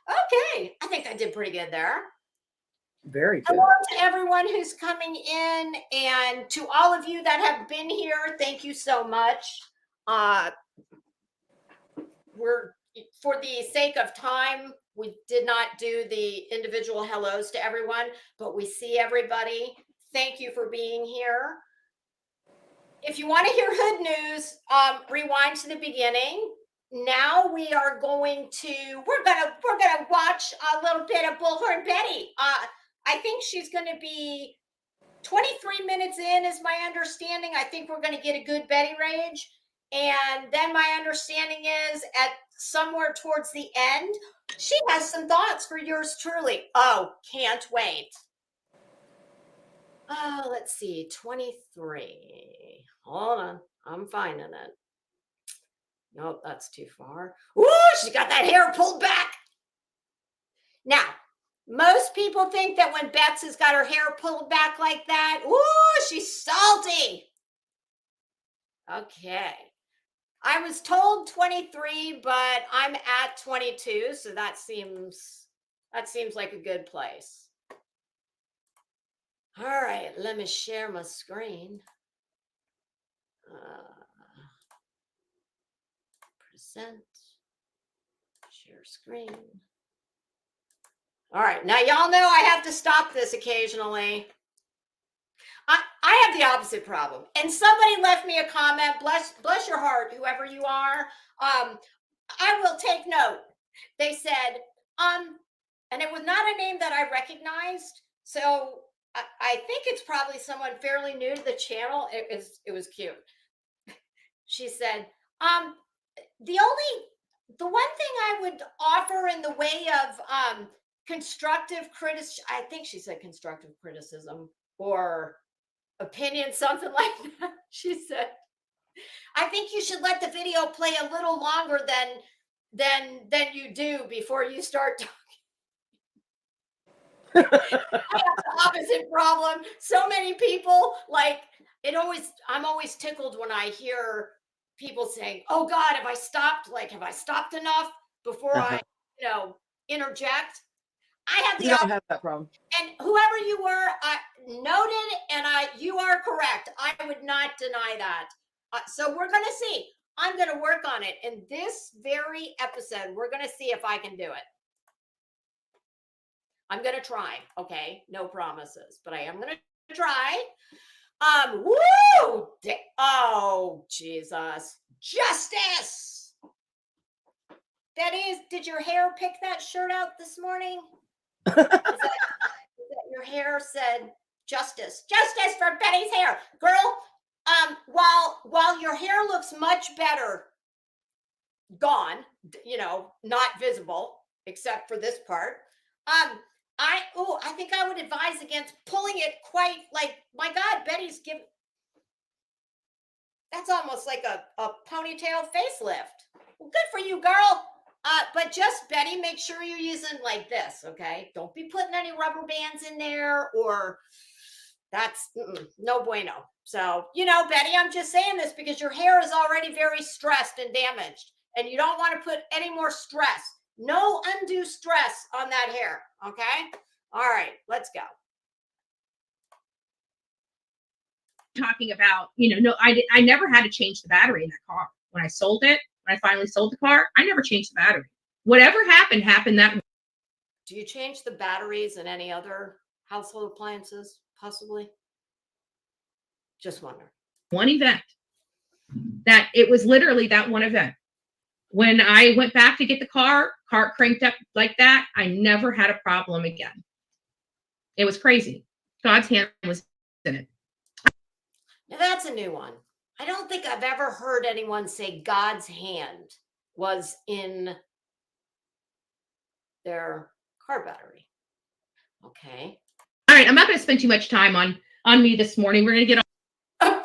Okay, I think I did pretty good there. Very good. Hello to everyone who's coming in, and to all of you that have been here, thank you so much. We're, for the sake of time, we did not do the individual hellos to everyone, but we see everybody. Thank you for being here. If you want to hear hood news, rewind to the beginning. Now we are going to, we're gonna watch a little bit of Bullhorn Betty. I think she's going to be 23 minutes in, is my understanding. I think we're going to get a good Betty rage. And then my understanding is at somewhere towards the end, she has some thoughts for yours truly. Oh, can't wait. Oh, let's see, 23. Hold on, I'm finding it. Nope, that's too far. Ooh, she got that hair pulled back. Now, most people think that when Bets has got her hair pulled back like that, ooh, she's salty. Okay. I was told 23, but I'm at 22, so that seems like a good place. All right, let me share my screen. Present, share screen. All right, now y'all know I have to stop this occasionally. I have the opposite problem. And somebody left me a comment, bless your heart, whoever you are. I will take note. They said, and it was not a name that I recognized. So I think it's probably someone fairly new to the channel. It was cute. She said, the one thing I would offer in the way of constructive criticism, I think she said constructive criticism or opinion, something like that. She said, I think you should let the video play a little longer than you do before you start talking. I have the opposite problem. So many people, like, I'm always tickled when I hear people saying, oh God, have I stopped enough before I interject? I have You don't have that problem. And whoever you were, noted, and you are correct. I would not deny that. So we're going to see. I'm going to work on it in this very episode. We're going to see if I can do it. I'm going to try. Okay, no promises, but I am going to try. Woo! Oh, Jesus. Justice. Betty, did your hair pick that shirt out this morning? Is that your hair said justice for Betty's hair, girl? While your hair looks much better gone, not visible except for this part, I think I would advise against pulling it quite, like, my God, Betty's giving, that's almost like a ponytail facelift. Well, good for you, girl. But just, Betty, make sure you're using like this, okay? Don't be putting any rubber bands in there, or that's no bueno. So, Betty, I'm just saying this because your hair is already very stressed and damaged, and you don't want to put any more stress. No undue stress on that hair, okay? All right, let's go. Talking about, no, I never had to change the battery in that car. When I sold it, when I finally sold the car, I never changed the battery. Whatever happened that way. Do you change the batteries in any other household appliances, possibly? Just wonder. One event. That it was literally that one event. When I went back to get the car cranked up like that, I never had a problem again. It was crazy. God's hand was in it. Now that's a new one. I don't think I've ever heard anyone say God's hand was in their car battery. Okay. All right, I'm not going to spend too much time on me this morning. We're going to get on.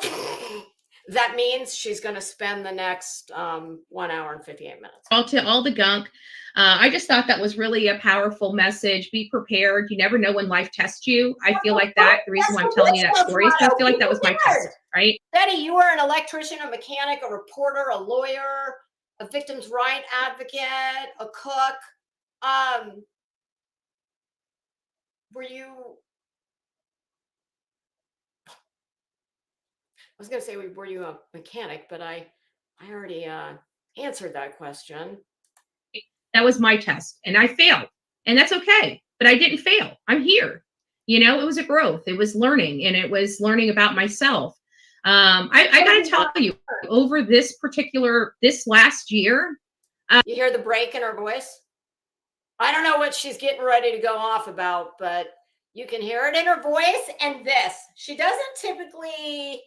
That means she's going to spend the next 1 hour and 58 minutes. All the gunk. I just thought that was really a powerful message. Be prepared. You never know when life tests you. I feel like that. The reason why I'm telling you that story is because I feel like that was my test, right? Betty, you were an electrician, a mechanic, a reporter, a lawyer, a victim's right advocate, a cook. Were you? I was going to say, were you a mechanic? But I already answered that question. That was my test, and I failed, and that's okay. But I didn't fail. I'm here. You know, it was a growth. It was learning, and it was learning about myself. I got to tell you, over this last year. You hear the break in her voice? I don't know what she's getting ready to go off about, but you can hear it in her voice. And this, she doesn't typically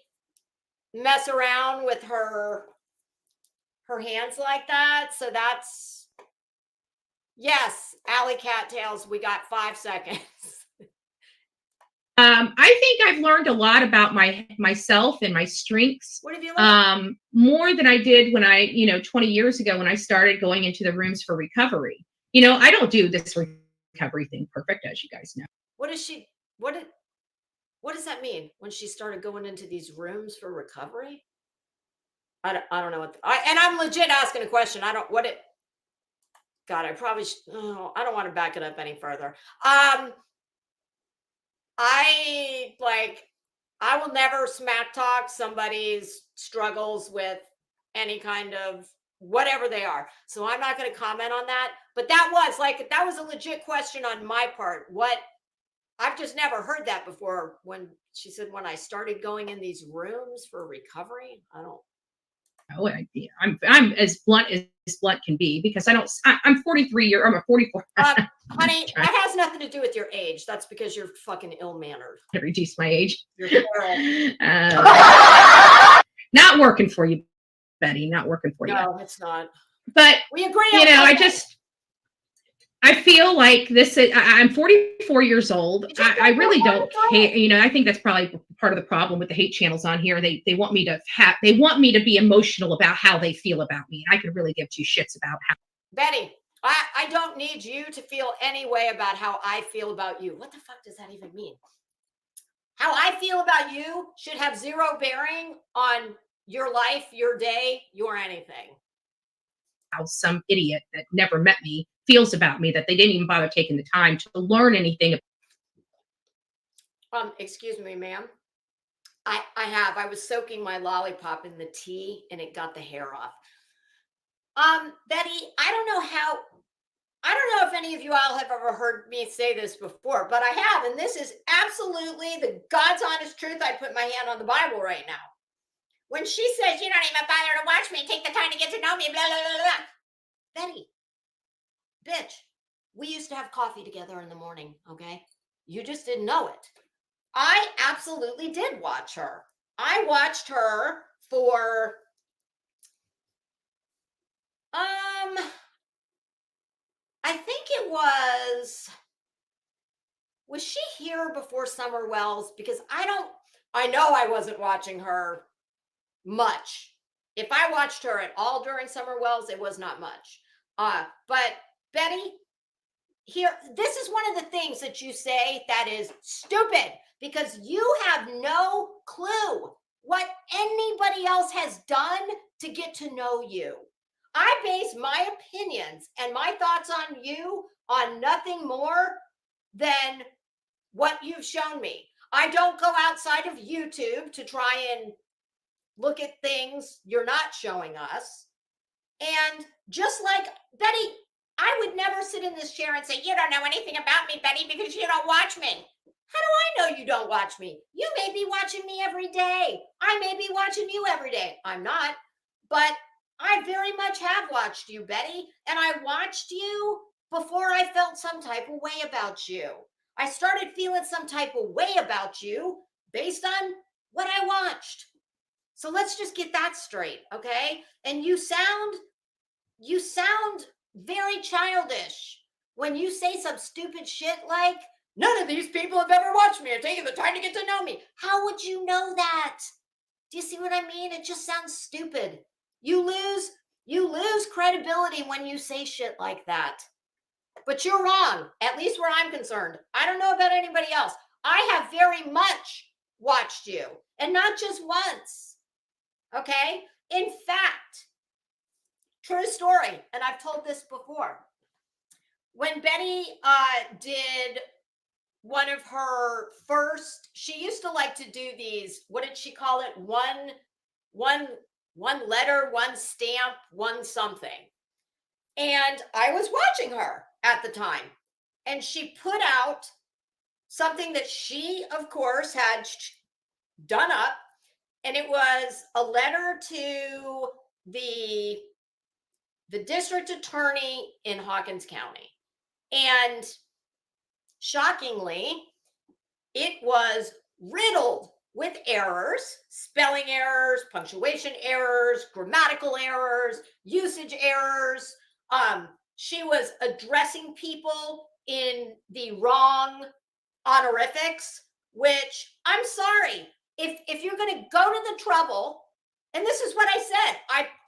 mess around with her hands like that. So that's, yes, Alley Cattails, we got 5 seconds. I think I've learned a lot about myself and my strengths. What have you learned? More than I did when 20 years ago when I started going into the rooms for recovery. You know, I don't do this recovery thing perfect, as you guys know. What does that mean when she started going into these rooms for recovery? I don't know and I'm legit asking a question. I don't I probably I don't want to back it up any further. I will never smack talk somebody's struggles with any kind of whatever they are. So I'm not going to comment on that. But that was a legit question on my part. I've just never heard that before when she said, when I started going in these rooms for recovery. I don't. No idea. I'm as blunt can be because I'm 43 I'm a 44. Honey, that has nothing to do with your age. That's because you're fucking ill-mannered. I reduced my age. You're not working for you, Betty. Not working for you. No, it's not. But we agree. You know, I feel like I'm 44 years old. I really don't care. You know, I think that's probably part of the problem with the hate channels on here. They want me to be emotional about how they feel about me. And I could really give two shits about how. Betty, I don't need you to feel any way about how I feel about you. What the fuck does that even mean? How I feel about you should have zero bearing on your life, your day, your anything. How some idiot that never met me feels about me, that they didn't even bother taking the time to learn anything. Excuse me, ma'am. I was soaking my lollipop in the tea and it got the hair off. Betty, I don't know if any of you all have ever heard me say this before, but I have, and this is absolutely the God's honest truth. I put my hand on the Bible right now. When she says, you don't even bother to watch me, take the time to get to know me, blah, blah, blah, blah. Betty, bitch, we used to have coffee together in the morning, okay? You just didn't know it. I absolutely did watch her. I watched her for, I think it was she here before Summer Wells? Because I know I wasn't watching her much. If I watched her at all during Summer Wells, it was not much. But Betty, here, this is one of the things that you say that is stupid because you have no clue what anybody else has done to get to know you. I base my opinions and my thoughts on you on nothing more than what you've shown me. I don't go outside of YouTube to try and look at things you're not showing us. And just like Betty, I would never sit in this chair and say, you don't know anything about me, Betty, because you don't watch me. How do I know you don't watch me? You may be watching me every day. I may be watching you every day. I'm not, but I very much have watched you, Betty. And I watched you before I felt some type of way about you. I started feeling some type of way about you based on what I watched. So let's just get that straight, okay? And you sound very childish when you say some stupid shit like, none of these people have ever watched me or taken the time to get to know me. How would you know that? Do you see what I mean? It just sounds stupid. You lose credibility when you say shit like that. But you're wrong, at least where I'm concerned. I don't know about anybody else. I have very much watched you, and not just once. Okay? In fact, true story, and I've told this before. When Betty did one of her first, she used to like to do these, what did she call it? One letter, one stamp, one something. And I was watching her at the time, and she put out something that she, of course, had done up, and it was a letter to the district attorney in Hawkins County. And shockingly, it was riddled with errors, spelling errors, punctuation errors, grammatical errors, usage errors. She was addressing people in the wrong honorifics, which, I'm sorry, if you're going to go to the trouble, and this is what I said,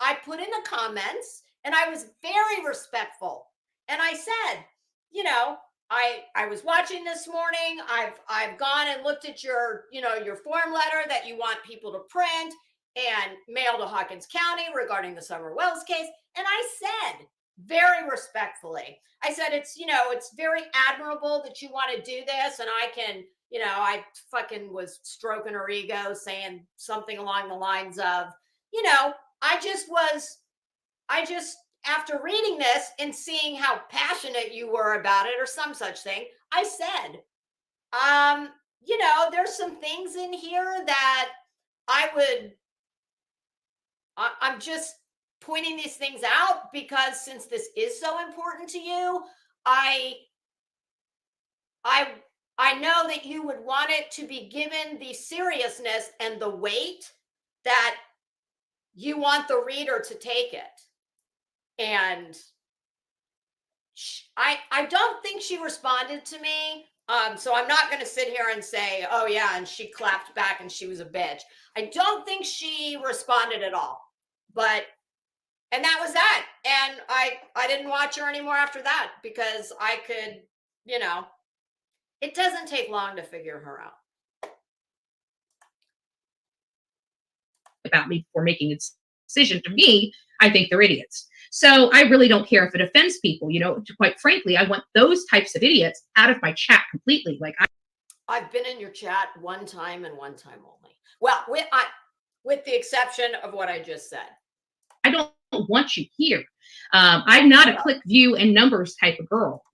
I put in the comments, and I was very respectful, and I said, you know, I was watching this morning. I've gone and looked at your form letter that you want people to print and mail to Hawkins County regarding the Summer Wells case. And I said very respectfully, I said, it's very admirable that you want to do this. And I can, I fucking was stroking her ego, saying something along the lines of, I just, after reading this and seeing how passionate you were about it or some such thing, I said, there's some things in here that I'm just pointing these things out because since this is so important to you, I know that you would want it to be given the seriousness and the weight that you want the reader to take it. And I don't think she responded to me. So I'm not going to sit here and say, oh yeah, and she clapped back and she was a bitch. I don't think she responded at all. And that was that. And I didn't watch her anymore after that because I could, it doesn't take long to figure her out. About me before making a decision. To me, I think they're idiots. So I really don't care if it offends people. Quite frankly, I want those types of idiots out of my chat completely. I've been in your chat one time and one time only. Well, with the exception of what I just said. I don't want you here. I'm not a click, view, and numbers type of girl.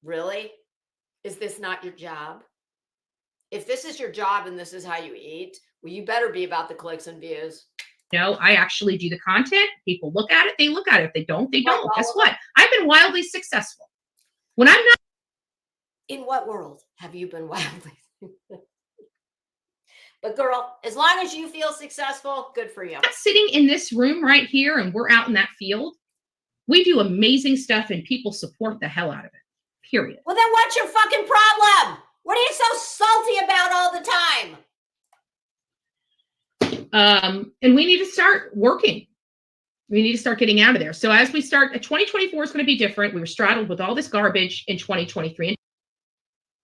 Really? Is this not your job? If this is your job and this is how you eat, well, you better be about the clicks and views. I actually do the content. People look at it. They look at it. If they don't, they don't. Guess what? I've been wildly successful. When I'm not. In what world have you been wildly successful? But girl, as long as you feel successful, good for you. I'm sitting in this room right here and we're out in that field. We do amazing stuff and people support the hell out of it. Period. Well, then what's your fucking problem? What are you so salty about all the time? And we need to start working. We need to start getting out of there. So as we start, 2024 is going to be different. We were straddled with all this garbage in 2023.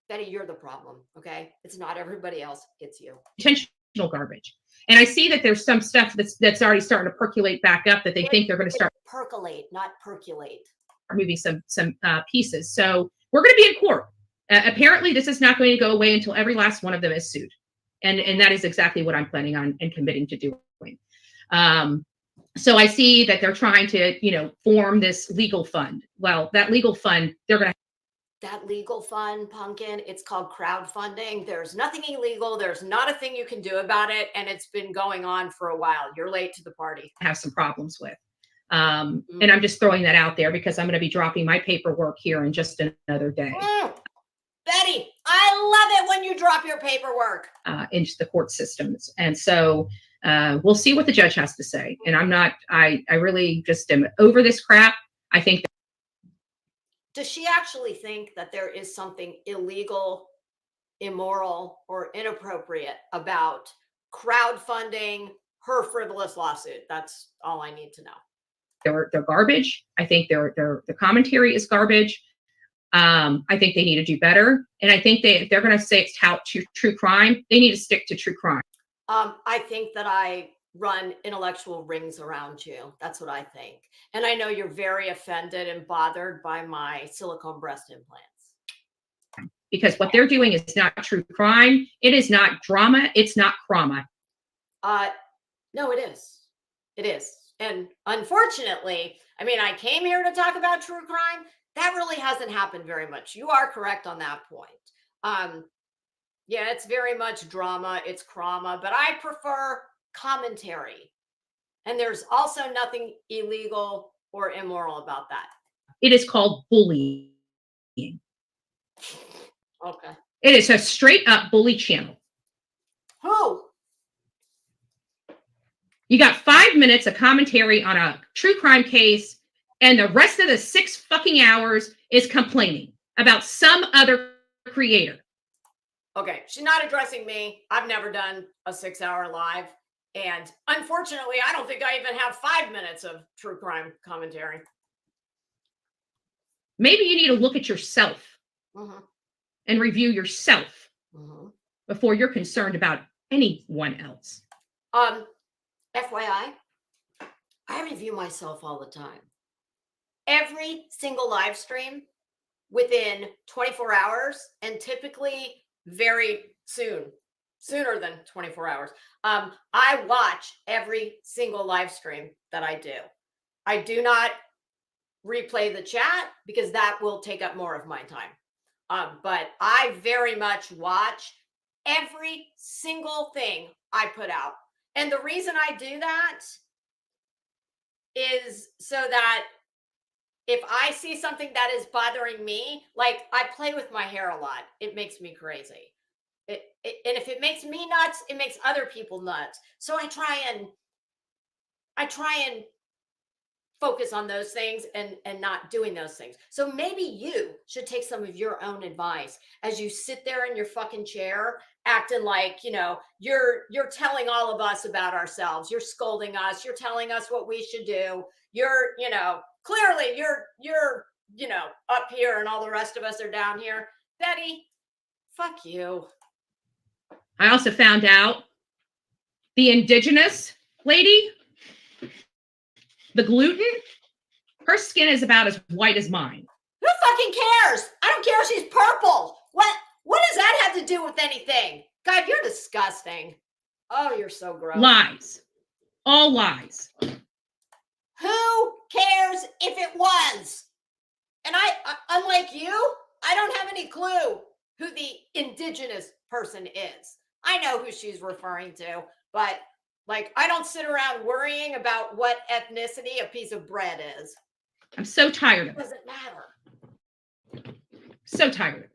Betty, you're the problem, okay? It's not everybody else, it's you. Intentional garbage. And I see that there's some stuff that's already starting to percolate back up that they think they're going to start. Percolate, not percolate. Moving some pieces. So we're going to be in court. Apparently, this is not going to go away until every last one of them is sued. And that is exactly what I'm planning on and committing to doing. So I see that they're trying to, form this legal fund. Well, that legal fund, they're going to. That legal fund, Pumpkin, it's called crowdfunding. There's nothing illegal. There's not a thing you can do about it. And it's been going on for a while. You're late to the party. Have some problems with. And I'm just throwing that out there because I'm going to be dropping my paperwork here in just another day. Betty, I love it when you drop your paperwork. Into the court systems. And so we'll see what the judge has to say. And I really just am over this crap. I think. Does she actually think that there is something illegal, immoral, or inappropriate about crowdfunding her frivolous lawsuit. That's all I need to know. They're garbage. I think the commentary is garbage. I think they need to do better. And I think if they're going to say it's tout true crime, they need to stick to true crime. I think that I run intellectual rings around you. That's what I think. And I know you're very offended and bothered by my silicone breast implants. Because what they're doing is not true crime. It is not drama. It's not trauma. No, it is. It is. And unfortunately, I mean, I came here to talk about true crime. That really hasn't happened very much. You are correct on that point. Yeah, it's very much drama. It's crama, but I prefer commentary. And there's also nothing illegal or immoral about that. It is called bullying. Okay. It is a straight up bully channel. Who? You got 5 minutes of commentary on a true crime case, and the rest of the 6 fucking hours is complaining about some other creator. Okay, she's not addressing me. I've never done a 6-hour live. And unfortunately, I don't think I even have 5 minutes of true crime commentary. Maybe you need to look at yourself and review yourself before you're concerned about anyone else. FYI, I review myself all the time. Every single live stream within 24 hours, and typically very sooner than 24 hours. I watch every single live stream that I do. I do not replay the chat because that will take up more of my time. But I very much watch every single thing I put out. And the reason I do that is so that if I see something that is bothering me, like I play with my hair a lot, it makes me crazy. And if it makes me nuts, it makes other people nuts. So I try and focus on those things and not doing those things. So maybe you should take some of your own advice as you sit there in your fucking chair acting like, you're telling all of us about ourselves. You're scolding us. You're telling us what we should do. You're, clearly you're up here and all the rest of us are down here. Betty, fuck you. I also found out the indigenous lady, the gluten, her skin is about as white as mine. Who fucking cares? I don't care if she's purple. What does that have to do with anything? God, you're disgusting. Oh, you're so gross. Lies. All lies. Who cares if it was? And I unlike you, I don't have any clue who the indigenous person is. I know who she's referring to, but I don't sit around worrying about what ethnicity a piece of bread is. I'm so tired of it. It doesn't matter. So tired.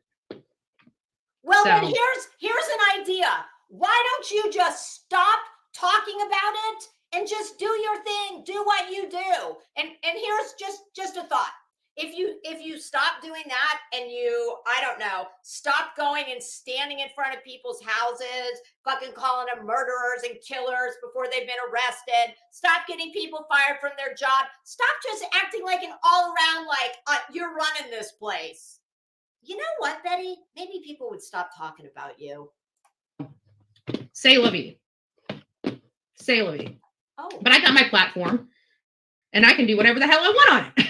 Well, then here's an idea. Why don't you just stop talking about it and just do your thing, do what you do? And here's just a thought. If you stop doing that and you, I don't know, stop going and standing in front of people's houses, fucking calling them murderers and killers before they've been arrested, stop getting people fired from their job, stop just acting like an all around, you're running this place. You know what, Betty? Maybe people would stop talking about you. Say la vie. Say la vie. Oh. But I got my platform and I can do whatever the hell I want on it.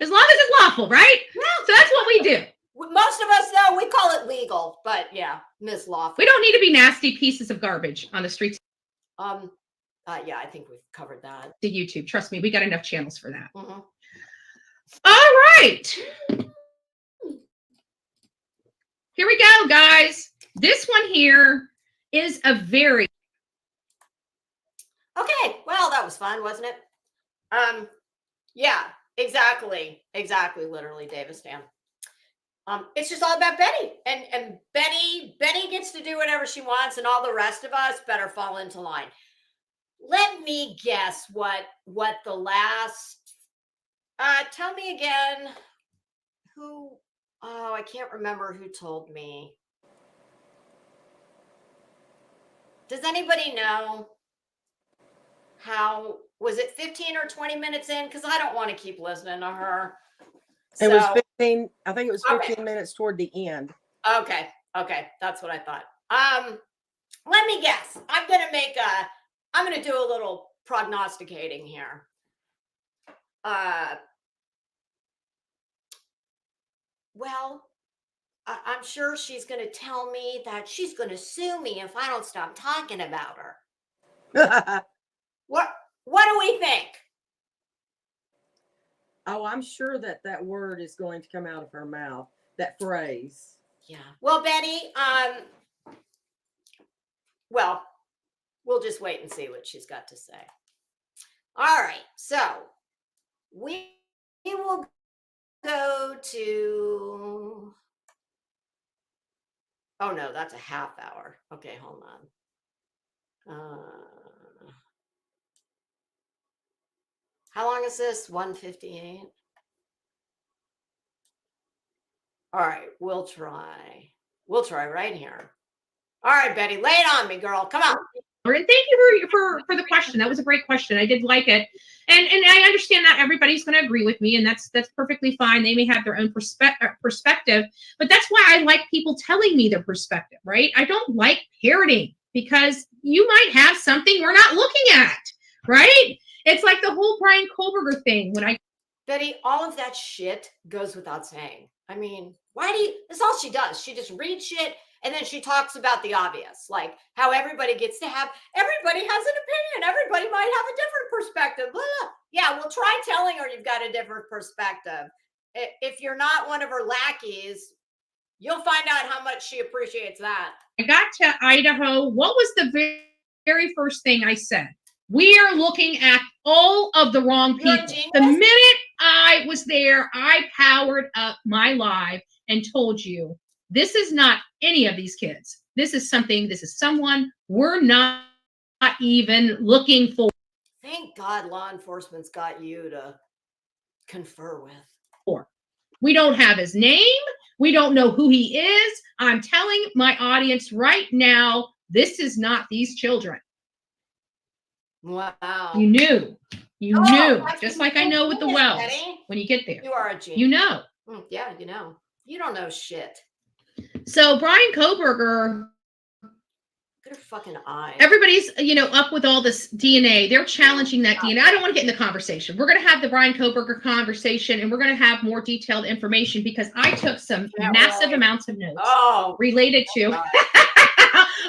As long as it's lawful, right? Yeah. So that's what we do. Most of us, though, we call it legal, but yeah, Miss Lawful. We don't need to be nasty pieces of garbage on the streets. Yeah, I think we've covered that. To YouTube. Trust me, we got enough channels for that. Mm-hmm. All right. Here we go, guys. This one here is a very... Okay, well, that was fun, wasn't it? Yeah, exactly, literally, Davis Dan. It's just all about Betty, and Betty gets to do whatever she wants, and all the rest of us better fall into line. Let me guess what the last. Tell me again. Who? Oh, I can't remember who told me. Does anybody know how, was it 15 or 20 minutes in? Because I don't want to keep listening to her. It was So, 15. I think it was Okay. 15 minutes toward the end. okay, that's what I thought. Let me guess. I'm gonna do a little prognosticating here. Well, I'm sure she's gonna tell me that she's gonna sue me if I don't stop talking about her. What do we think? Oh, I'm sure that word is going to come out of her mouth. That phrase. Yeah. Well, Betty, well, we'll just wait and see what she's got to say. All right. So we will go to, oh no, that's a half hour. Okay, hold on. How long is this? 1:58. All right, we'll try right here. All right, Betty, lay it on me, girl. Come on. And thank you for the question. That was a great question. I did like it, and I understand that everybody's going to agree with me, and that's perfectly fine. They may have their own perspective, but that's why I like people telling me their perspective, right? I don't like parroting because you might have something we're not looking at, right? It's like the whole Brian Kohlberger thing. Betty, all of that shit goes without saying. I mean, that's all she does. She just reads shit and then she talks about the obvious, like how everybody has an opinion. Everybody might have a different perspective. Blah, blah. Yeah, well, try telling her you've got a different perspective. If you're not one of her lackeys, you'll find out how much she appreciates that. I got to Idaho. What was the very first thing I said? We are looking at all of the wrong people. The minute I was there, I powered up my live and told you, this is not any of these kids. This is someone we're not even looking for. Thank God law enforcement's got you to confer with. We don't have his name. We don't know who he is. I'm telling my audience right now, this is not these children. Wow. You knew. Just like I know with the wells. Betty. When you get there. You are a genius. You know. Yeah, you know. You don't know shit. So Brian Kohlberger. Good fucking eye. Everybody's, up with all this DNA. They're challenging that DNA. I don't want to get in the conversation. We're going to have the Brian Kohlberger conversation, and we're going to have more detailed information because I took some massive amounts of notes related to.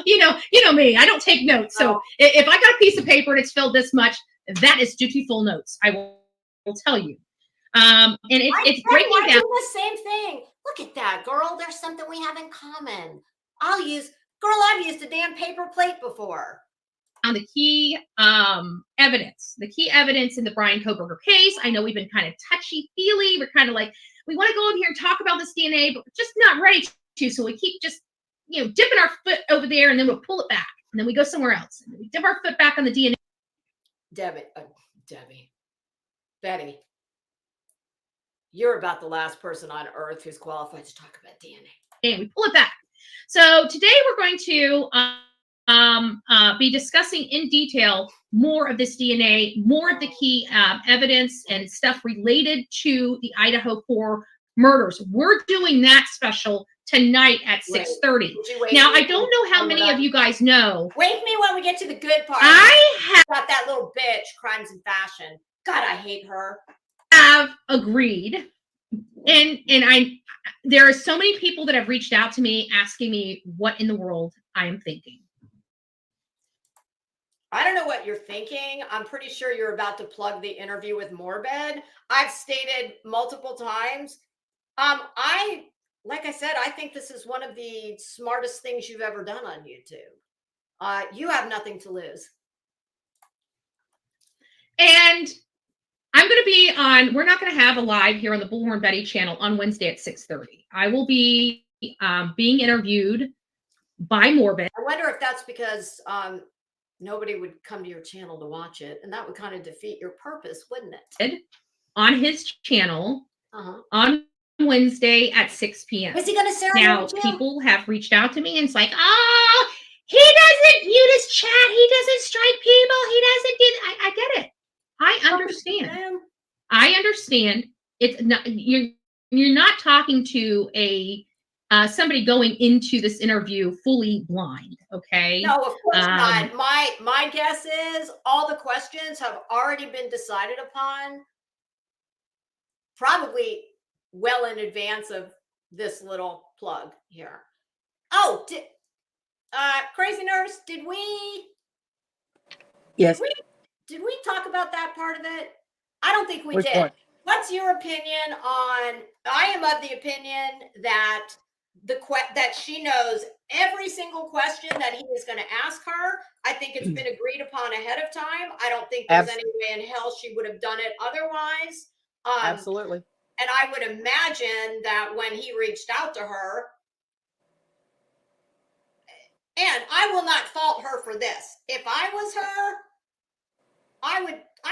You know me. I don't take notes. So if I got a piece of paper and it's filled this much, that is dutiful notes. I will tell you. And it's breaking down. I do the same thing. Look at that, girl. There's something we have in common. I've used a damn paper plate before. On the key evidence in the Brian Kohlberger case. I know we've been kind of touchy-feely. We're kind of like, we want to go over here and talk about this DNA, but we're just not ready to. So we keep just, dipping our foot over there, and then we'll pull it back. And then we go somewhere else. And then we dip our foot back on the DNA. Betty, you're about the last person on earth who's qualified to talk about DNA. And we pull it back. So today we're going to be discussing in detail more of this DNA, more of the key evidence and stuff related to the Idaho 4 murders. We're doing that special tonight at 6:30. Now, I don't know how many of you guys know. Wake me when we get to the good part. I have got that little bitch, Crimes and Fashion. God, I hate her. Have agreed. And there are so many people that have reached out to me asking me what in the world I am thinking. I don't know what you're thinking. I'm pretty sure you're about to plug the interview with Morbid. I've stated multiple times. Like I said, I think this is one of the smartest things you've ever done on YouTube. You have nothing to lose. And I'm going to be on, we're not going to have a live here on the Bullhorn Betty channel on Wednesday at 6:30. I will be being interviewed by Morbid. I wonder if that's because nobody would come to your channel to watch it. And that would kind of defeat your purpose, wouldn't it? On his channel on Wednesday at 6 p.m. Is he going to serenade Now, you? people have reached out to me and it's like, He doesn't mute his chat. He doesn't strike people. He doesn't do that. I get it. I understand. I understand. It's not you're not talking to a somebody going into this interview fully blind. Okay. No, of course not. My guess is all the questions have already been decided upon, probably well in advance of this little plug here. Oh, Crazy Nurse, did we Yes. did we talk about that part of it? I don't think we Which did. one? What's your opinion on? I am of the opinion that that she knows every single question that he is going to ask her. I think it's been agreed upon ahead of time. I don't think there's any way in hell she would have done it otherwise. Absolutely. And I would imagine that when he reached out to her, and I will not fault her for this. If I was her, I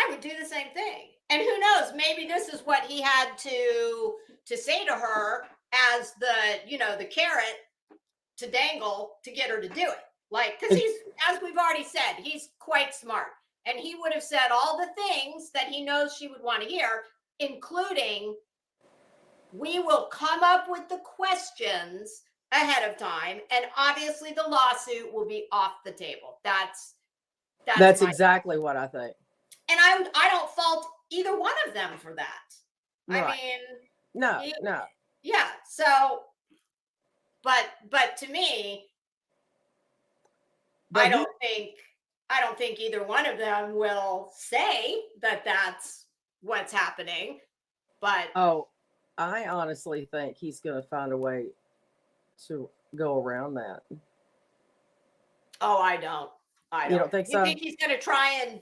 would do the same thing. And who knows, maybe this is what he had to say to her as the carrot to dangle to get her to do it. Like, because he's, as we've already said, he's quite smart. And he would have said all the things that he knows she would want to hear, including, we will come up with the questions ahead of time, and obviously the lawsuit will be off the table. That's exactly what I think. And I don't fault either one of them for that. Right. I mean, no. Yeah. So, but to me, I don't think either one of them will say that that's what's happening. But I honestly think he's going to find a way to go around that. Oh, I don't. You don't think so? You think he's going to try and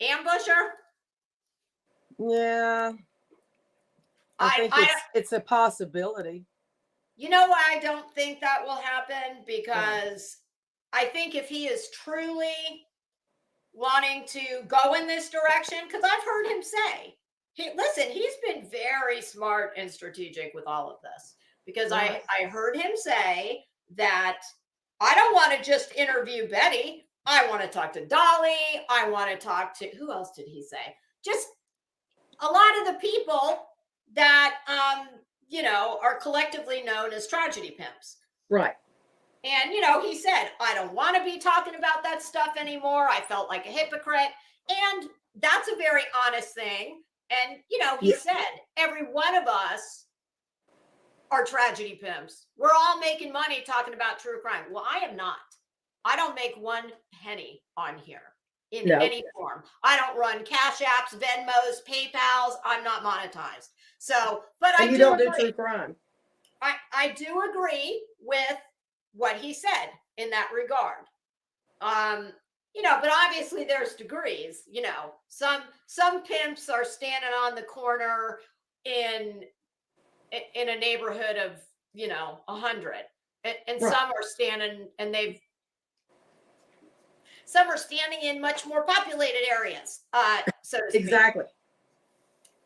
ambush her? Yeah. I think it's a possibility. You know why I don't think that will happen? Because I think if he is truly wanting to go in this direction, because I've heard him say, he's been very smart and strategic with all of this. Because I heard him say that I don't want to just interview Betty. I want to talk to Dolly. I want to talk to, who else did he say? Just a lot of the people that, are collectively known as tragedy pimps. Right. And, he said, I don't want to be talking about that stuff anymore. I felt like a hypocrite. And that's a very honest thing. And, he said, every one of us are tragedy pimps. We're all making money talking about true crime. Well, I am not. I don't make 1 penny on here in any form. I don't run Cash Apps, Venmos, PayPals. I'm not monetized. So, but I don't do true crime. I do agree with what he said in that regard. But obviously there's degrees. Some pimps are standing on the corner in a neighborhood of 100, and some are standing, and some are standing in much more populated areas. So to speak. Exactly.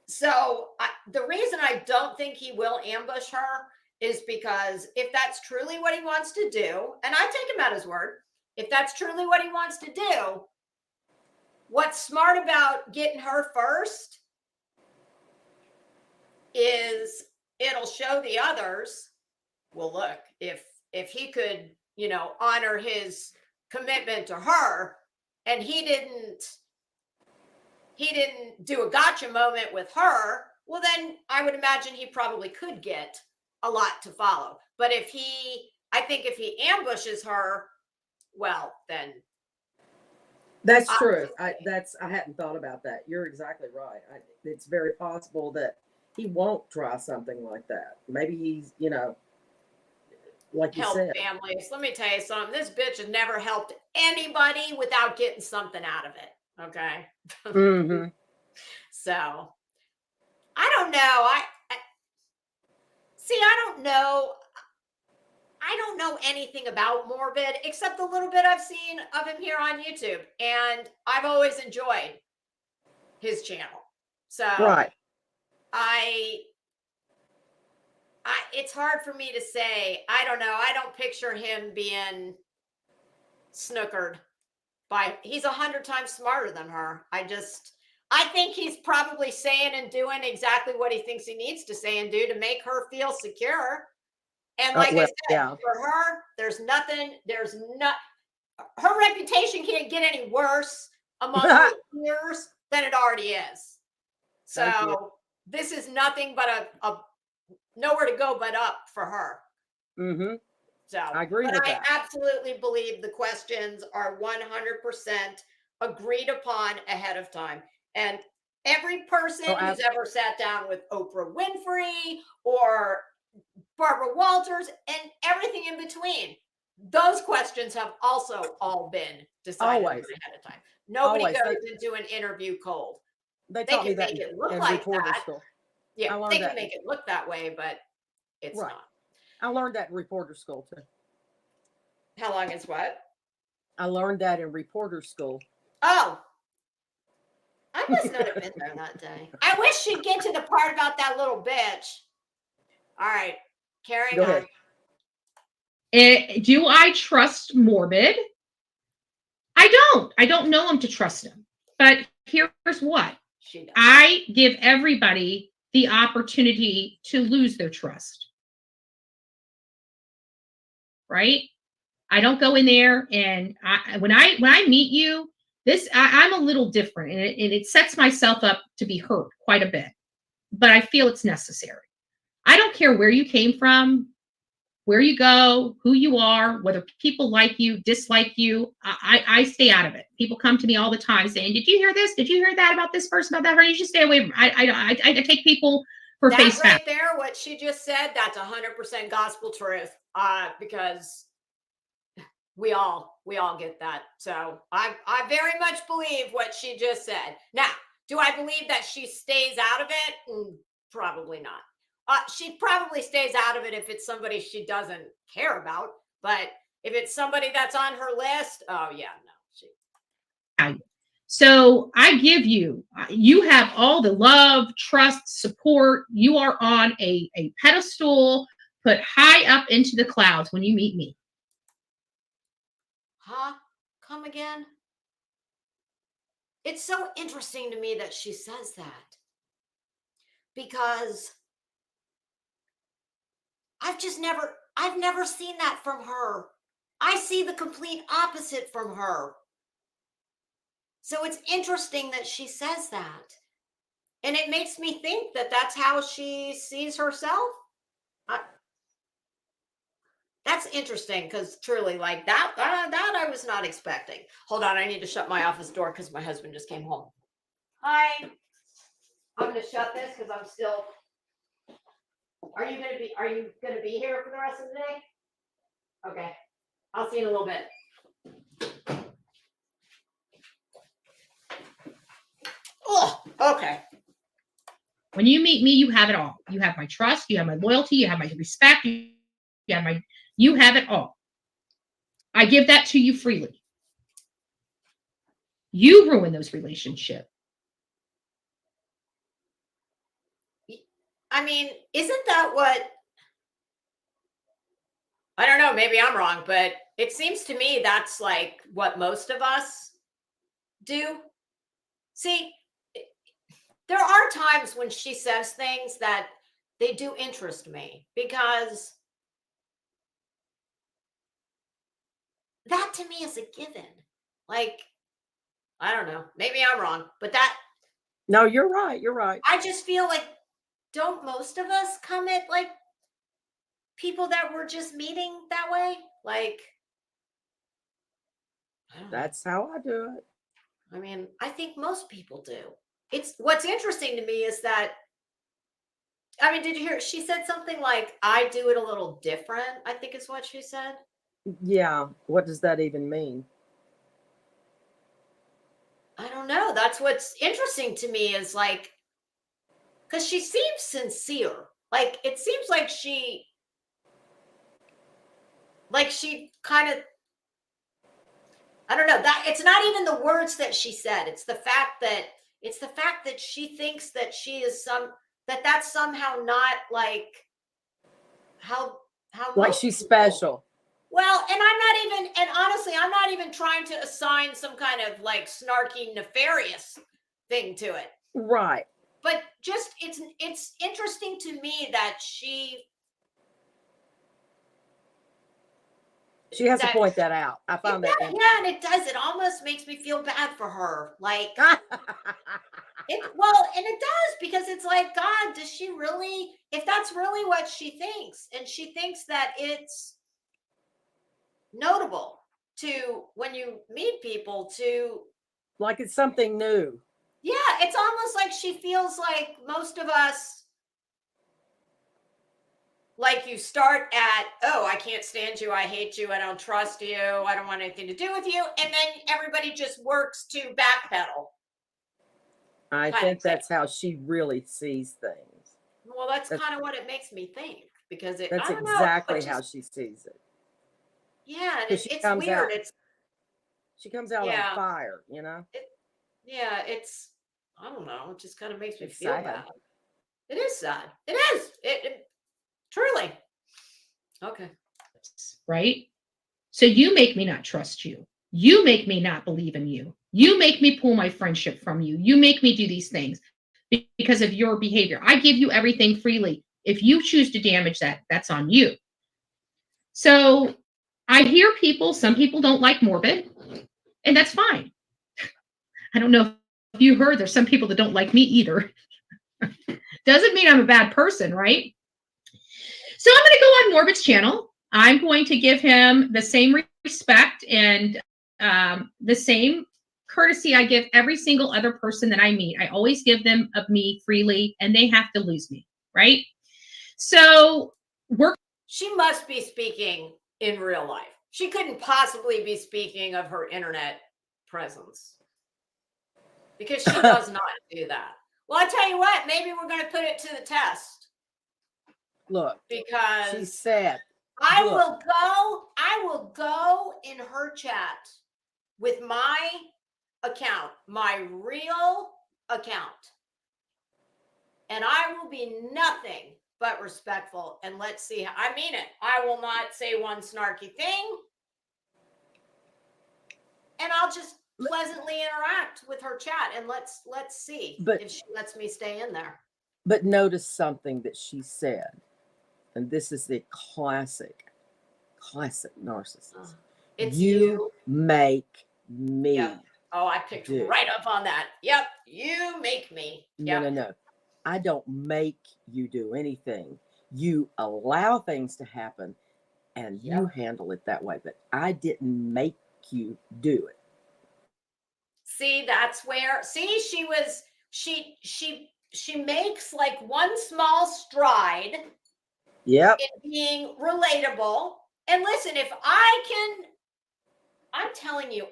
So the reason I don't think he will ambush her is because if that's truly what he wants to do, and I take him at his word, if that's truly what he wants to do, what's smart about getting her first is it'll show the others, well, look, if he could, honor his commitment to her, and he didn't do a gotcha moment with her, well, then I would imagine he probably could get a lot to follow. But I think if he ambushes her, well, then that's true. I hadn't thought about that. You're exactly right. It's very possible that he won't try something like that. Maybe he's, like you help said, families. Let me tell you something. This bitch has never helped anybody without getting something out of it. Okay. Mm-hmm. So I don't know. I don't know. I don't know anything about Morbid except the little bit I've seen of him here on YouTube, and I've always enjoyed his channel. So right. it's hard for me to say. I don't know. I don't picture him being snookered by, he's 100 times smarter than her. I think he's probably saying and doing exactly what he thinks he needs to say and do to make her feel secure. And like I said, yeah. for her, her reputation can't get any worse among her peers than it already is. So this is nothing but a nowhere to go but up for her. Mm-hmm. So I agree with that. I absolutely believe the questions are 100% agreed upon ahead of time. And every person who's ever sat down with Oprah Winfrey or Barbara Walters and everything in between, those questions have also all been decided ahead of time. Nobody goes into an interview cold. They can me that make it look in like reporter that. school. Yeah, they can make it look that way, but it's not. I learned that in reporter school too. How long is what? I learned that in reporter school. Oh, I must not have been there that day. I wish she'd get to the part about that little bitch. All right, carrying on. Do I trust Morbid? I don't. I don't know him to trust him. But here's what. I give everybody the opportunity to lose their trust. Right? I don't go in there and when I meet you, I'm a little different, and it sets myself up to be hurt quite a bit. But I feel it's necessary. I don't care where you came from, where you go, who you are, whether people like you, dislike you. I stay out of it. People come to me all the time saying, "Did you hear this? Did you hear that about this person, about that?" You just stay away from. I take people for face value. Right there, what she just said, that's 100% gospel truth. Because we all get that. So I very much believe what she just said. Now, do I believe that she stays out of it? Probably not. She probably stays out of it if it's somebody she doesn't care about. But if it's somebody that's on her list, oh yeah, no. So I give you have all the love, trust, support. You are on a pedestal, put high up into the clouds when you meet me. Huh? Come again? It's so interesting to me that she says that. Because I've never seen that from her. I see the complete opposite from her. So it's interesting that she says that. And it makes me think that that's how she sees herself. That's interesting, because truly, like that I was not expecting. Hold on, I need to shut my office door because my husband just came home. Hi. I'm going to shut this because I'm still. Are you going to be here for the rest of the day? Okay. I'll see you in a little bit. Oh, okay. When you meet me, you have it all. You have my trust, you have my loyalty, you have my respect, you have it all. I give that to you freely. You ruin those relationships. I mean, isn't that what? I don't know, maybe I'm wrong, but it seems to me that's like what most of us do. See, there are times when she says things that they do interest me, because that to me is a given. Like, I don't know, maybe I'm wrong, but no, you're right. You're right. I just feel like, don't most of us come at like people that we're just meeting that way? Like, that's how I do it. I mean, I think most people do. It's what's interesting to me is that, I mean, did you hear? She said something like, I do it a little different, I think is what she said. Yeah. What does that even mean? I don't know. That's what's interesting to me is like, because she seems sincere. Like, it seems like she kind of, I don't know, that it's not even the words that she said. It's the fact that she thinks that she is that's somehow not like how like she's special. Well, and I'm not even, and honestly, I'm not even trying to assign some kind of like snarky, nefarious thing to it. Right. But just it's interesting to me that She has to point that out. I found that interesting. yeah, and it does. It almost makes me feel bad for her. Like and it does, because it's like, God, does she really, if that's really what she thinks, and she thinks that it's notable to when you meet people to Like it's something new. yeah, it's almost like she feels like most of us, like you start at, oh, I can't stand you, I hate you, I don't trust you, I don't want anything to do with you, and then everybody just works to backpedal. I think that's how she really sees things. Well, that's kind of what it makes me think, because I That's don't know, exactly just, how she sees it. yeah, and Because it's comes weird. out, she comes out Yeah, on fire, you know? yeah, it's, I don't know, it just kind of makes me It's feel sad. bad. It is sad. It is. It truly. Okay. Right? So you make me not trust you. You make me not believe in you. You make me pull my friendship from you. You make me do these things because of your behavior. I give you everything freely. If you choose to damage that, that's on you. So I hear people, some people don't like morbid, and that's fine. I don't know if you heard, there's some people that don't like me either. Doesn't mean I'm a bad person, right? So I'm going to go on Morbid's channel. I'm going to give him the same respect and the same courtesy I give every single other person that I meet. I always give them of me freely, and they have to lose me, right? So she must be speaking in real life. She couldn't possibly be speaking of her internet presence, because she does not do that. Well, I tell you what, maybe we're going to put it to the test. Look, because she said, I will go in her chat with my account, my real account, and I will be nothing but respectful. And let's see. I mean it. I will not say one snarky thing, and I'll just pleasantly interact with her chat, and let's see if she lets me stay in there. But notice something that she said, and this is the classic narcissist. It's you make me. Yep. Oh, I picked right up on that. Yep. You make me. Yep. No. I don't make you do anything. You allow things to happen, and you handle it that way. But I didn't make you do it. See, that's where, she makes like one small stride in being relatable. And listen, if I'm telling you,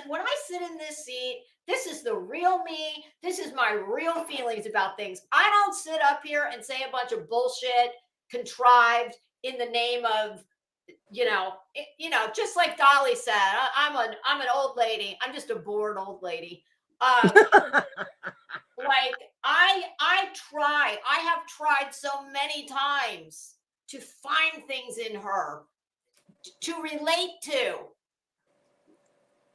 when I sit in this seat, this is the real me. This is my real feelings about things. I don't sit up here and say a bunch of bullshit contrived in the name of, just like Dolly said, I'm an old lady. I'm just a bored old lady. Like I have tried so many times to find things in her to relate to.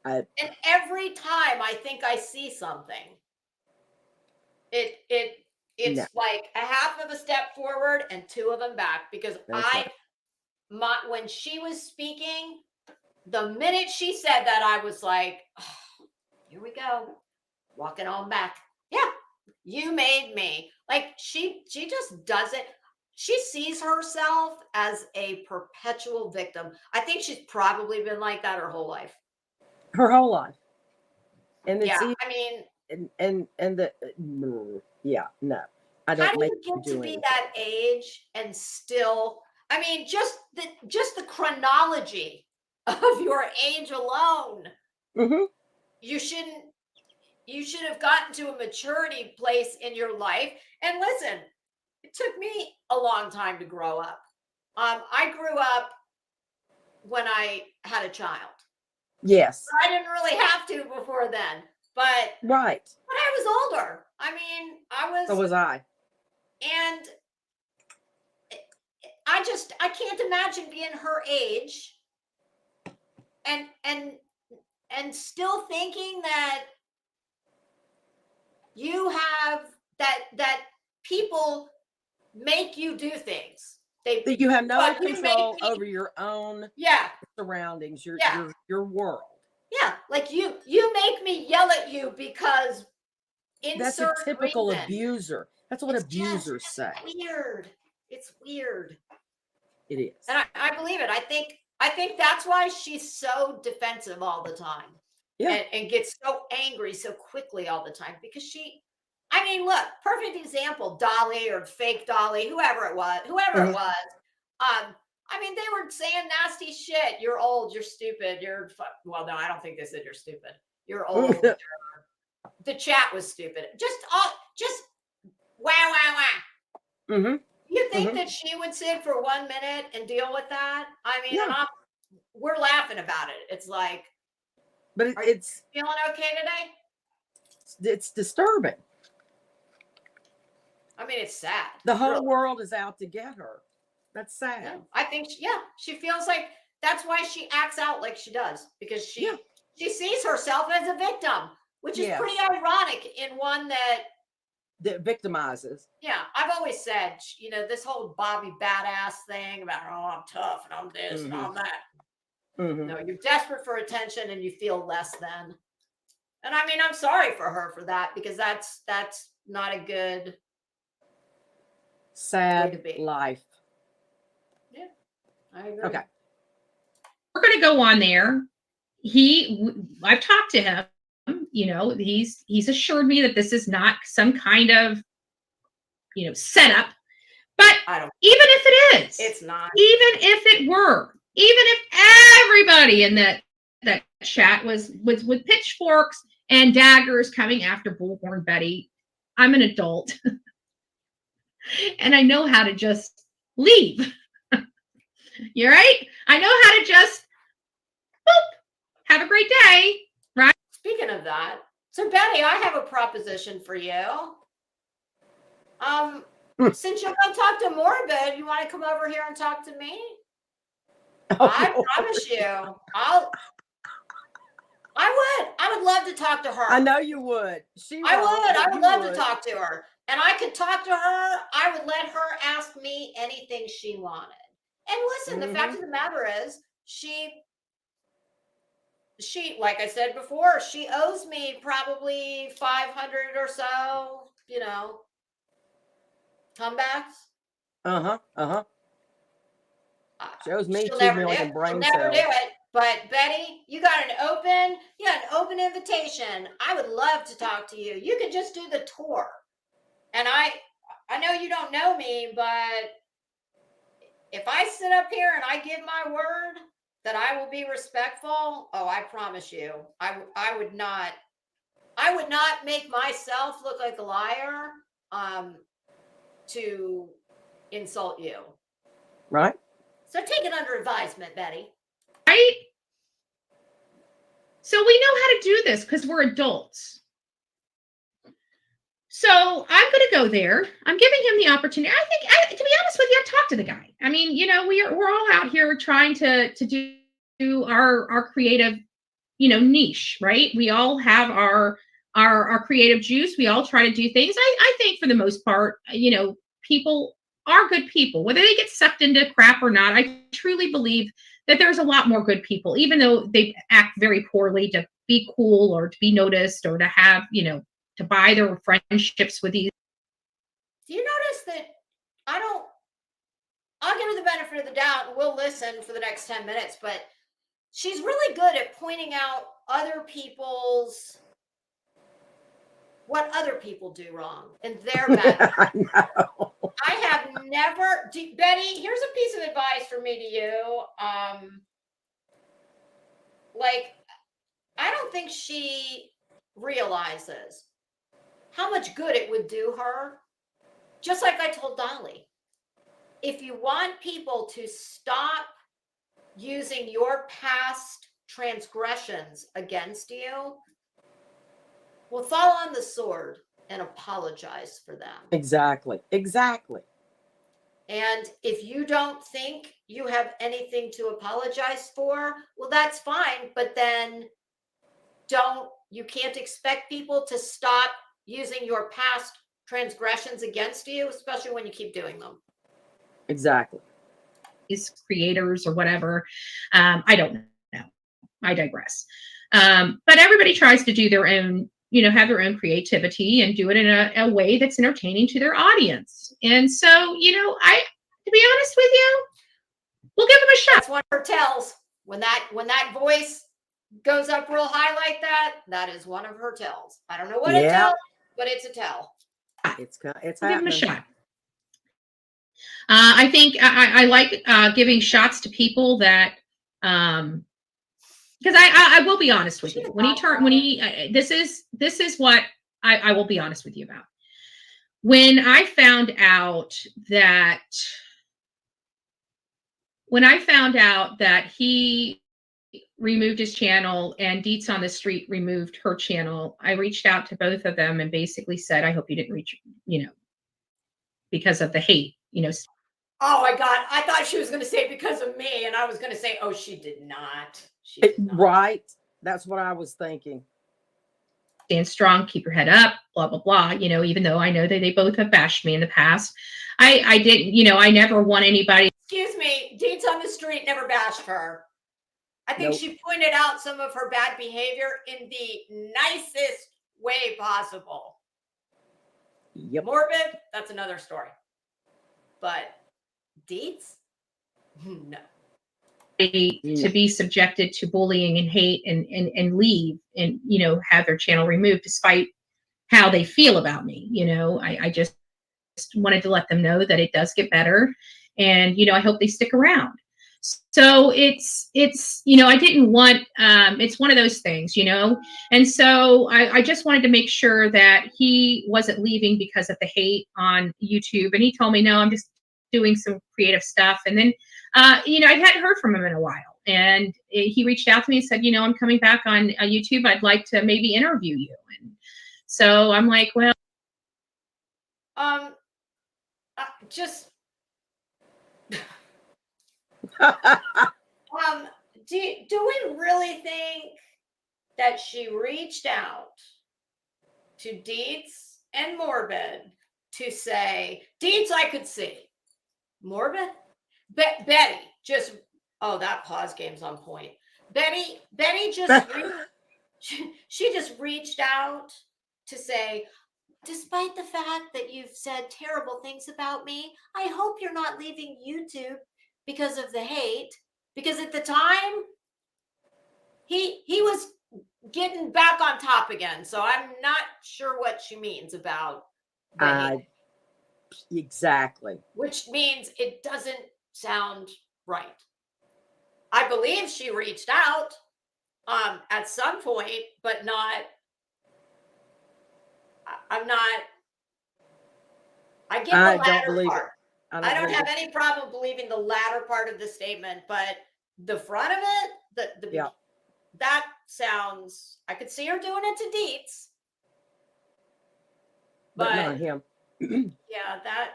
And every time I think I see something, it's like a half of a step forward and two of them back, because when she was speaking, the minute she said that, I was like, oh, here we go, walking on back. Yeah, you made me. Like she just doesn't. She sees herself as a perpetual victim. I think she's probably been like that her whole life. Her whole life. And it's I mean, and the no. I don't. How do you get to be that age and still? I mean, just the chronology of your age alone. Mm-hmm. You should have gotten to a maturity place in your life. And listen, it took me a long time to grow up. I grew up when I had a child. Yes. I didn't really have to before then, but right. But I was older. I mean, So was I. And I can't imagine being her age and still thinking that you have that people make you do things. That you have no But you control make me, over your own yeah, surroundings, yeah, your world. yeah. Like you make me yell at you because That's a insert typical reason. abuser. That's what It's abusers just say. weird. It's weird. It is. And I believe it. I think that's why she's so defensive all the time. Yeah. And gets so angry so quickly all the time because I mean, look, perfect example, Dolly or fake Dolly, whoever it was. I mean, they were saying nasty shit. You're old, you're stupid, well, no, I don't think they said you're stupid. You're old. The chat was stupid. Just wow, wow, wow. Mm-hmm. You think that she would sit for 1 minute and deal with that? I mean, Yeah. and we're laughing about it. It's like, But it's feeling okay today? it's disturbing. I mean, it's sad. The whole really. world is out to get her. That's sad. Yeah, I think, she feels like that's why she acts out like she does, because she sees herself as a victim, which is pretty ironic in one that victimizes. Yeah, I've always said, this whole Bobby badass thing about, I'm tough and I'm this and I'm that. Mm-hmm. No, you're desperate for attention and you feel less than. And I mean, I'm sorry for her for that, because that's not a good sad way to be. life. Yeah, I agree. Okay. We're going to go on there. I've talked to him, he's assured me that this is not some kind of, setup, but even if it is, it's not, even if it were, even if everybody in that chat was with pitchforks and daggers coming after Bullhorn Betty, I'm an adult and I know how to just leave. You're right. I know how to just boop, have a great day. Right. Speaking of that, so Betty, I have a proposition for you. Since you're going to talk to Morbid, you want to come over here and talk to me? I promise you, I would love to talk to her. I know you would. I would love to talk to her. And I could talk to her. I would let her ask me anything she wanted. And listen, the fact of the matter is, she, like I said before, she owes me probably 500 or so, comebacks. She owes me She'll 2 never million brain She'll never cells. do it. But Betty, you got an open invitation. I would love to talk to you. You could just do the tour. And I know you don't know me, but if I sit up here and I give my word that I will be respectful, I promise you, I would not make myself look like a liar to insult you. Right. So take it under advisement, Betty. Right? So we know how to do this because we're adults. So I'm going to go there. I'm giving him the opportunity. I think, to be honest with you, I've talked to the guy. I mean, we're all out here trying to do our creative, niche, right? We all have our creative juice. We all try to do things. I think for the most part, people are good people, whether they get sucked into crap or not. I truly believe that there's a lot more good people, even though they act very poorly to be cool or to be noticed or to have, to buy their friendships with these. Do you notice that I'll give her the benefit of the doubt and we'll listen for the next 10 minutes, but she's really good at pointing out what other people do wrong and their bad. I know. I have never, Betty, here's a piece of advice from me to you. I don't think she realizes how much good it would do her. Just like I told Dolly, if you want people to stop using your past transgressions against you, well, fall on the sword and apologize for them. Exactly. And if you don't think you have anything to apologize for, well, that's fine. But then you can't expect people to stop using your past transgressions against you, especially when you keep doing them. Exactly. These creators or whatever. I don't know. I digress. But everybody tries to do their own, have their own creativity and do it in a way that's entertaining to their audience. And so, to be honest with you, we'll give them a shot. That's one of her tells. When that voice goes up real high like that, that is one of her tells. I don't know what it tells, but it's a tell. It's We'll happening. give them a shot. I think I like giving shots to people that, because I will be honest with you. This is what I will be honest with you about. When I found out that he removed his channel and Deets on the Street removed her channel, I reached out to both of them and basically said, I hope you didn't reach, because of the hate, Oh my God. I thought she was going to say because of me. And I was going to say, oh, she did not. She did not. Right. That's what I was thinking. Stand strong, keep your head up, blah, blah, blah. Even though I know that they both have bashed me in the past, I didn't, I never want anybody. Excuse me. Deeds on the Street never bashed her. I think she pointed out some of her bad behavior in the nicest way possible. Yep. Morbid, that's another story. But Deeds? No. To be subjected to bullying and hate and leave and, have their channel removed despite how they feel about me. I just wanted to let them know that it does get better. And, I hope they stick around. So it's, I didn't want, it's one of those things, and so I just wanted to make sure that he wasn't leaving because of the hate on YouTube. And he told me, no, I'm just doing some creative stuff. And then, I hadn't heard from him in a while. And he reached out to me and said, I'm coming back on YouTube. I'd like to maybe interview you. And so I'm like, well, just do we really think that she reached out to Deets and Morbid to say, Deets I could see, Morbid? Betty just, that pause game's on point. Betty just she just reached out to say, despite the fact that you've said terrible things about me, I hope you're not leaving YouTube because of the hate. Because at the time, he was getting back on top again. So I'm not sure what she means about the hate. Exactly. Which means it doesn't sound right. I believe she reached out at some point, but not. I get the latter part. I don't have any problem believing the latter part of the statement, but the front of it, that sounds, I could see her doing it to Deets. But not him. Yeah, that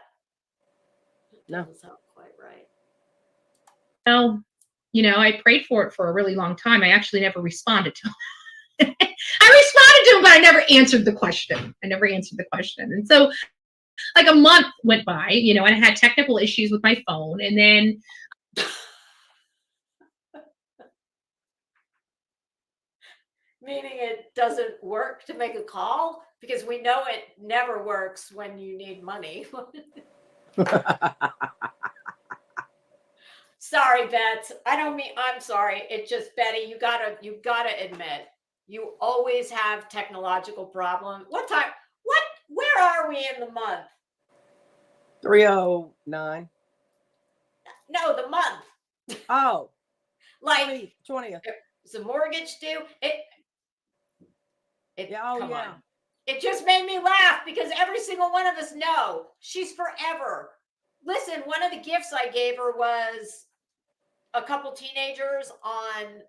doesn't sound quite right. Well, I prayed for it for a really long time. I actually never responded to him. I responded to him, but I never answered the question. And so like a month went by, and I had technical issues with my phone. And then meaning it doesn't work to make a call? Because we know it never works when you need money. Sorry, Beth. I'm sorry. It just, Betty, you gotta admit, you always have technological problems. Where are we in the month? 309. No, the month. Oh, like 20th. Is the mortgage due? Come on. Yeah. It just made me laugh because every single one of us know she's forever. Listen, one of the gifts I gave her was a couple teenagers on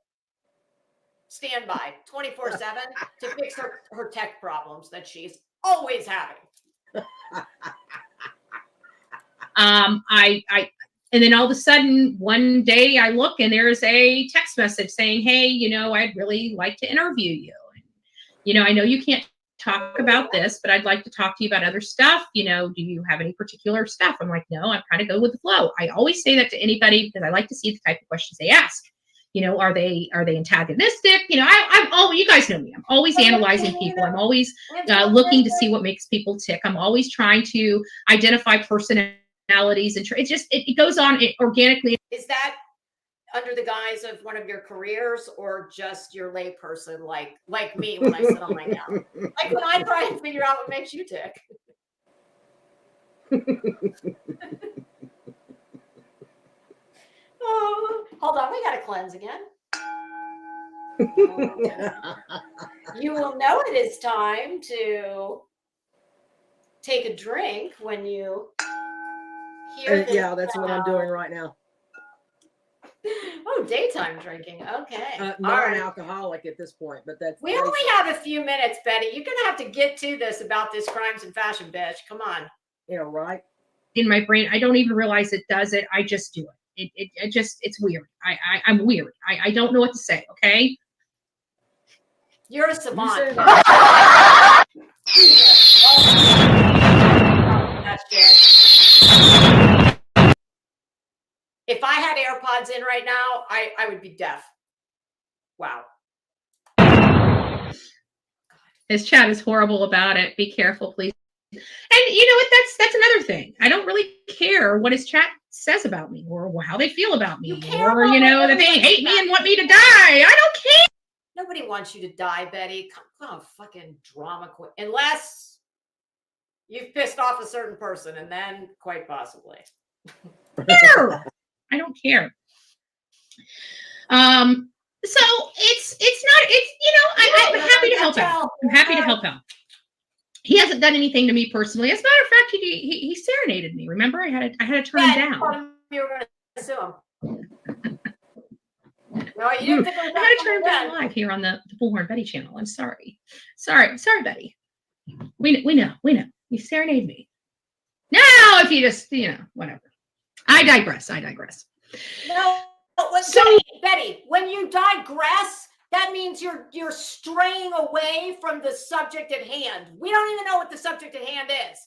standby 24/7 to fix her tech problems that she's always having. And then all of a sudden, one day I look and there's a text message saying, hey, I'd really like to interview you. And, I know you can't talk about this, but I'd like to talk to you about other stuff. Do you have any particular stuff? I'm like, no, I'm kind of go with the flow. I always say that to anybody because I like to see the type of questions they ask. Are they antagonistic? I'm always, you guys know me. I'm always analyzing people. I'm always looking to see what makes people tick. I'm always trying to identify personalities, and it goes on organically. Is that under the guise of one of your careers, or just your layperson, like me when I sit on my couch? Like when I try and figure out what makes you tick. Oh, hold on, we got to cleanse again. You will know it is time to take a drink when you hear this. Yeah, that's what I'm doing right now. Oh, daytime drinking. Okay. Not an alcoholic at this point, but that's. We only have a few minutes, Betty. You're going to have to get to this about this crimes and fashion, bitch. Come on. Right. In my brain, I don't even realize it does it. I just do it. It's weird. I'm weird. I don't know what to say. Okay. You're a savant. If I had AirPods in right now, I would be deaf. Wow. His chat is horrible about it. Be careful, please. And you know what? That's another thing. I don't really care what his chat says about me or how they feel about me, or that they hate me and want me to die. I don't care. Nobody wants you to die, Betty. Come on, fucking drama queen. Unless you've pissed off a certain person, and then quite possibly. I don't care. So I'm happy to help out. I'm happy to help out. He hasn't done anything to me personally. As a matter of fact, he serenaded me. Remember, I had to turn him down. You were going to sue him. No, you didn't. I had to turn him down live here on the Bullhorn Betty channel. I'm sorry, Betty. We know. You serenade me. Now, if you just whatever. I digress. No, Betty, when you digress, that means you're straying away from the subject at hand. We don't even know what the subject at hand is.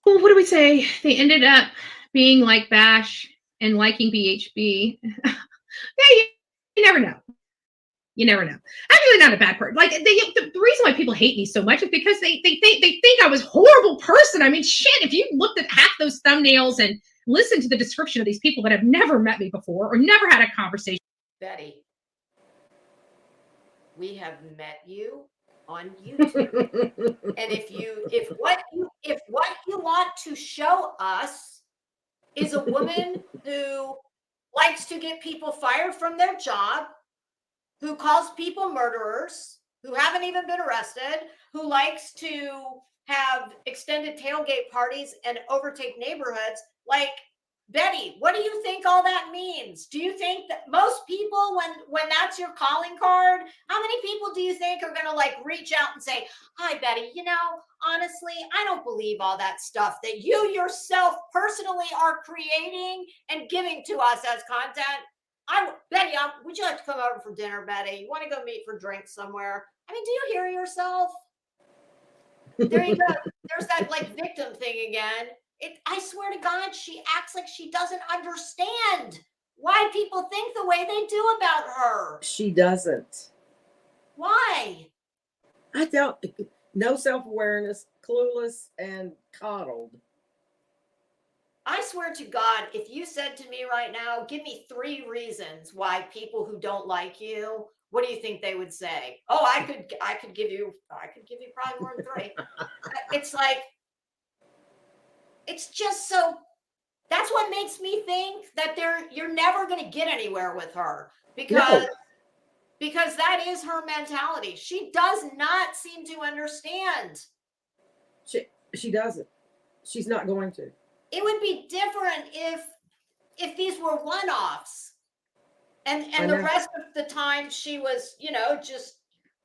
Well, what do we say? They ended up being like Bash and liking BHB. Yeah, you never know. You never know. I'm really not a bad person. Like the reason why people hate me so much is because they think I was a horrible person. I mean, shit, if you looked at half those thumbnails and listened to the description of these people that have never met me before or never had a conversation. Betty, we have met you on YouTube. And if what you want to show us is a woman who likes to get people fired from their job, who calls people murderers, who haven't even been arrested, who likes to have extended tailgate parties and overtake neighborhoods, like, Betty, what do you think all that means? Do you think that most people, when that's your calling card, how many people do you think are going to reach out and say, hi, Betty, honestly, I don't believe all that stuff that you yourself personally are creating and giving to us as content. Betty, would you like to come over for dinner, Betty? You want to go meet for drinks somewhere? I mean, do you hear yourself? There you go. There's that victim thing again. I swear to God, she acts like she doesn't understand why people think the way they do about her. She doesn't. Why? I don't. No self-awareness, clueless, and coddled. I swear to God, if you said to me right now, give me 3 reasons why people who don't like you, what do you think they would say? Oh, I could give you probably more than 3. It's like, it's just so, that's what makes me think that you're never going to get anywhere with her because that is her mentality. She does not seem to understand. She doesn't. She's not going to. It would be different if these were one-offs and the rest of the time she was, just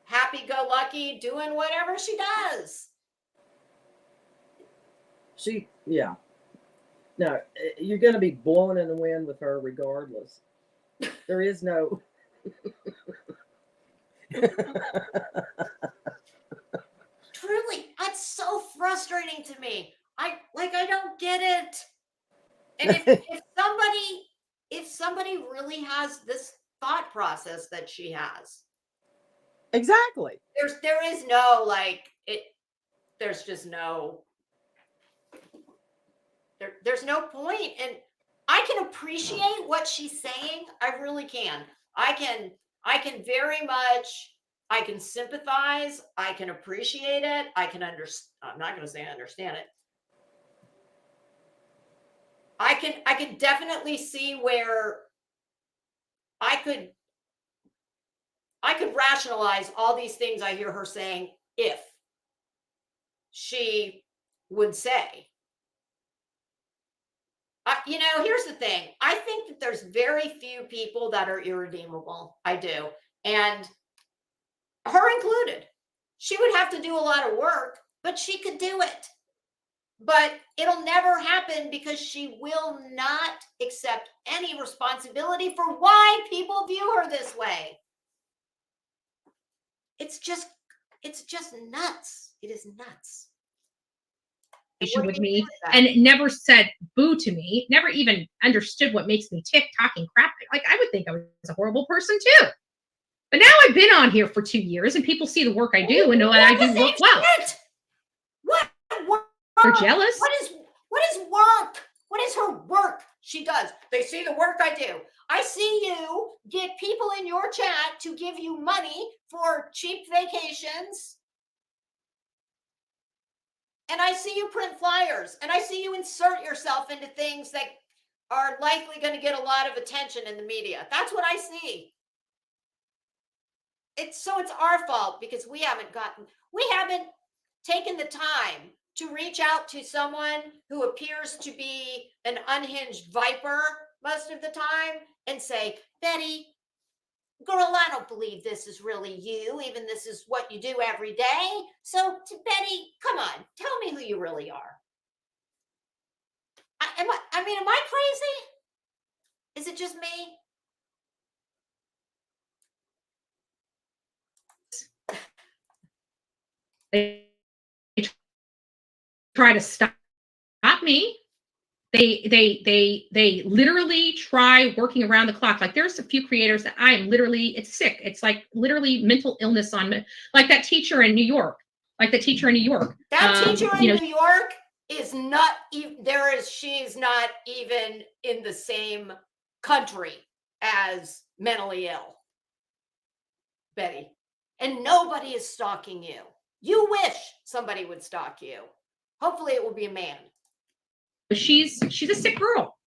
happy-go-lucky doing whatever she does. Yeah. No, you're going to be blowing in the wind with her regardless. There is no. Truly, that's so frustrating to me. I don't get it. And if somebody really has this thought process that she has, Exactly. there is no like it. There's just no. There's no point, and I can appreciate what she's saying. I really can. I can very much. I can sympathize. I can appreciate it. I can understand. I'm not going to say I understand it. I can definitely see where I could rationalize all these things I hear her saying if she would say. Here's the thing. I think that there's very few people that are irredeemable. I do. And her included. She would have to do a lot of work, but she could do it. But it'll never happen because she will not accept any responsibility for why people view her this way. It's just nuts. It is nuts. With me and never said boo to me, never even understood what makes me tick, talking crap. Like, I would think I was a horrible person too. But now I've been on here for 2 years and people see the work I do and know that I do work well. What work? They're jealous. What is work? What is her work she does? They see the work I do. I see you get people in your chat to give you money for cheap vacations. And I see you print flyers, and I see you insert yourself into things that are likely going to get a lot of attention in the media. That's what I see. It's our fault because we haven't taken the time to reach out to someone who appears to be an unhinged viper most of the time and say, Betty, girl, I don't believe this is really you, even this is what you do every day. So, Betty, come on, tell me who you really are. Am I crazy? Is it just me? They try to stop me. They literally try working around the clock. Like, there's a few creators that I am literally, it's sick. It's like literally mental illness on me. Like that teacher in New York. That teacher in New York is not even, she's not even in the same country as mentally ill, Betty. And nobody is stalking you. You wish somebody would stalk you. Hopefully it will be a man. She's a sick girl.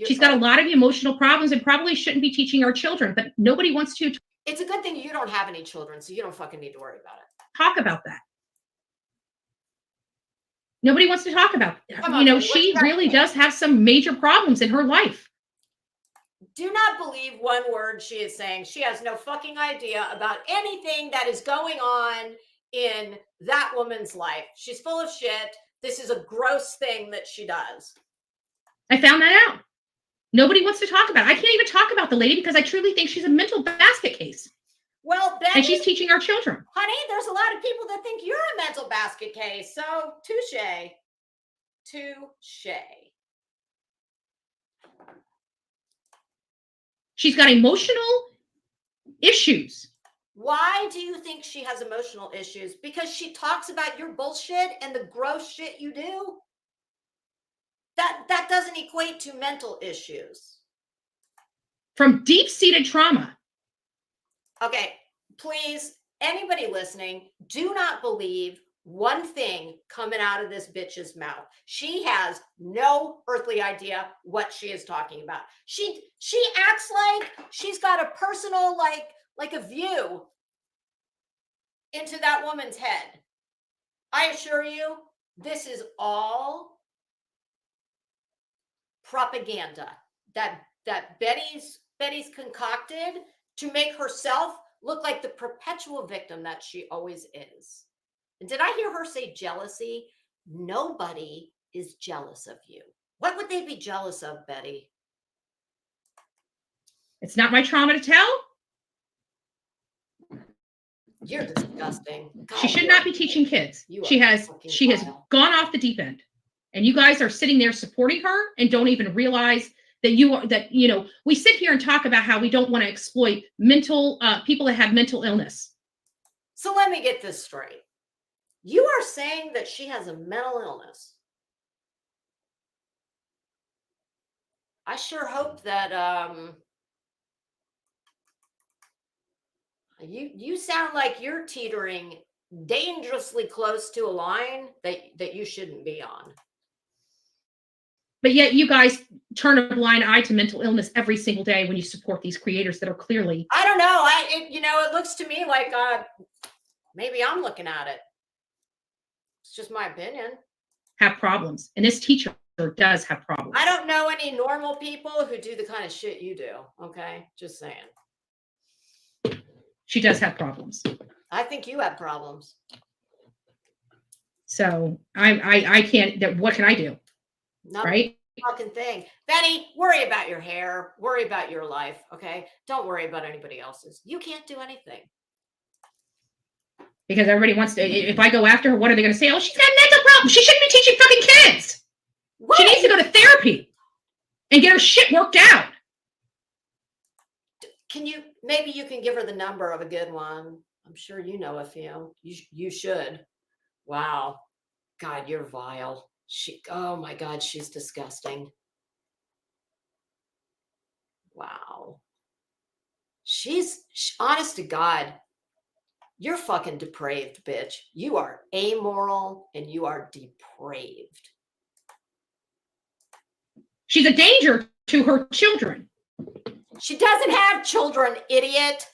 She's got a lot of emotional problems and probably shouldn't be teaching our children, but nobody wants to. It's a good thing you don't have any children, so you don't fucking need to worry about it. Talk about that. Nobody wants to talk about it. She really does have some major problems in her life. Do not believe one word she is saying. She has no fucking idea about anything that is going on in that woman's life. She's full of shit. This is a gross thing that she does. I found that out. Nobody wants to talk about it. I can't even talk about the lady because I truly think she's a mental basket case. Well, Betty, and she's teaching our children. Honey, there's a lot of people that think you're a mental basket case. So, touche. Touche. She's got emotional issues. Why do you think she has emotional issues? Because she talks about your bullshit and the gross shit you do? That doesn't equate to mental issues. From deep-seated trauma. Okay, please, anybody listening, do not believe one thing coming out of this bitch's mouth. She has no earthly idea what she is talking about. She acts like she's got a personal, like a view into that woman's head. I assure you, this is all propaganda that Betty's concocted to make herself look like the perpetual victim that she always is. And did I hear her say jealousy? Nobody is jealous of you. What would they be jealous of, Betty? It's not my trauma to tell. You're disgusting. She God, should you not are- be teaching kids. you are She has fucking vile. gone off the deep end. And you guys are sitting there supporting her and don't even realize that we sit here and talk about how we don't want to exploit people that have mental illness. So let me get this straight. You are saying that she has a mental illness. I sure hope that you sound like you're teetering dangerously close to a line that you shouldn't be on. But yet you guys turn a blind eye to mental illness every single day when you support these creators that are clearly. I don't know. It looks to me like maybe I'm looking at it. It's just my opinion. Have problems. And this teacher does have problems. I don't know any normal people who do the kind of shit you do. Okay. Just saying. She does have problems. I think you have problems. So I can't, what can I do? Not right? a fucking thing. Betty, worry about your hair. Worry about your life. Okay. Don't worry about anybody else's. You can't do anything. Because everybody wants to, if I go after her, what are they going to say? Oh, she's got mental problems. She shouldn't be teaching fucking kids. What? She needs to go to therapy and get her shit worked out. Maybe you can give her the number of a good one. I'm sure you know a few. You should. Wow. God, you're vile. Oh my God, she's disgusting. Wow. Honest to God, you're fucking depraved, bitch. You are amoral and you are depraved. She's a danger to her children. She doesn't have children, idiot.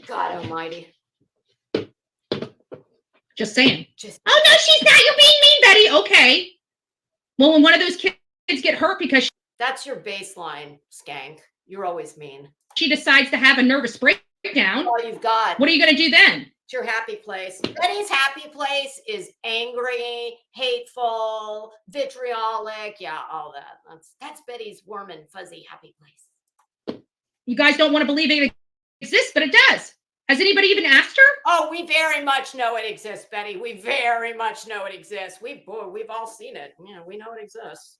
God almighty. Just saying. Oh, no, she's not. You're being mean, Betty. Okay. Well, when one of those kids get hurt because that's your baseline, skank. You're always mean. She decides to have a nervous breakdown. All you've got. What are you going to do then? It's your happy place. Betty's happy place is angry, hateful, vitriolic. Yeah, all that. That's Betty's warm and fuzzy happy place. You guys don't want to believe it exists, but it does. Has anybody even asked her? Oh, we very much know it exists, Betty. We very much know it exists. We've all seen it. Yeah, we know it exists.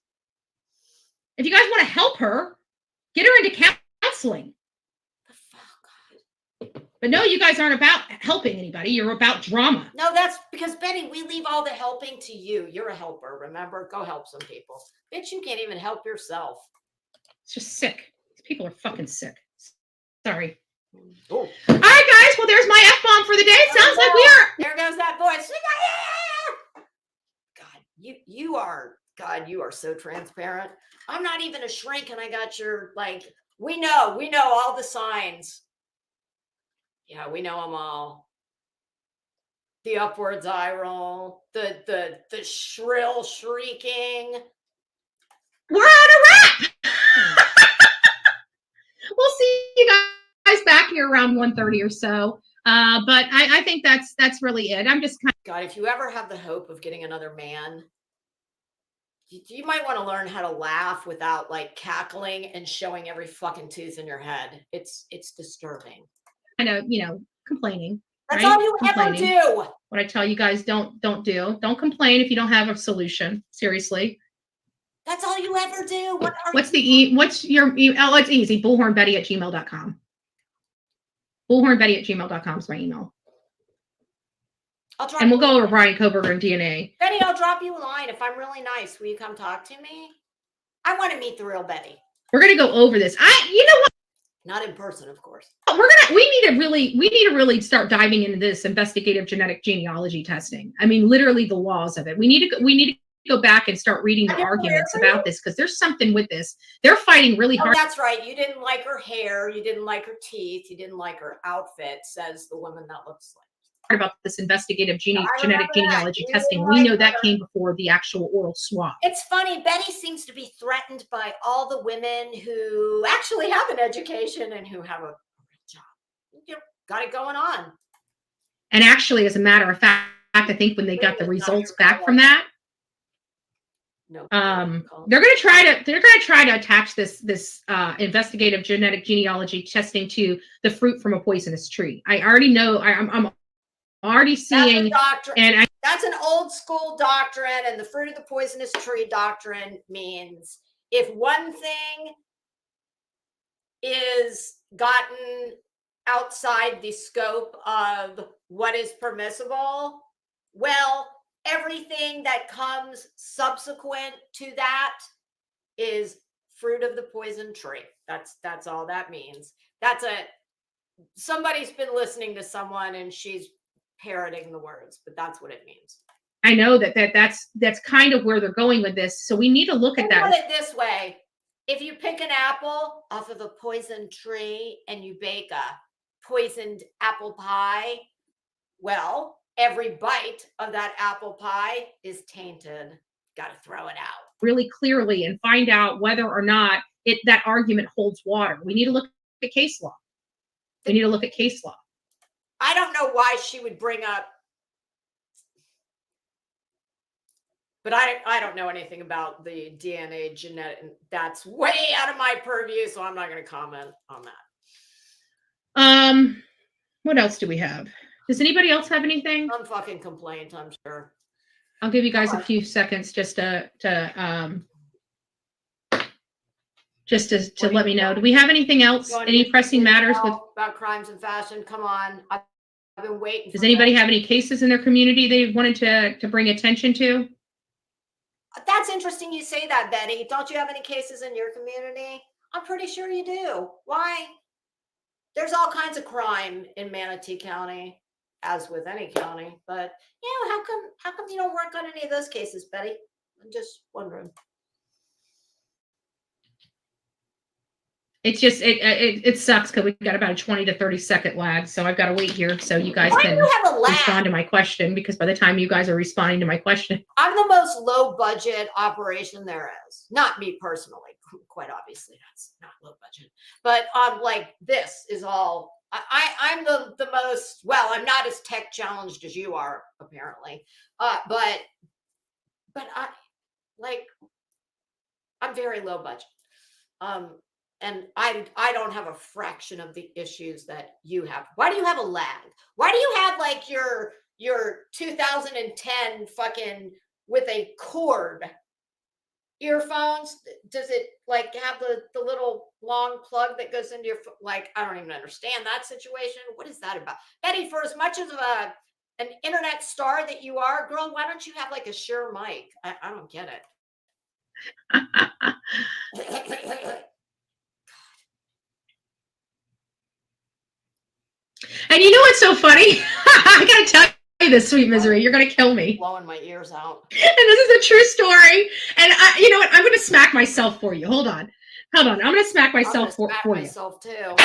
If you guys want to help her, get her into counseling. But no, you guys aren't about helping anybody. You're about drama. No, that's because, Betty, we leave all the helping to you. You're a helper, remember? Go help some people. Bitch, you can't even help yourself. It's just sick. These people are fucking sick. Sorry. Ooh. All right, guys. Well, there's my F-bomb for the day. It sounds like we are. There goes that voice. God, you are so transparent. I'm not even a shrink, and I got your, we know all the signs. Yeah, we know them all. The upwards eye roll, the shrill shrieking. We're on a wrap. We'll see you guys back here around 1:30 or so. But I think that's really it. I'm just kind of, God, if you ever have the hope of getting another man, you might want to learn how to laugh without cackling and showing every fucking tooth in your head. It's disturbing. kind of, complaining. That's right? all you ever do. What I tell you guys don't do. Don't complain if you don't have a solution. Seriously. That's all you ever do. What's your email? Oh, it's easy. bullhornbetty@gmail.com. bullhornbetty@gmail.com is my email. And we'll go over Brian Koberger and DNA. Betty, I'll drop you a line. If I'm really nice, will you come talk to me? I want to meet the real Betty. We're going to go over this. You know what? Not in person, of course. We need to really start diving into this investigative genetic genealogy testing. I mean, literally the laws of it. We need to go back and start reading the arguments about this, because there's something with this. They're fighting really hard. That's right. You didn't like her hair. You didn't like her teeth. You didn't like her outfit, says the woman that looks like. About this investigative genetic genealogy testing. We know that came before the actual oral swab. It's funny. Betty seems to be threatened by all the women who actually have an education and who have a job. Got it going on. And actually, as a matter of fact, I think when they got the results back from that, No. They're going to try to attach this investigative genetic genealogy testing to the fruit from a poisonous tree. I already know. I'm already seeing. That's an old school doctrine, and the fruit of the poisonous tree doctrine means if one thing is gotten outside the scope of what is permissible, well, everything that comes subsequent to that is fruit of the poison tree. That's all that means. Somebody's been listening to someone and she's parroting the words, but that's what it means. I know that's kind of where they're going with this. So we need to look at that. Put it this way. If you pick an apple off of a poison tree and you bake a poisoned apple pie, well, every bite of that apple pie is tainted. Got to throw it out really clearly and find out whether or not that argument holds water. We need to look at case law. We need to look at case law. I don't know why she would bring up, but I don't know anything about the DNA genetic. That's way out of my purview, so I'm not going to comment on that. What else do we have? Does anybody else have anything? Some fucking complaint, I'm sure. I'll give you guys a few seconds just to let me know. Do we have anything else? Any pressing matters about crimes and fashion? Come on, I've been waiting. Does anybody have any cases in their community they wanted to bring attention to? That's interesting you say that, Betty. Don't you have any cases in your community? I'm pretty sure you do. Why? There's all kinds of crime in Manatee County, as with any county. But how come you don't work on any of those cases, Betty? I'm just wondering. It's just it sucks because we got about a 20 to 30 second lag, so I've got to wait here so you guys can respond to my question, because by the time you guys are responding to my question, I'm the most low budget operation there is. Not me personally, quite obviously that's not low budget, but like this is all. I'm the most, well, I'm not as tech challenged as you are apparently, but I'm very low budget. And I don't have a fraction of the issues that you have. Why do you have a lag? Why do you have like your 2010 fucking with a cord earphones? Does it like have the little long plug that goes into your like? I don't even understand that situation. What is that about, Betty? For as much of an internet star that you are, girl, why don't you have like a Shure mic? I don't get it. And you know what's so funny? I gotta tell you this, sweet misery. You're gonna kill me. Blowing my ears out. And this is a true story. And you know what? I'm gonna smack myself for you. Hold on. I'm gonna smack myself for you. Myself too.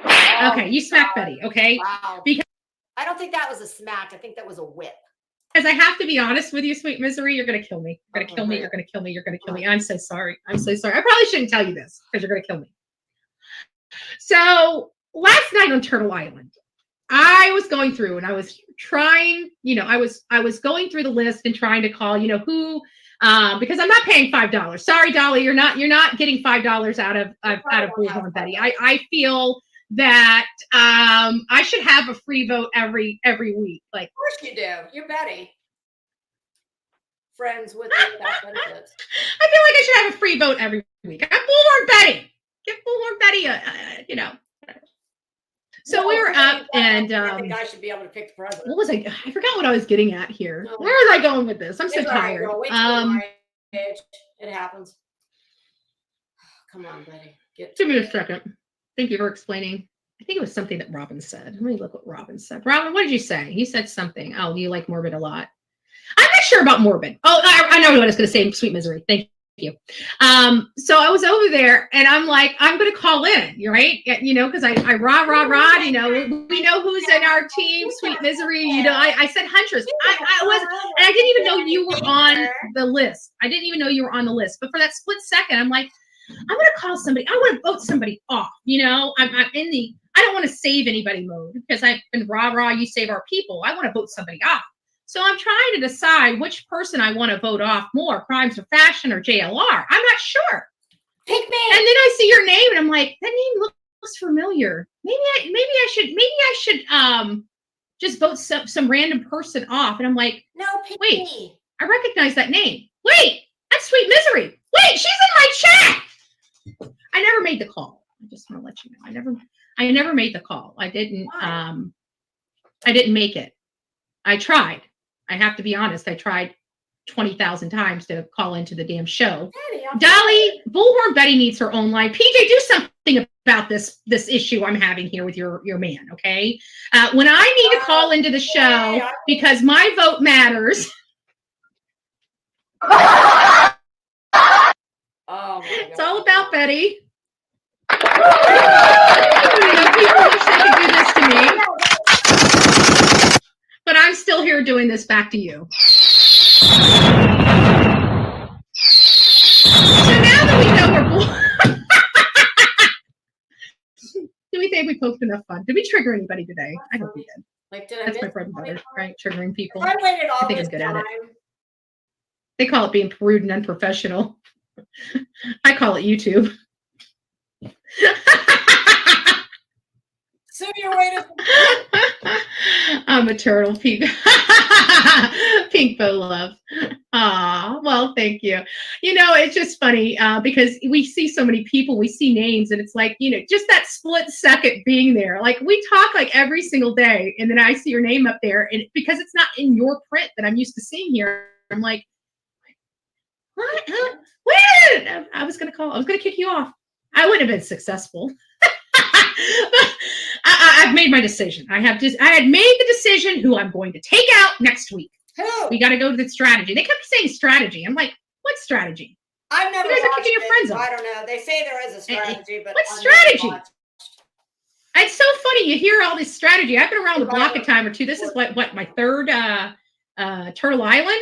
Okay, you smack Betty. Okay. Wow. Because I don't think that was a smack. I think that was a whip. Because I have to be honest with you, sweet misery. You're gonna kill me. You're gonna kill me. You're gonna kill me. You're gonna kill me. I'm so sorry. I'm so sorry. I probably shouldn't tell you this because you're gonna kill me. So last night on Turtle Island, I was going through and I was trying, I was going through the list and trying to call, who, because I'm not paying $5. Sorry, Dolly, you're not getting $5 out of Bullhorn Betty. I feel that I should have a free vote every week. Like, of course you do. You're Betty. Friends with without benefits. I feel like I should have a free vote every week. I'm Bullhorn Betty. Give Bullhorn Betty So we were up and I think I should be able to pick the president. What was I forgot what I was getting at here. No. Where was I going with this? I'm so tired. It happens. Come on, Betty. Give me a second. Thank you for explaining. I think it was something that Robin said. Let me look what Robin said. Robin, what did you say? He said something. Oh, you like Morbid a lot. I'm not sure about Morbid. Oh, I know what I was going to say. Sweet misery. Thank you. So I was over there and I'm like, I'm going to call in, right? Because I rah, we know who's in our team, sweet misery. I said Huntress. I didn't even know you were on the list. But for that split second, I'm like, I'm going to call somebody. I want to vote somebody off. I'm in the, I don't want to save anybody mode because I've been rah, you save our people. I want to vote somebody off. So I'm trying to decide which person I want to vote off more, Crimes of Fashion or JLR. I'm not sure. Pick me. And then I see your name and I'm like, that name looks familiar. Maybe I should just vote some random person off. And I'm like, No, pick wait, me. I recognize that name. Wait, that's Sweet Misery. Wait, she's in my chat. I never made the call. I just want to let you know. I never made the call. I didn't make it. I tried. I have to be honest. I tried 20,000 times to call into the damn show. Dolly, Bullhorn Betty needs her own line. PJ, do something about this issue I'm having here with your man, okay? When I need to call into the show because my vote matters. Oh my God. It's all about Betty. You know, people wish they could do this to me. But I'm still here doing this back to you. So now that we know do we think we poked enough fun? Did we trigger anybody today? I hope we did. Like, did I That's miss my bread and butter, right? Triggering people. I waited all I think this I'm good time. at it. They call it being rude and unprofessional. I call it YouTube. So you waited. I'm a turtle, pink. Pink bow love. Aw, well, thank you. You know, it's just funny because we see so many people, we see names, and it's like, you know, just that split second being there. Like, we talk like every single day, and then I see your name up there, and because it's not in your print that I'm used to seeing here, I'm like, what? When? I was going to kick you off. I wouldn't have been successful. I've made my decision. I had made the decision who I'm going to take out next week. Who? We got to go to the strategy. They kept saying strategy. I'm like, what strategy? I've never You guys are watched kicking your friends it. off. I don't know. They say there is a strategy, but what I've never strategy? watched. It's so funny. You hear all this strategy. I've been around the block a time or two. This is what my third Turtle Island.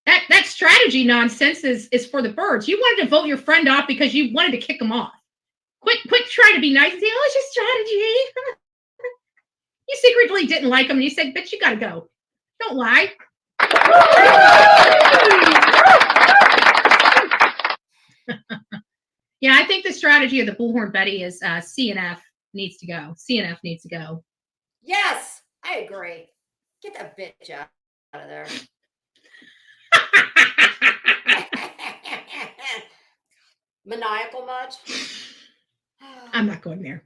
That strategy nonsense is for the birds. You wanted to vote your friend off because you wanted to kick them off. Quit trying to be nice and say, oh, it's just strategy. You secretly didn't like him and you said, bitch, you gotta go. Don't lie. Yeah, I think the strategy of the Bullhorn Betty is CNF needs to go. CNF needs to go. Yes, I agree. Get that bitch out of there. Maniacal much? I'm not going there.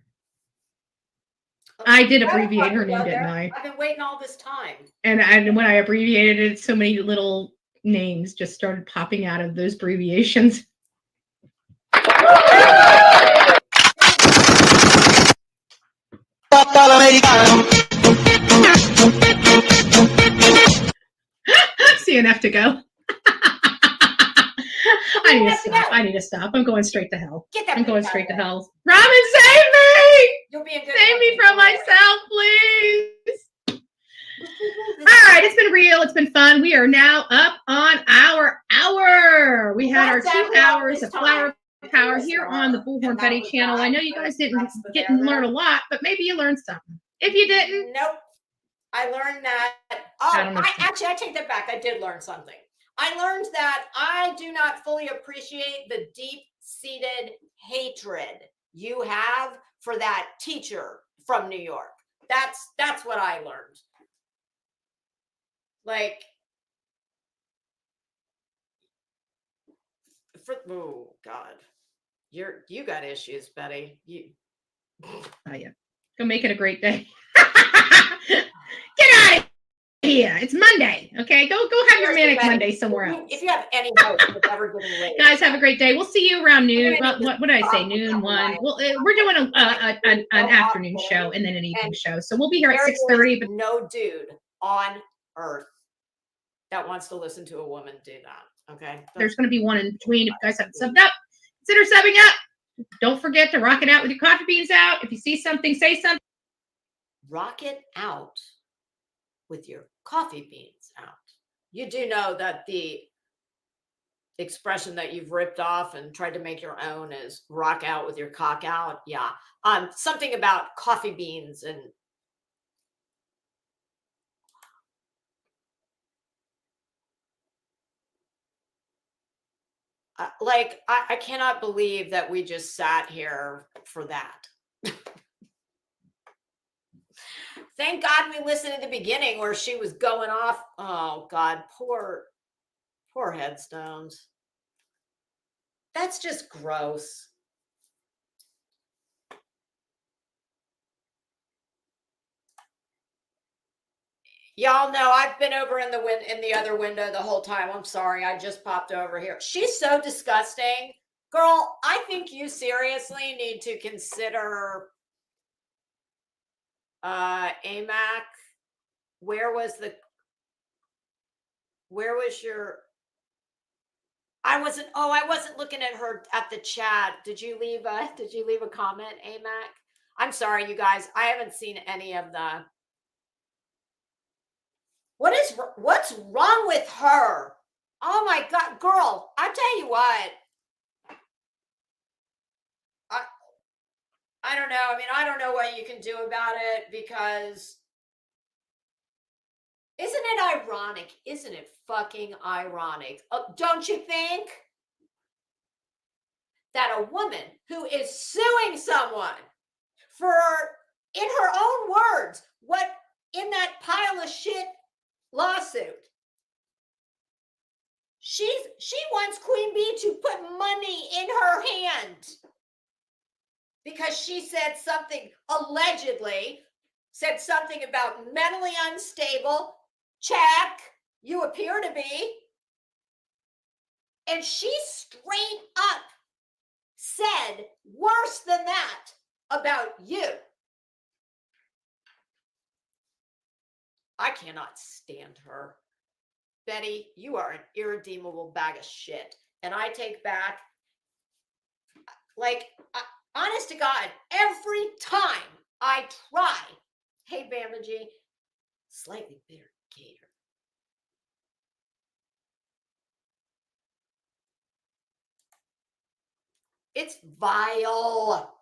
I did abbreviate her name, didn't I? I've been waiting all this time. And when I abbreviated it, so many little names just started popping out of those abbreviations. CNF to go. I need to stop. I'm going straight to hell. I'm going straight to hell. Robin, save me! You'll be in good Save me from myself, please. All right, it's been real. It's been fun. We are now up on our hour. We had our 2 hours of flower power here on the Bullhorn Betty channel. I know you guys didn't learn a lot, but maybe you learned something. If you didn't, nope. I learned that. I take that back. I did learn something. I learned that I do not fully appreciate the deep-seated hatred you have for that teacher from New York. That's what I learned. Like, oh God, you got issues, Betty. Oh yeah, go make it a great day. Get out of here! It's Monday. Okay, go have your manic Monday somewhere else. If you have any hope of ever getting late, guys, have a great day. We'll see you around noon. What did I say? Noon, 1. Well, we're doing an afternoon show and then an evening show, so we'll be here at 6:30. But no dude on earth that wants to listen to a woman do that. Okay, there's going to be one in between. If you guys haven't subbed up, consider subbing up. Don't forget to rock it out with your coffee beans out. If you see something, say something. Rock it out with your coffee beans out. You do know that the expression that you've ripped off and tried to make your own is rock out with your cock out. Yeah. Something about coffee beans and I cannot believe that we just sat here for that. Thank God we listened at the beginning where she was going off. Oh God, poor headstones. That's just gross. Y'all know I've been over in the other window the whole time. I'm sorry, I just popped over here. She's so disgusting. Girl, I think you seriously need to consider AMAC. Where was your I wasn't looking at her at the chat. Did you leave a comment, AMAC? I'm sorry, you guys. I haven't seen any of the what's wrong with her? Oh my God, girl, I tell you what. I don't know. I mean, I don't know what you can do about it because isn't it ironic? Isn't it fucking ironic? Don't you think that a woman who is suing someone for, in her own words, what in that pile of shit lawsuit, she wants Queen Bee to put money in her hand because she said something, allegedly said something about mentally unstable. Check, you appear to be. And she straight up said worse than that about you. I cannot stand her. Betty, you are an irredeemable bag of shit. And I take back, honest to God, every time I try, hey, Bamaji, slightly bitter gator. It's vile.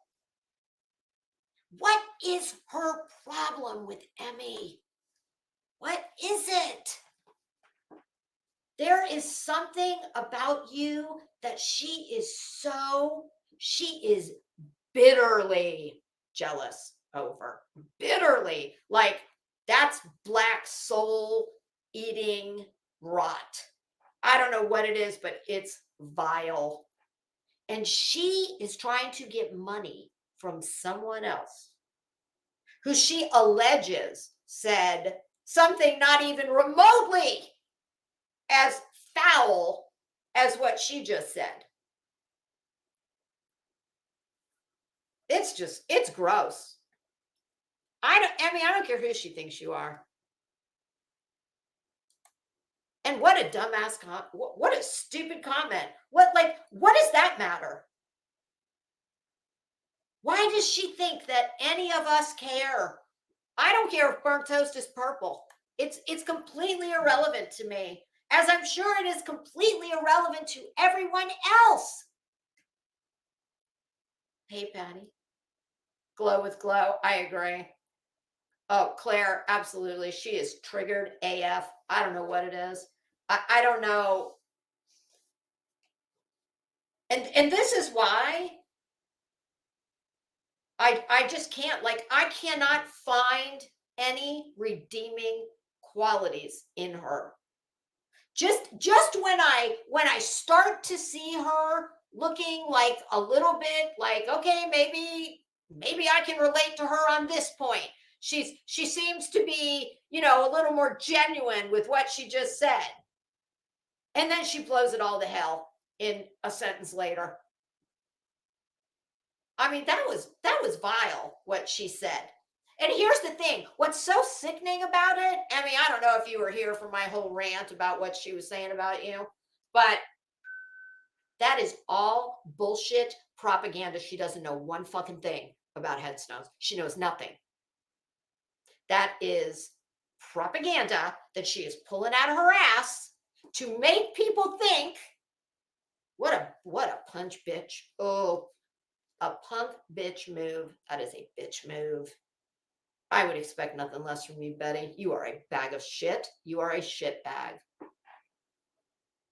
What is her problem with Emmy? What is it? There is something about you that she is bitterly jealous over. Bitterly. Like, that's black soul eating rot. I don't know what it is, but it's vile. And she is trying to get money from someone else who she alleges said something not even remotely as foul as what she just said. It's gross. I don't care who she thinks you are. And what a dumbass what a stupid comment. What does that matter? Why does she think that any of us care? I don't care if burnt toast is purple. It's completely irrelevant to me, as I'm sure it is completely irrelevant to everyone else. Hey, Patty. Glow with glow. I agree. Oh, Claire, absolutely. She is triggered AF. I don't know what it is. I don't know. And this is why I just can't, I cannot find any redeeming qualities in her. Just when I start to see her looking like a little bit like, okay, maybe I can relate to her on this point. She seems to be, a little more genuine with what she just said. And then she blows it all to hell in a sentence later. I mean, that was vile what she said. And here's the thing. What's so sickening about it, Emmy, I don't know if you were here for my whole rant about what she was saying about you, but that is all bullshit propaganda. She doesn't know one fucking thing about headstones. She knows nothing. That is propaganda that she is pulling out of her ass to make people think, what a punch bitch. Oh, a punk bitch move. That is a bitch move. I would expect nothing less from you, Betty. You are a bag of shit. You are a shit bag.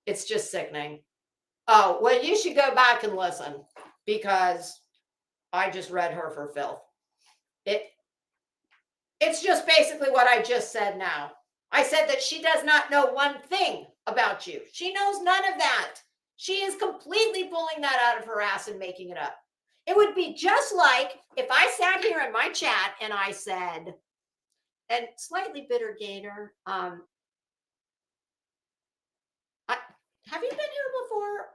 It's just sickening. Oh, well, you should go back and listen because I just read her for filth. It's just basically what I just said now. I said that she does not know one thing about you. She knows none of that. She is completely pulling that out of her ass and making it up. It would be just like if I sat here in my chat and I said, and slightly bitter Gator, have you been here before?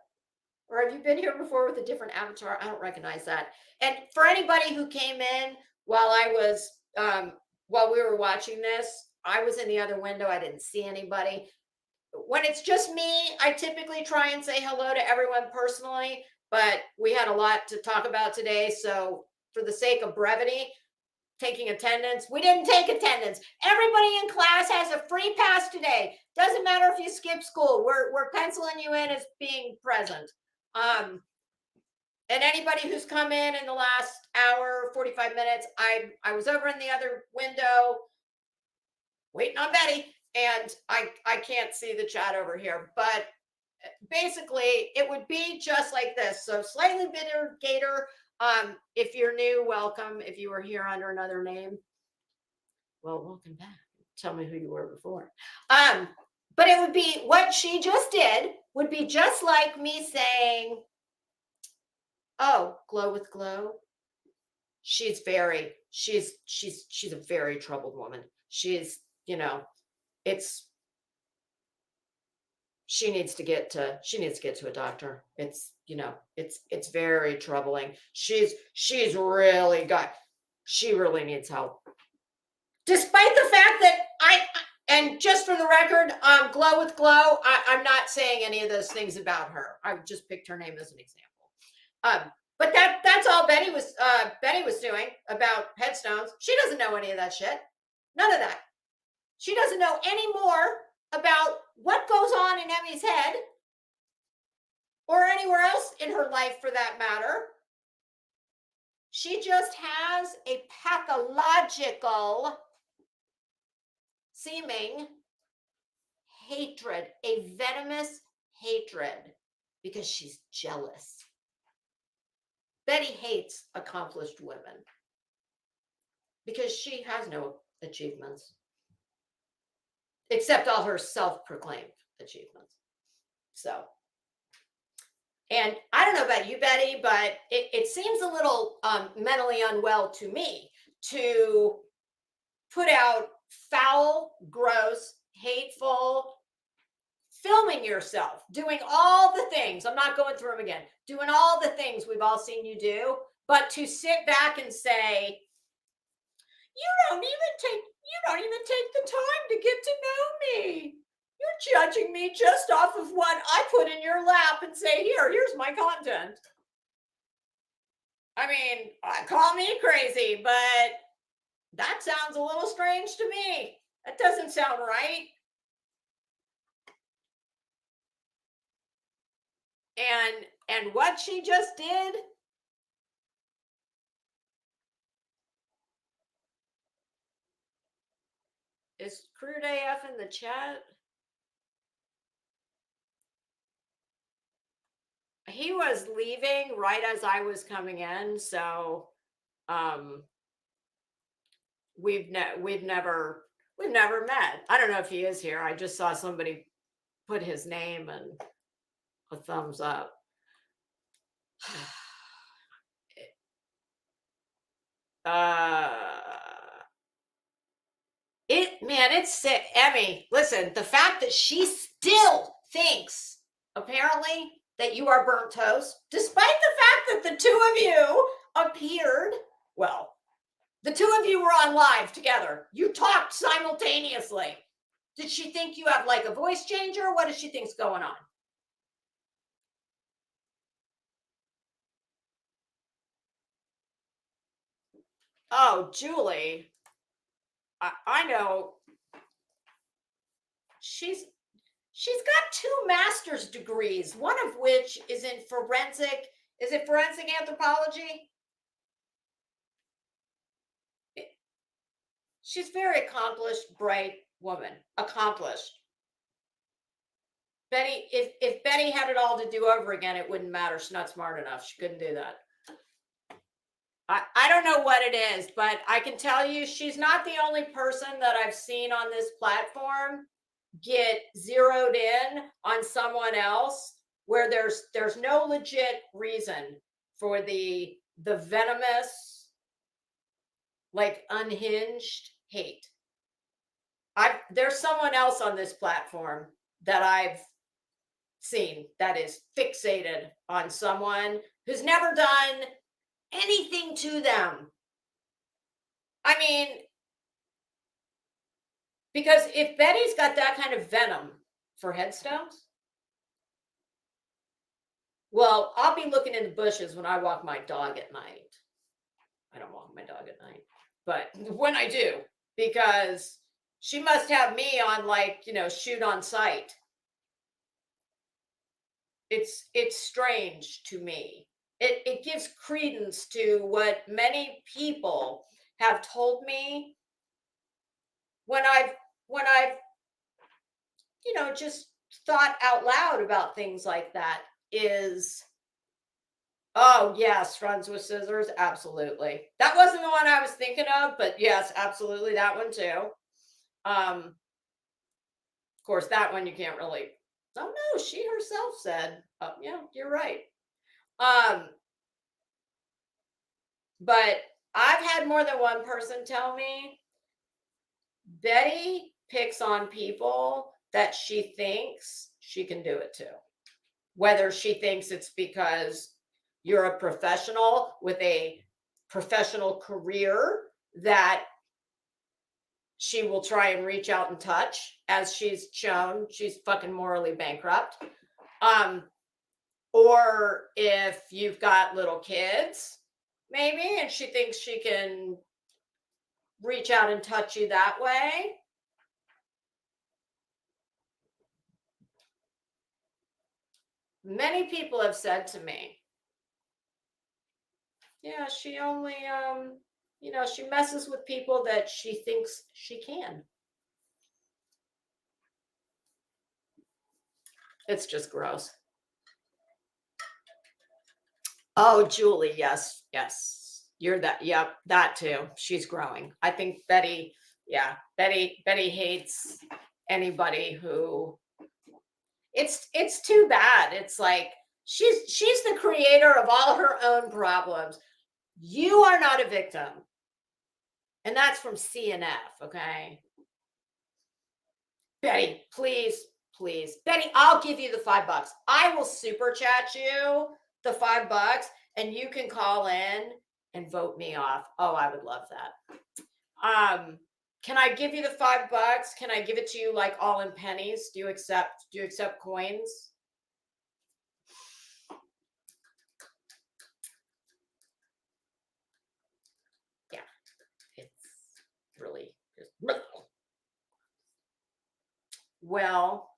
Or have you been here before with a different avatar? I don't recognize that. And for anybody who came in while I was while we were watching this, I was in the other window. I didn't see anybody. When it's just me, I typically try and say hello to everyone personally, but we had a lot to talk about today. So for the sake of brevity, taking attendance, we didn't take attendance. Everybody in class has a free pass today. Doesn't matter if you skip school. We're penciling you in as being present. And anybody who's come in the last hour, 45 minutes, I was over in the other window waiting on Betty, and I can't see the chat over here, but basically it would be just like this. So slightly bitter Gator, if you're new, welcome. If you were here under another name, well, welcome back. Tell me who you were before. But it would be what she just did would be just like me saying, oh, Glow with Glow. She's a very troubled woman. She's, she needs to get to a doctor. It's very troubling. She really needs help. Despite the fact that and just for the record, Glow with Glow, I'm not saying any of those things about her. I just picked her name as an example. But that's all Betty was doing about headstones. She doesn't know any of that shit. None of that. She doesn't know any more about what goes on in Emmy's head or anywhere else in her life for that matter. She just has a pathological seeming hatred, a venomous hatred, because she's jealous. Betty hates accomplished women because she has no achievements, except all her self-proclaimed achievements. So, and I don't know about you, Betty, but it seems a little mentally unwell to me to put out foul, gross, hateful, filming yourself, doing all the things. I'm not going through them again. Doing all the things we've all seen you do, but to sit back and say, you don't even take the time to get to know me. You're judging me just off of what I put in your lap and say, here's my content. I mean, call me crazy, but that sounds a little strange to me. That doesn't sound right. And what she just did is Crude AF in the chat. He was leaving right as I was coming in, so we've never met. I don't know if he is here. I just saw somebody put his name and a thumbs up. It's sick. Emmy, listen, the fact that she still thinks apparently that you are burnt toast, despite the fact that the two of you appeared, well, the two of you were on live together. You talked simultaneously. Did she think you have like a voice changer? What does she think's going on? Oh, Julie, I know. She's got 2 master's degrees, one of which is in forensic anthropology? She's very accomplished, bright woman, accomplished. Betty, if Betty had it all to do over again, it wouldn't matter. She's not smart enough. She couldn't do that. I don't know what it is, but I can tell you she's not the only person that I've seen on this platform get zeroed in on someone else where there's no legit reason for the venomous, like unhinged hate. There's someone else on this platform that I've seen that is fixated on someone who's never done anything to them. I mean, because if Betty's got that kind of venom for headstones, well, I'll be looking in the bushes when I walk my dog at night. I don't walk my dog at night, but when I do, because she must have me on, like, shoot on sight. It's strange to me. It gives credence to what many people have told me when I've just thought out loud about things like that is, oh yes, runs with scissors, absolutely. That wasn't the one I was thinking of, but yes, absolutely, that one too. Of course, that one you can't really. Oh no, she herself said, oh, yeah, you're right. But I've had more than one person tell me Betty picks on people that she thinks she can do it to. Whether she thinks it's because you're a professional with a professional career that she will try and reach out and touch, as she's shown she's fucking morally bankrupt. Or if you've got little kids, maybe, and she thinks she can reach out and touch you that way. Many people have said to me, yeah, she only, she messes with people that she thinks she can. It's just gross. Oh, Julie, yes. You're that. Yep, that too. She's growing. I think Betty hates anybody who, it's too bad. It's like she's the creator of all her own problems. You are not a victim. And that's from CNF, okay? Betty, please. Betty, I'll give you the $5. I will super chat you the $5 and you can call in and vote me off. Oh, I would love that. Can I give you the $5? Can I give it to you like all in pennies? Do you accept coins? Yeah, it's really just, well,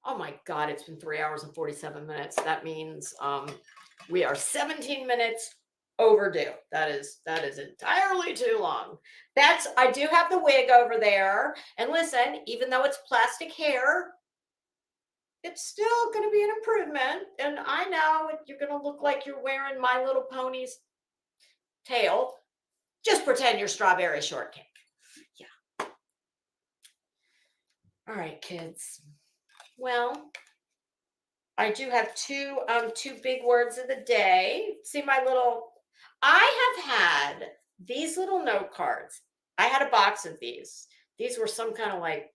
oh my God, it's been 3 hours and 47 minutes. That means we are 17 minutes overdue. That is entirely too long. I do have the wig over there. And listen, even though it's plastic hair, it's still going to be an improvement. And I know you're going to look like you're wearing My Little Pony's tail. Just pretend you're strawberry shortcake. Yeah. All right, kids. Well, I do have two big words of the day. See I have had these little note cards. I had a box of these. These were some kind of like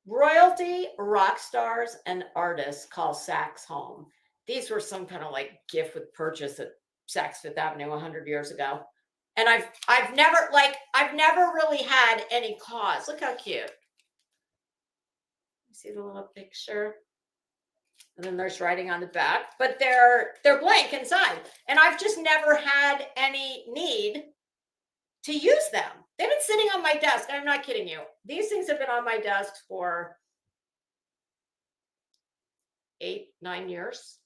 royalty, rock stars, and artists call Saks home. These were some kind of like gift with purchase at Saks Fifth Avenue 100 years ago. And I've never really had any cause. Look how cute. See the little picture? And then there's writing on the back, but they're blank inside. And I've just never had any need to use them. They've been sitting on my desk. I'm not kidding you. These things have been on my desk for 8-9 years.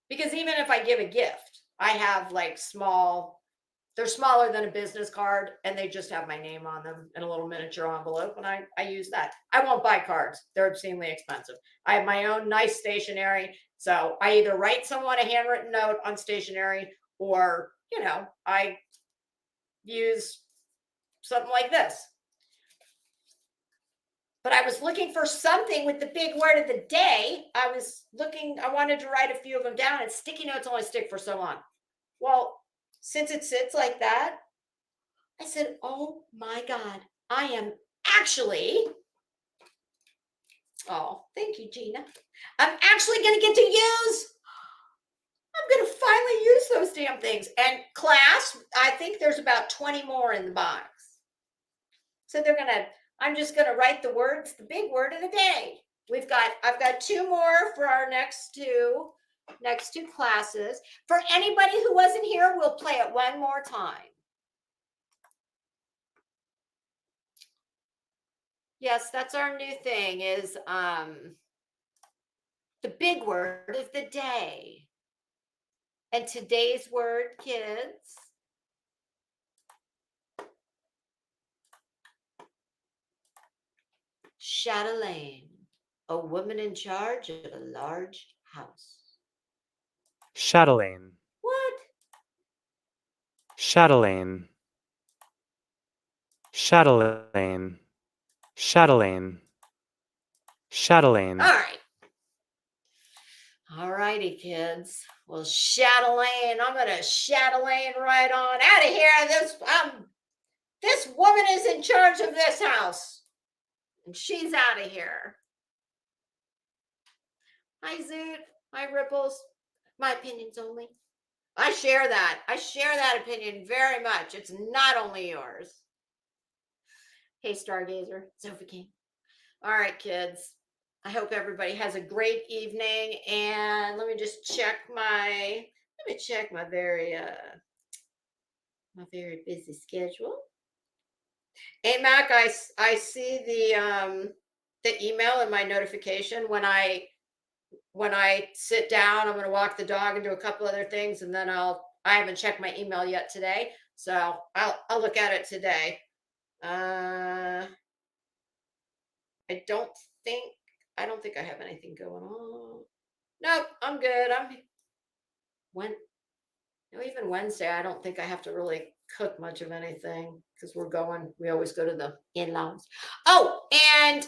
Because even if I give a gift, I have like small They're smaller than a business card, and they just have my name on them in a little miniature envelope, and I use that. I won't buy cards. They're obscenely expensive. I have my own nice stationery, so I either write someone a handwritten note on stationery, or, I use something like this. But I was looking for something with the big word of the day. I wanted to write a few of them down, and sticky notes only stick for so long. Well, since it sits like that, I said, oh my God, I am actually, oh, thank you, Gina. I'm actually going to get to I'm going to finally use those damn things. And class, I think there's about 20 more in the box. So I'm just going to write the words, the big word of the day. I've got 2 more for our next two classes. For anybody who wasn't here, we'll play it one more time. Yes, that's our new thing, is the big word of the day. And today's word, kids, chatelaine, a woman in charge of a large house. Chatelaine. What? Chatelaine. Chatelaine. Chatelaine. Chatelaine. All righty, kids. Well, chatelaine, I'm going to chatelaine right on out of here. This woman is in charge of this house, and she's out of here. Hi, Zoot. Hi, Ripples. My opinion's only. I share that opinion very much. It's not only yours. Hey, Stargazer. Sophie King. All right, kids. I hope everybody has a great evening. And let me just check my very busy schedule. Hey, Mac, I see the email in my notification when I sit down. I'm going to walk the dog and do a couple other things, and then I haven't checked my email yet today, so I'll look at it today. I don't think I have anything going on. Nope, I'm good. Even Wednesday, I don't think I have to really cook much of anything, because we always go to the in-laws. Oh, and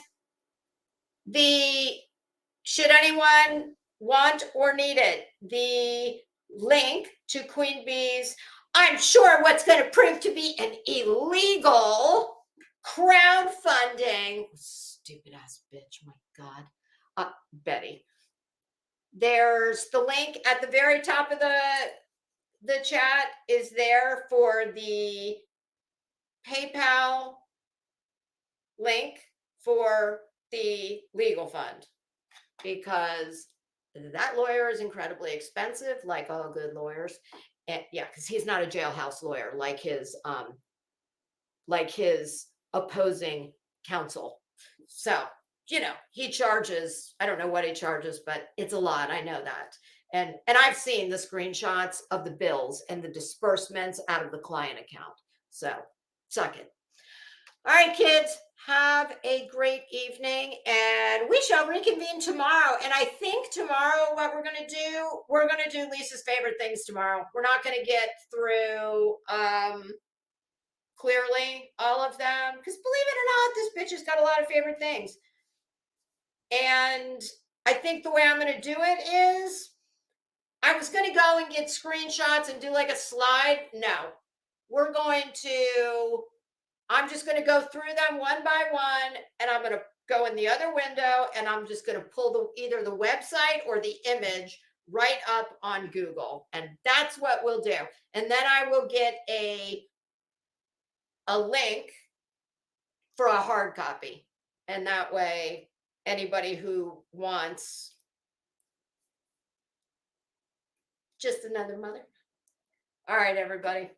should anyone want or need it, the link to Queen Bee's, I'm sure what's going to prove to be an illegal crowdfunding, stupid ass bitch, my God, Betty. There's the link at the very top of the chat is there for the PayPal link for the legal fund, because that lawyer is incredibly expensive, like all good lawyers. And yeah, because he's not a jailhouse lawyer like his opposing counsel. So, he charges, I don't know what he charges, but it's a lot. I know that. And I've seen the screenshots of the bills and the disbursements out of the client account. So suck it. All right, kids, have a great evening, and we shall reconvene tomorrow. And I think tomorrow what we're going to do Lisa's favorite things tomorrow. We're not going to get through clearly all of them, because believe it or not, this bitch has got a lot of favorite things. And I think the way I'm going to do it is, I was going to go and get screenshots and do like a slide. No, I'm just going to go through them one by one, and I'm going to go in the other window, and I'm just going to pull either the website or the image right up on Google. And that's what we'll do. And then I will get a link for a hard copy. And that way, anybody who wants just another mother. All right, everybody.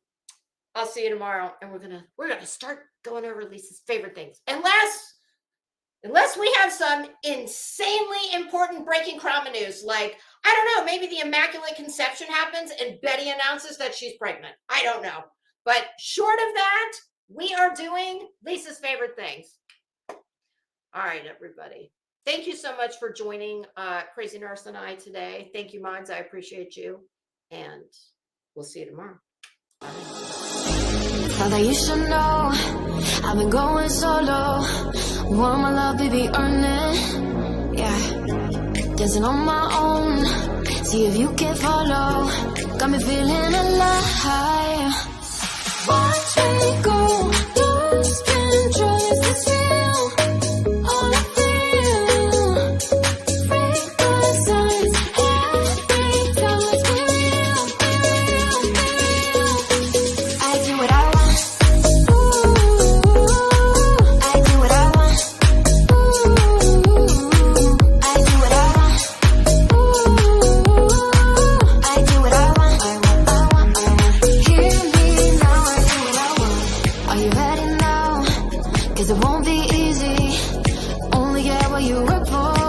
I'll see you tomorrow, and we're gonna start going over Lisa's favorite things. Unless we have some insanely important breaking crime news, like, I don't know, maybe the Immaculate Conception happens and Betty announces that she's pregnant. I don't know. But short of that, we are doing Lisa's favorite things. All right, everybody. Thank you so much for joining Crazy Nurse and I today. Thank you, Mods. I appreciate you. And we'll see you tomorrow. Thought that you should know I've been going solo. Want my love, baby, earn it. Yeah, dancing on my own. See if you can follow. Got me feeling alive. Watch me go. Lost control. Is this real? All I feel. Break the signs. Every time it's real, real, real. I do what I want. Ooh, I do what I want. Ooh, I do what I want. Ooh, I do what I want. I want. Hear me now, I do what I want. Are you ready now? 'Cause it won't be easy. Only get what you work for.